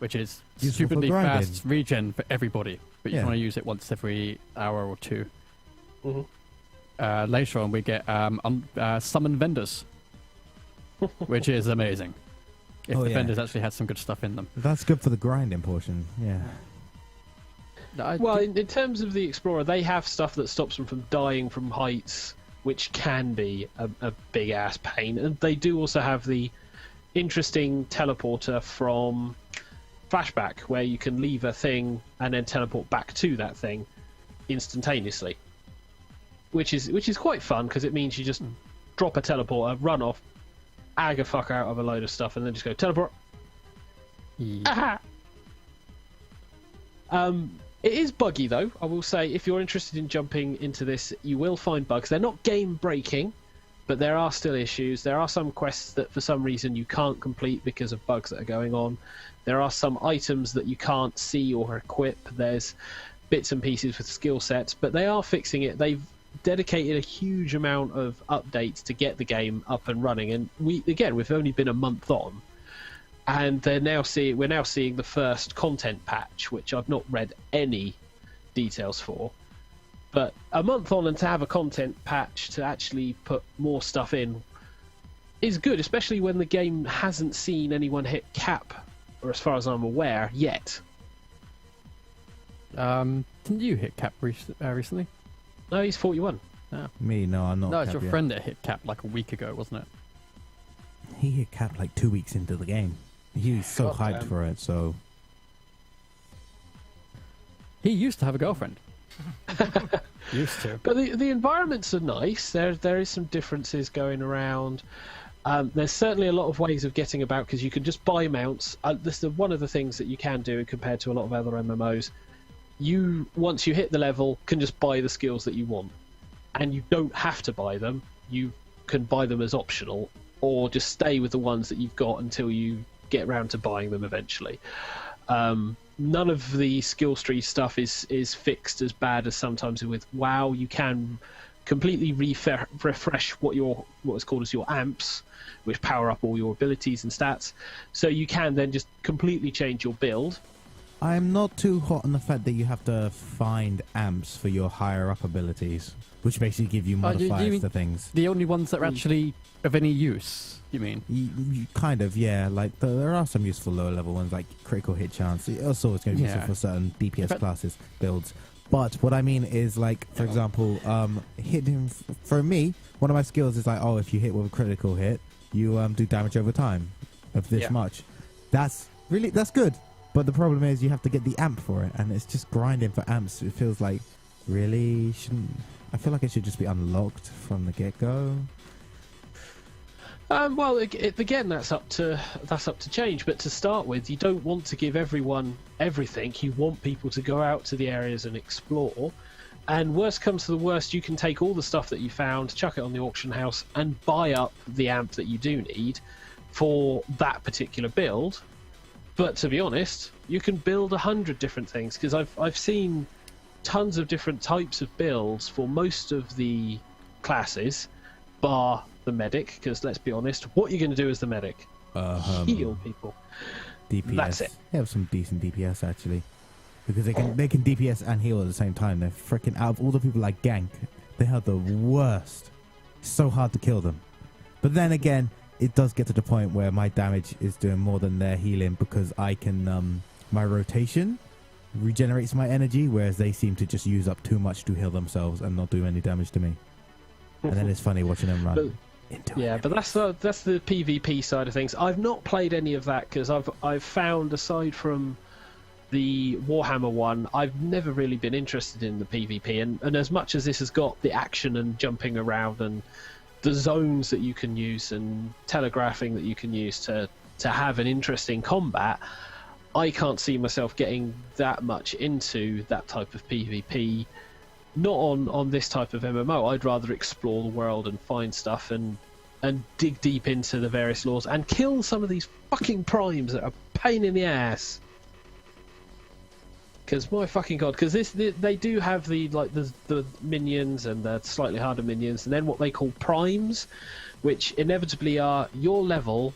which is Useful stupidly for grinding. fast regen for everybody, but you Yeah. want to use it once every hour or two. Later on, we get summon vendors, which is amazing. If the vendors actually had some good stuff in them. That's good for the grinding portion, yeah. Well, in terms of the Explorer, they have stuff that stops them from dying from heights, which can be a big-ass pain. And they do also have the interesting teleporter from Flashback, where you can leave a thing and then teleport back to that thing instantaneously. Which is quite fun, because it means you just drop a teleporter, run off, ag a fuck out of a load of stuff, and then just go, teleport! Yeah. Aha! It is buggy, though. I will say, if you're interested in jumping into this, you will find bugs. They're not game-breaking, but there are still issues. There are some quests that, for some reason, you can't complete because of bugs that are going on. There are some items that you can't see or equip. There's bits and pieces with skill sets, but they are fixing it. They've dedicated a huge amount of updates to get the game up and running, and we've only been a month on. And we're now seeing the first content patch, which I've not read any details for. But a month on, and to have a content patch to actually put more stuff in is good, especially when the game hasn't seen anyone hit cap, or as far as I'm aware, yet. Didn't you hit cap recently? No, he's 41. No. Me, no, I'm not. No, it's cap your yet. friend that hit cap like a week ago, wasn't it? He hit cap like 2 weeks into the game. He's so God hyped damn. for it. So He used to have a girlfriend. Used to. But the environments are nice. There is some differences going around. There's certainly a lot of ways of getting about because you can just buy mounts. This is one of the things that you can do compared to a lot of other MMOs. You, once you hit the level, can just buy the skills that you want, and you don't have to buy them. You can buy them as optional, or just stay with the ones that you've got until you get around to buying them eventually. None of the skill tree stuff is fixed as bad as sometimes with WoW. You can completely refresh what is called as your amps, which power up all your abilities and stats. So you can then just completely change your build. I'm not too hot on the fact that you have to find amps for your higher up abilities, which basically give you you modifiers mean to things. The only ones that are actually of any use, you mean? You kind of, yeah. Like there are some useful lower level ones, like critical hit chance. It's also going to be useful for certain DPS classes builds. But what I mean is, like, for example, hitting. For me, one of my skills is like, oh, if you hit with a critical hit, you do damage over time of this much. That's good. But the problem is you have to get the amp for it, and it's just grinding for amps. It feels like, really shouldn't. I feel like it should just be unlocked from the get go. Well, again, that's up to change. But to start with, you don't want to give everyone everything. You want people to go out to the areas and explore. And worst comes to the worst, you can take all the stuff that you found, chuck it on the auction house, and buy up the amp that you do need for that particular build. But to be honest, you can build 100 different things, because I've seen tons of different types of builds for most of the classes, bar the medic, because let's be honest, what you're going to do as the medic? Heal people. DPS. That's it. They have some decent DPS actually, because they can DPS and heal at the same time. They're freaking out of all the people like gank. They are the worst. It's so hard to kill them. But then again, it does get to the point where my damage is doing more than their healing, because I can my rotation regenerates my energy, whereas they seem to just use up too much to heal themselves and not do any damage to me. And then it's funny watching them run. But that's the PvP side of things. I've not played any of that because I've found, aside from the Warhammer one, I've never really been interested in the PvP. And as much as this has got the action and jumping around and the zones that you can use and telegraphing that you can use to have an interesting combat, I can't see myself getting that much into that type of PvP. Not on this type of MMO. I'd rather explore the world and find stuff and dig deep into the various laws and kill some of these fucking primes that are a pain in the ass. Because my fucking god, because they do have the minions and the slightly harder minions, and then what they call primes, which inevitably are your level,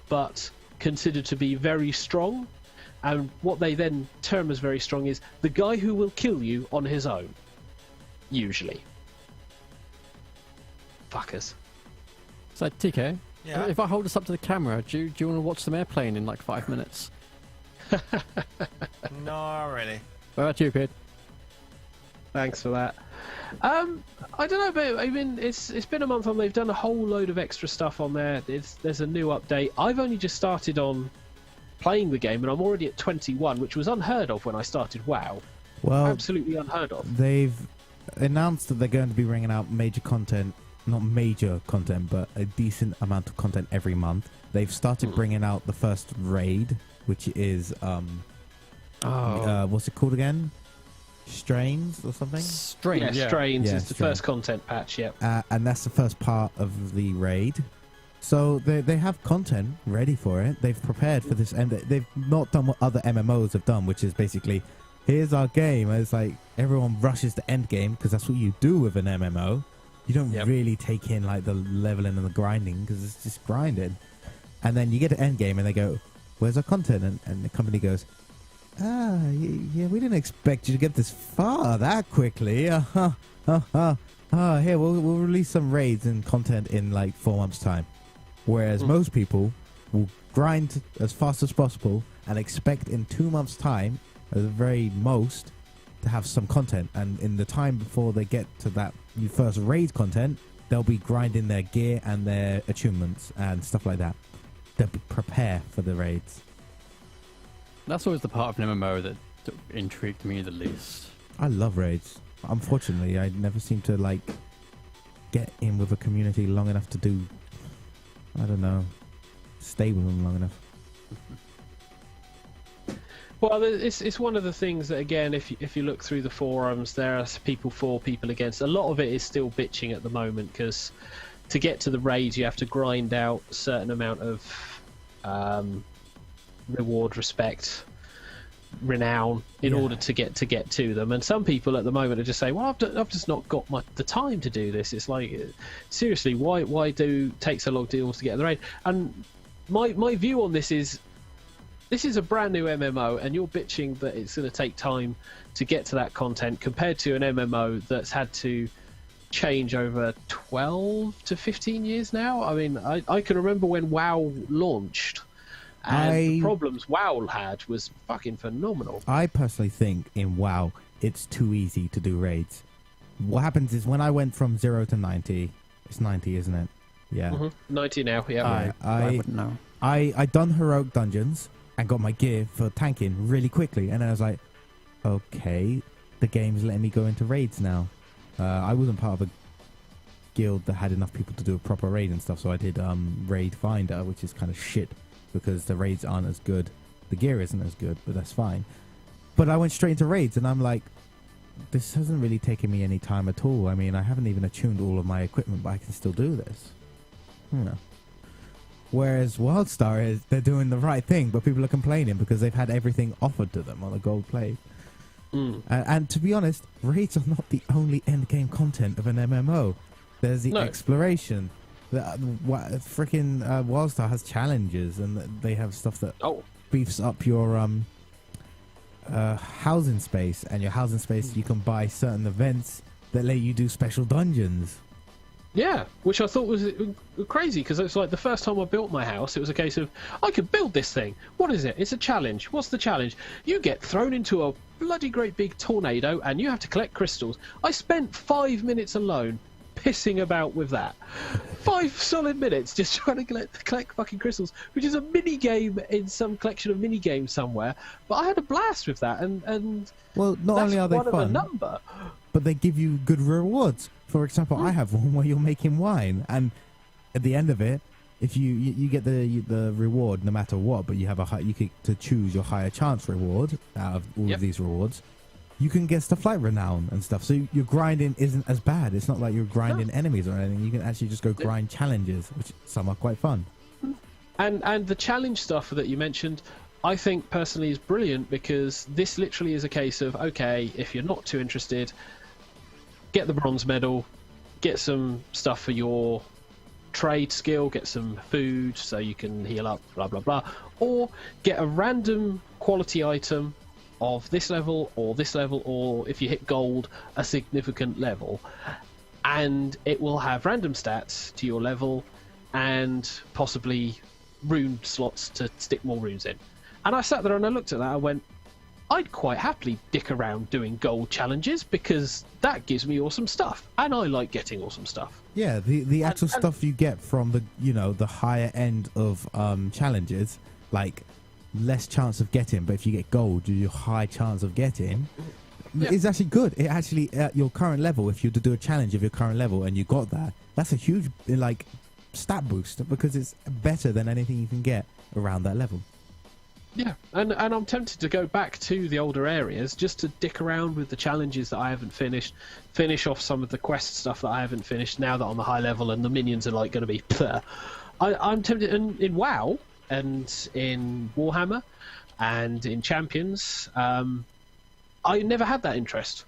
but considered to be very strong. And what they then term as very strong is the guy who will kill you on his own. Usually. Fuckers. So, TK, Yeah. if I hold this up to the camera, do you want to watch some airplane in like 5 minutes? No, really. What about you, kid? Thanks for that. I don't know, but I mean, it's been a month on. They've done a whole load of extra stuff on there. There's a new update. I've only just started on playing the game, and I'm already at 21, which was unheard of when I started WoW. Well, Absolutely unheard of. they've announced that they're going to be bringing out major content, not major content, but a decent amount of content every month. They've started bringing out the first raid, which is what's it called again? Strains or something? Strains, Yeah, Strains Yeah, is the Strains. first content patch, yep. And that's the first part of the raid. So they have content ready for it. They've prepared for this, and they've not done what other MMOs have done, which is basically, here's our game. And it's like everyone rushes to end game, because that's what you do with an MMO. You don't really take in like the leveling and the grinding, because it's just grinding. And then you get to end game and they go, where's our content? And the company goes, yeah, we didn't expect you to get this far that quickly. Here, we'll release some raids and content in like 4 months' time. Whereas most people will grind as fast as possible and expect in 2 months' time, at the very most, to have some content. And in the time before they get to that first raid content, they'll be grinding their gear and their attunements and stuff like that. They'll prepare for the raids. That's always the part of an MMO that intrigued me the least. I love raids. Unfortunately, I never seem to like get in with a community long enough to do, I don't know, stay with them long enough. Well, it's one of the things that, again, if you look through the forums, there are people for, people against. A lot of it is still bitching at the moment, because to get to the raids, you have to grind out a certain amount of reward, respect, renown in order to get to them. And some people at the moment are just saying, well, I've just not got the time to do this. It's like, seriously, why do take so long to get the raid? And my view on this is a brand new MMO, and you're bitching that it's going to take time to get to that content compared to an MMO that's had to change over 12 to 15 years now. I mean, I can remember when WoW launched, and the problems WoW had was fucking phenomenal. I personally think in WoW, it's too easy to do raids. What happens is when I went from 0 to 90, it's 90, isn't it? Yeah. Mm-hmm. 90 now, yeah. I wouldn't know. I done heroic dungeons and got my gear for tanking really quickly, and then I was like, okay, the game's letting me go into raids now. I wasn't part of a guild that had enough people to do a proper raid and stuff, so I did Raid Finder, which is kind of shit because the raids aren't as good. The gear isn't as good, but that's fine. But I went straight into raids, and I'm like, this hasn't really taken me any time at all. I mean, I haven't even attuned all of my equipment, but I can still do this. You know. Whereas WildStar is, they're doing the right thing, but people are complaining because they've had everything offered to them on a gold plate. And to be honest, raids are not the only end game content of an MMO. There's the exploration. Freaking WildStar has challenges, and they have stuff that beefs up your housing space. And your housing space, you can buy certain events that let you do special dungeons. Yeah, which I thought was crazy, because it's like the first time I built my house, it was a case of, I could build this thing. What is it? It's a challenge. What's the challenge? You get thrown into a bloody great big tornado and you have to collect crystals. I spent 5 minutes alone pissing about with that. 5 solid minutes just trying to collect fucking crystals, which is a mini game in some collection of mini games somewhere. But I had a blast with that, and well, not only are they one fun, of a number, but they give you good rewards. For example, I have one where you're making wine, and at the end of it, if you get the reward no matter what, but you have you get to choose your higher chance reward out of all of these rewards. You can get stuff like renown and stuff. So your grinding isn't as bad. It's not like you're grinding enemies or anything. You can actually just go grind challenges, which some are quite fun. And the challenge stuff that you mentioned, I think personally is brilliant, because this literally is a case of, okay, if you're not too interested, get the bronze medal, get some stuff for your trade skill, get some food so you can heal up, blah blah blah, or get a random quality item of this level, or if you hit gold, a significant level, and it will have random stats to your level and possibly rune slots to stick more runes in. And I sat there and I looked at that, I went, I'd quite happily dick around doing gold challenges, because that gives me awesome stuff, and I like getting awesome stuff. Yeah, the actual stuff you get from the higher end of challenges, like less chance of getting, but if you get gold, your high chance of getting is actually good. It actually, at your current level, if you were to do a challenge of your current level and you got that, that's a huge stat boost, because it's better than anything you can get around that level. Yeah, and I'm tempted to go back to the older areas just to dick around with the challenges that I haven't finished, finish off some of the quest stuff that I haven't finished now that I'm a high level and the minions are going to be I'm tempted in WoW and in Warhammer and in Champions. I never had that interest.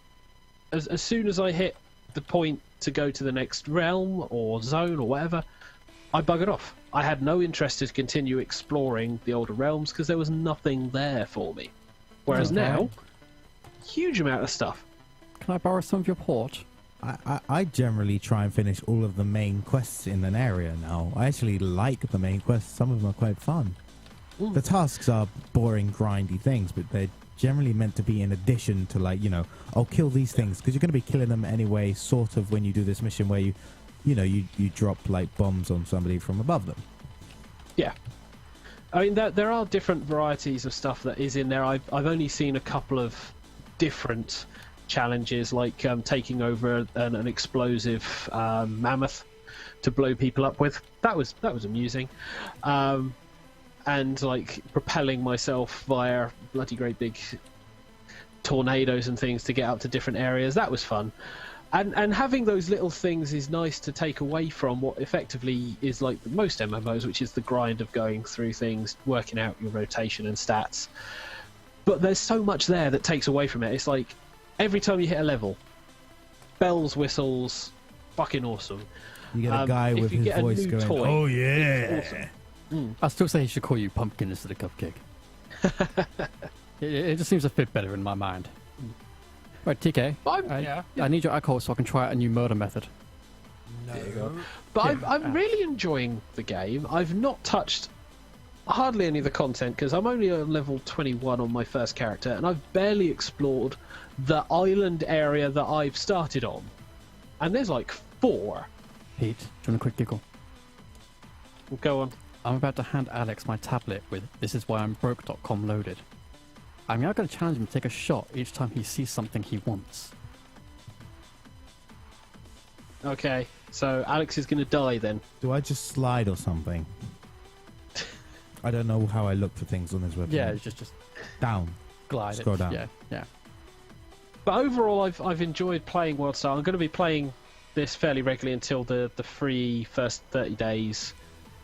As soon as I hit the point to go to the next realm or zone or whatever, I buggered off. I had no interest to continue exploring the older realms because there was nothing there for me. Whereas now, huge amount of stuff. Can I borrow some of your port? I generally try and finish all of the main quests in an area now. I actually like the main quests. Some of them are quite fun. The tasks are boring, grindy things, but they're generally meant to be in addition to, kill these things, because you're going to be killing them anyway, sort of, when you do this mission where you you drop like bombs on somebody from above them. Yeah. I mean, there are different varieties of stuff that is in there. I've only seen a couple of different challenges, like taking over an explosive mammoth to blow people up with. That was amusing. And like propelling myself via bloody great big tornadoes and things to get up to different areas. That was fun. And having those little things is nice to take away from what effectively is like most MMOs, which is the grind of going through things, working out your rotation and stats. But there's so much there that takes away from it. It's like every time you hit a level, bells, whistles, fucking awesome. You get a guy with his voice going, toy, "Oh yeah." awesome. I still say he should call you Pumpkin instead of Cupcake. it just seems to fit better in my mind. Right, TK, I need your alcohol so I can try out a new murder method. No. But I'm really enjoying the game. I've not touched hardly any of the content because I'm only on level 21 on my first character, and I've barely explored the island area that I've started on. And there's like 4. Pete, do you want a quick giggle? Go on. I'm about to hand Alex my tablet with "This is why I'm broke.com" loaded. I'm now going to challenge him to take a shot each time he sees something he wants. Okay, so Alex is going to die then. Do I just slide or something? I don't know how I look for things on this website. Yeah, it's just Down. glide Scroll it. down. Yeah. But overall, I've enjoyed playing WorldStar. I'm going to be playing this fairly regularly until the free first 30 days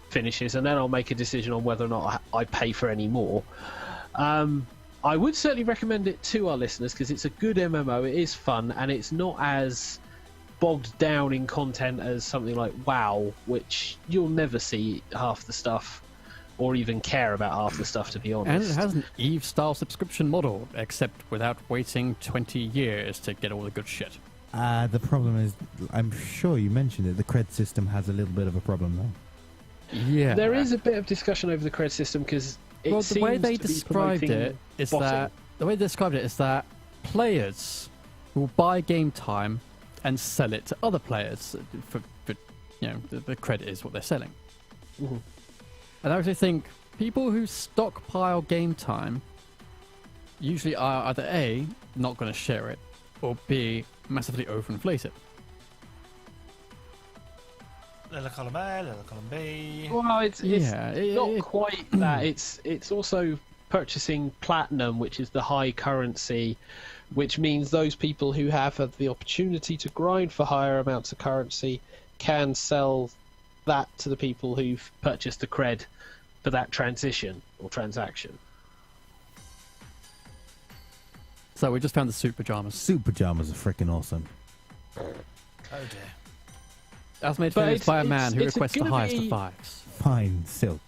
finishes, and then I'll make a decision on whether or not I pay for any more. I would certainly recommend it to our listeners because it's a good MMO, it is fun, and it's not as bogged down in content as something like WoW, which you'll never see half the stuff or even care about half the stuff, to be honest. And it has an Eve-style subscription model, except without waiting 20 years to get all the good shit. The problem is, I'm sure you mentioned it, the cred system has a little bit of a problem though. Yeah. There is a bit of discussion over the cred system because the way they described it is that players will buy game time and sell it to other players for the credit is what they're selling. Mm-hmm. And I actually think people who stockpile game time usually are either A, not going to share it, or B, massively overinflate it. Little column A, little column B. Well, it's not quite that. It's also purchasing platinum, which is the high currency, which means those people who have had the opportunity to grind for higher amounts of currency can sell that to the people who've purchased the cred for that transition or transaction. So we just found the suit pajamas. Suit pajamas are freaking awesome. Oh dear. That's made But famous by a man who it's requests the gonna highest be- of fives. Fine silk.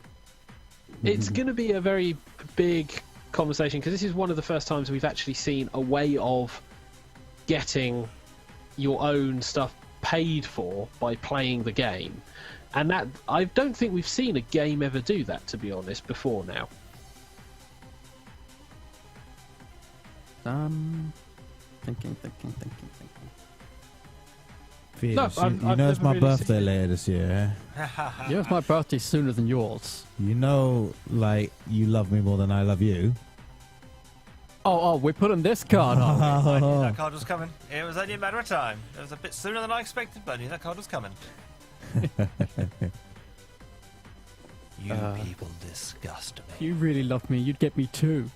It's going to be a very big conversation because this is one of the first times we've actually seen a way of getting your own stuff paid for by playing the game. And that I don't think we've seen a game ever do that, to be honest, before now. Thinking. Felix, No, you I've know it's never my really birthday seen it. later this year. You know, it's my birthday sooner than yours. You know, like, you love me more than I love you. Oh, we're putting this card on. I knew that card was coming. It was only a matter of time. It was a bit sooner than I expected, but I knew that card was coming. You people disgust me. You really love me. You'd get me too.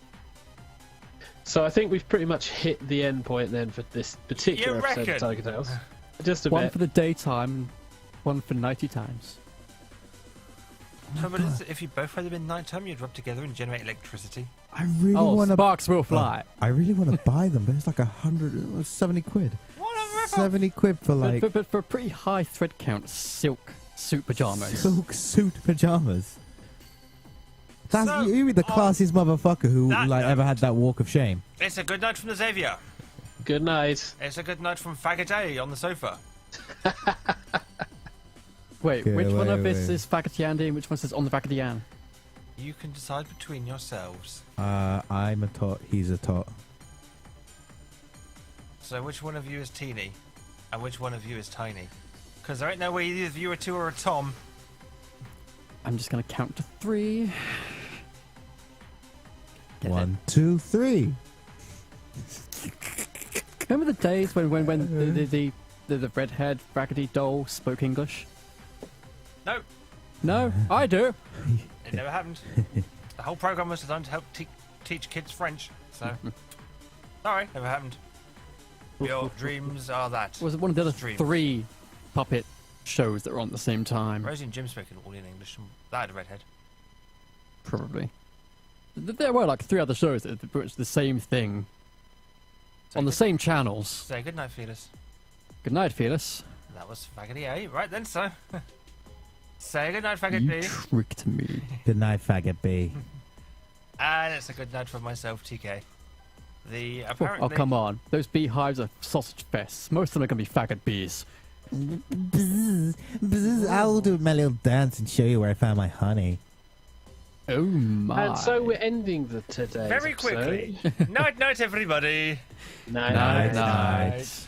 So I think we've pretty much hit the end point then for this particular You episode of reckon? TigerTails. Just a One bit. for the daytime, one for nighty times. Trouble is, if you both had them in nighttime, you'd rub together and generate electricity. I really Oh, want to. sparks will fly. I really want to buy them, but it's like 170 quid. What a rip-off! 70 quid for like But for a pretty high thread count, silk suit pajamas. silk suit pajamas. That's So, you, the classiest motherfucker who that like ever note- had that walk of shame. It's a good night from the Xavier. Good night. It's a good night from Faggot A on the sofa. Wait, Okay, which one of wait, this wait. is faggot Yandy and which one says on the back of the yan? You can decide between yourselves. I'm a tot. He's a tot. So which one of you is teeny? And which one of you is tiny? Because there ain't no way either of you are two or a Tom. I'm just gonna count to 3. Get it. 1, 2, 3. Remember the days when the red-haired raggedy doll spoke English? No, No, I do. it never happened. The whole program was designed to help teach kids French. So, sorry, never happened. Your dreams are that. Was it one of the other Dreams. 3 puppet shows that were on at the same time? Rosie and Jim spoke all in English, and that had a redhead. Probably. There were like 3 other shows that were the same thing So on the same channels. Say goodnight, Felis. Good night, Felis. That was Faggoty A. Right then, so. Say goodnight, Faggot You B. tricked me. Good night, faggot B. And it's a good night for myself, TK. The Oh, apparently. oh, come on. Those beehives are sausage fests. Most of them are going to be faggot bees. Bzz, bzz, I'll do my little dance and show you where I found my honey. Oh my. And so we're ending the today. Very quickly. Night, night, everybody. Night, Night, night. night.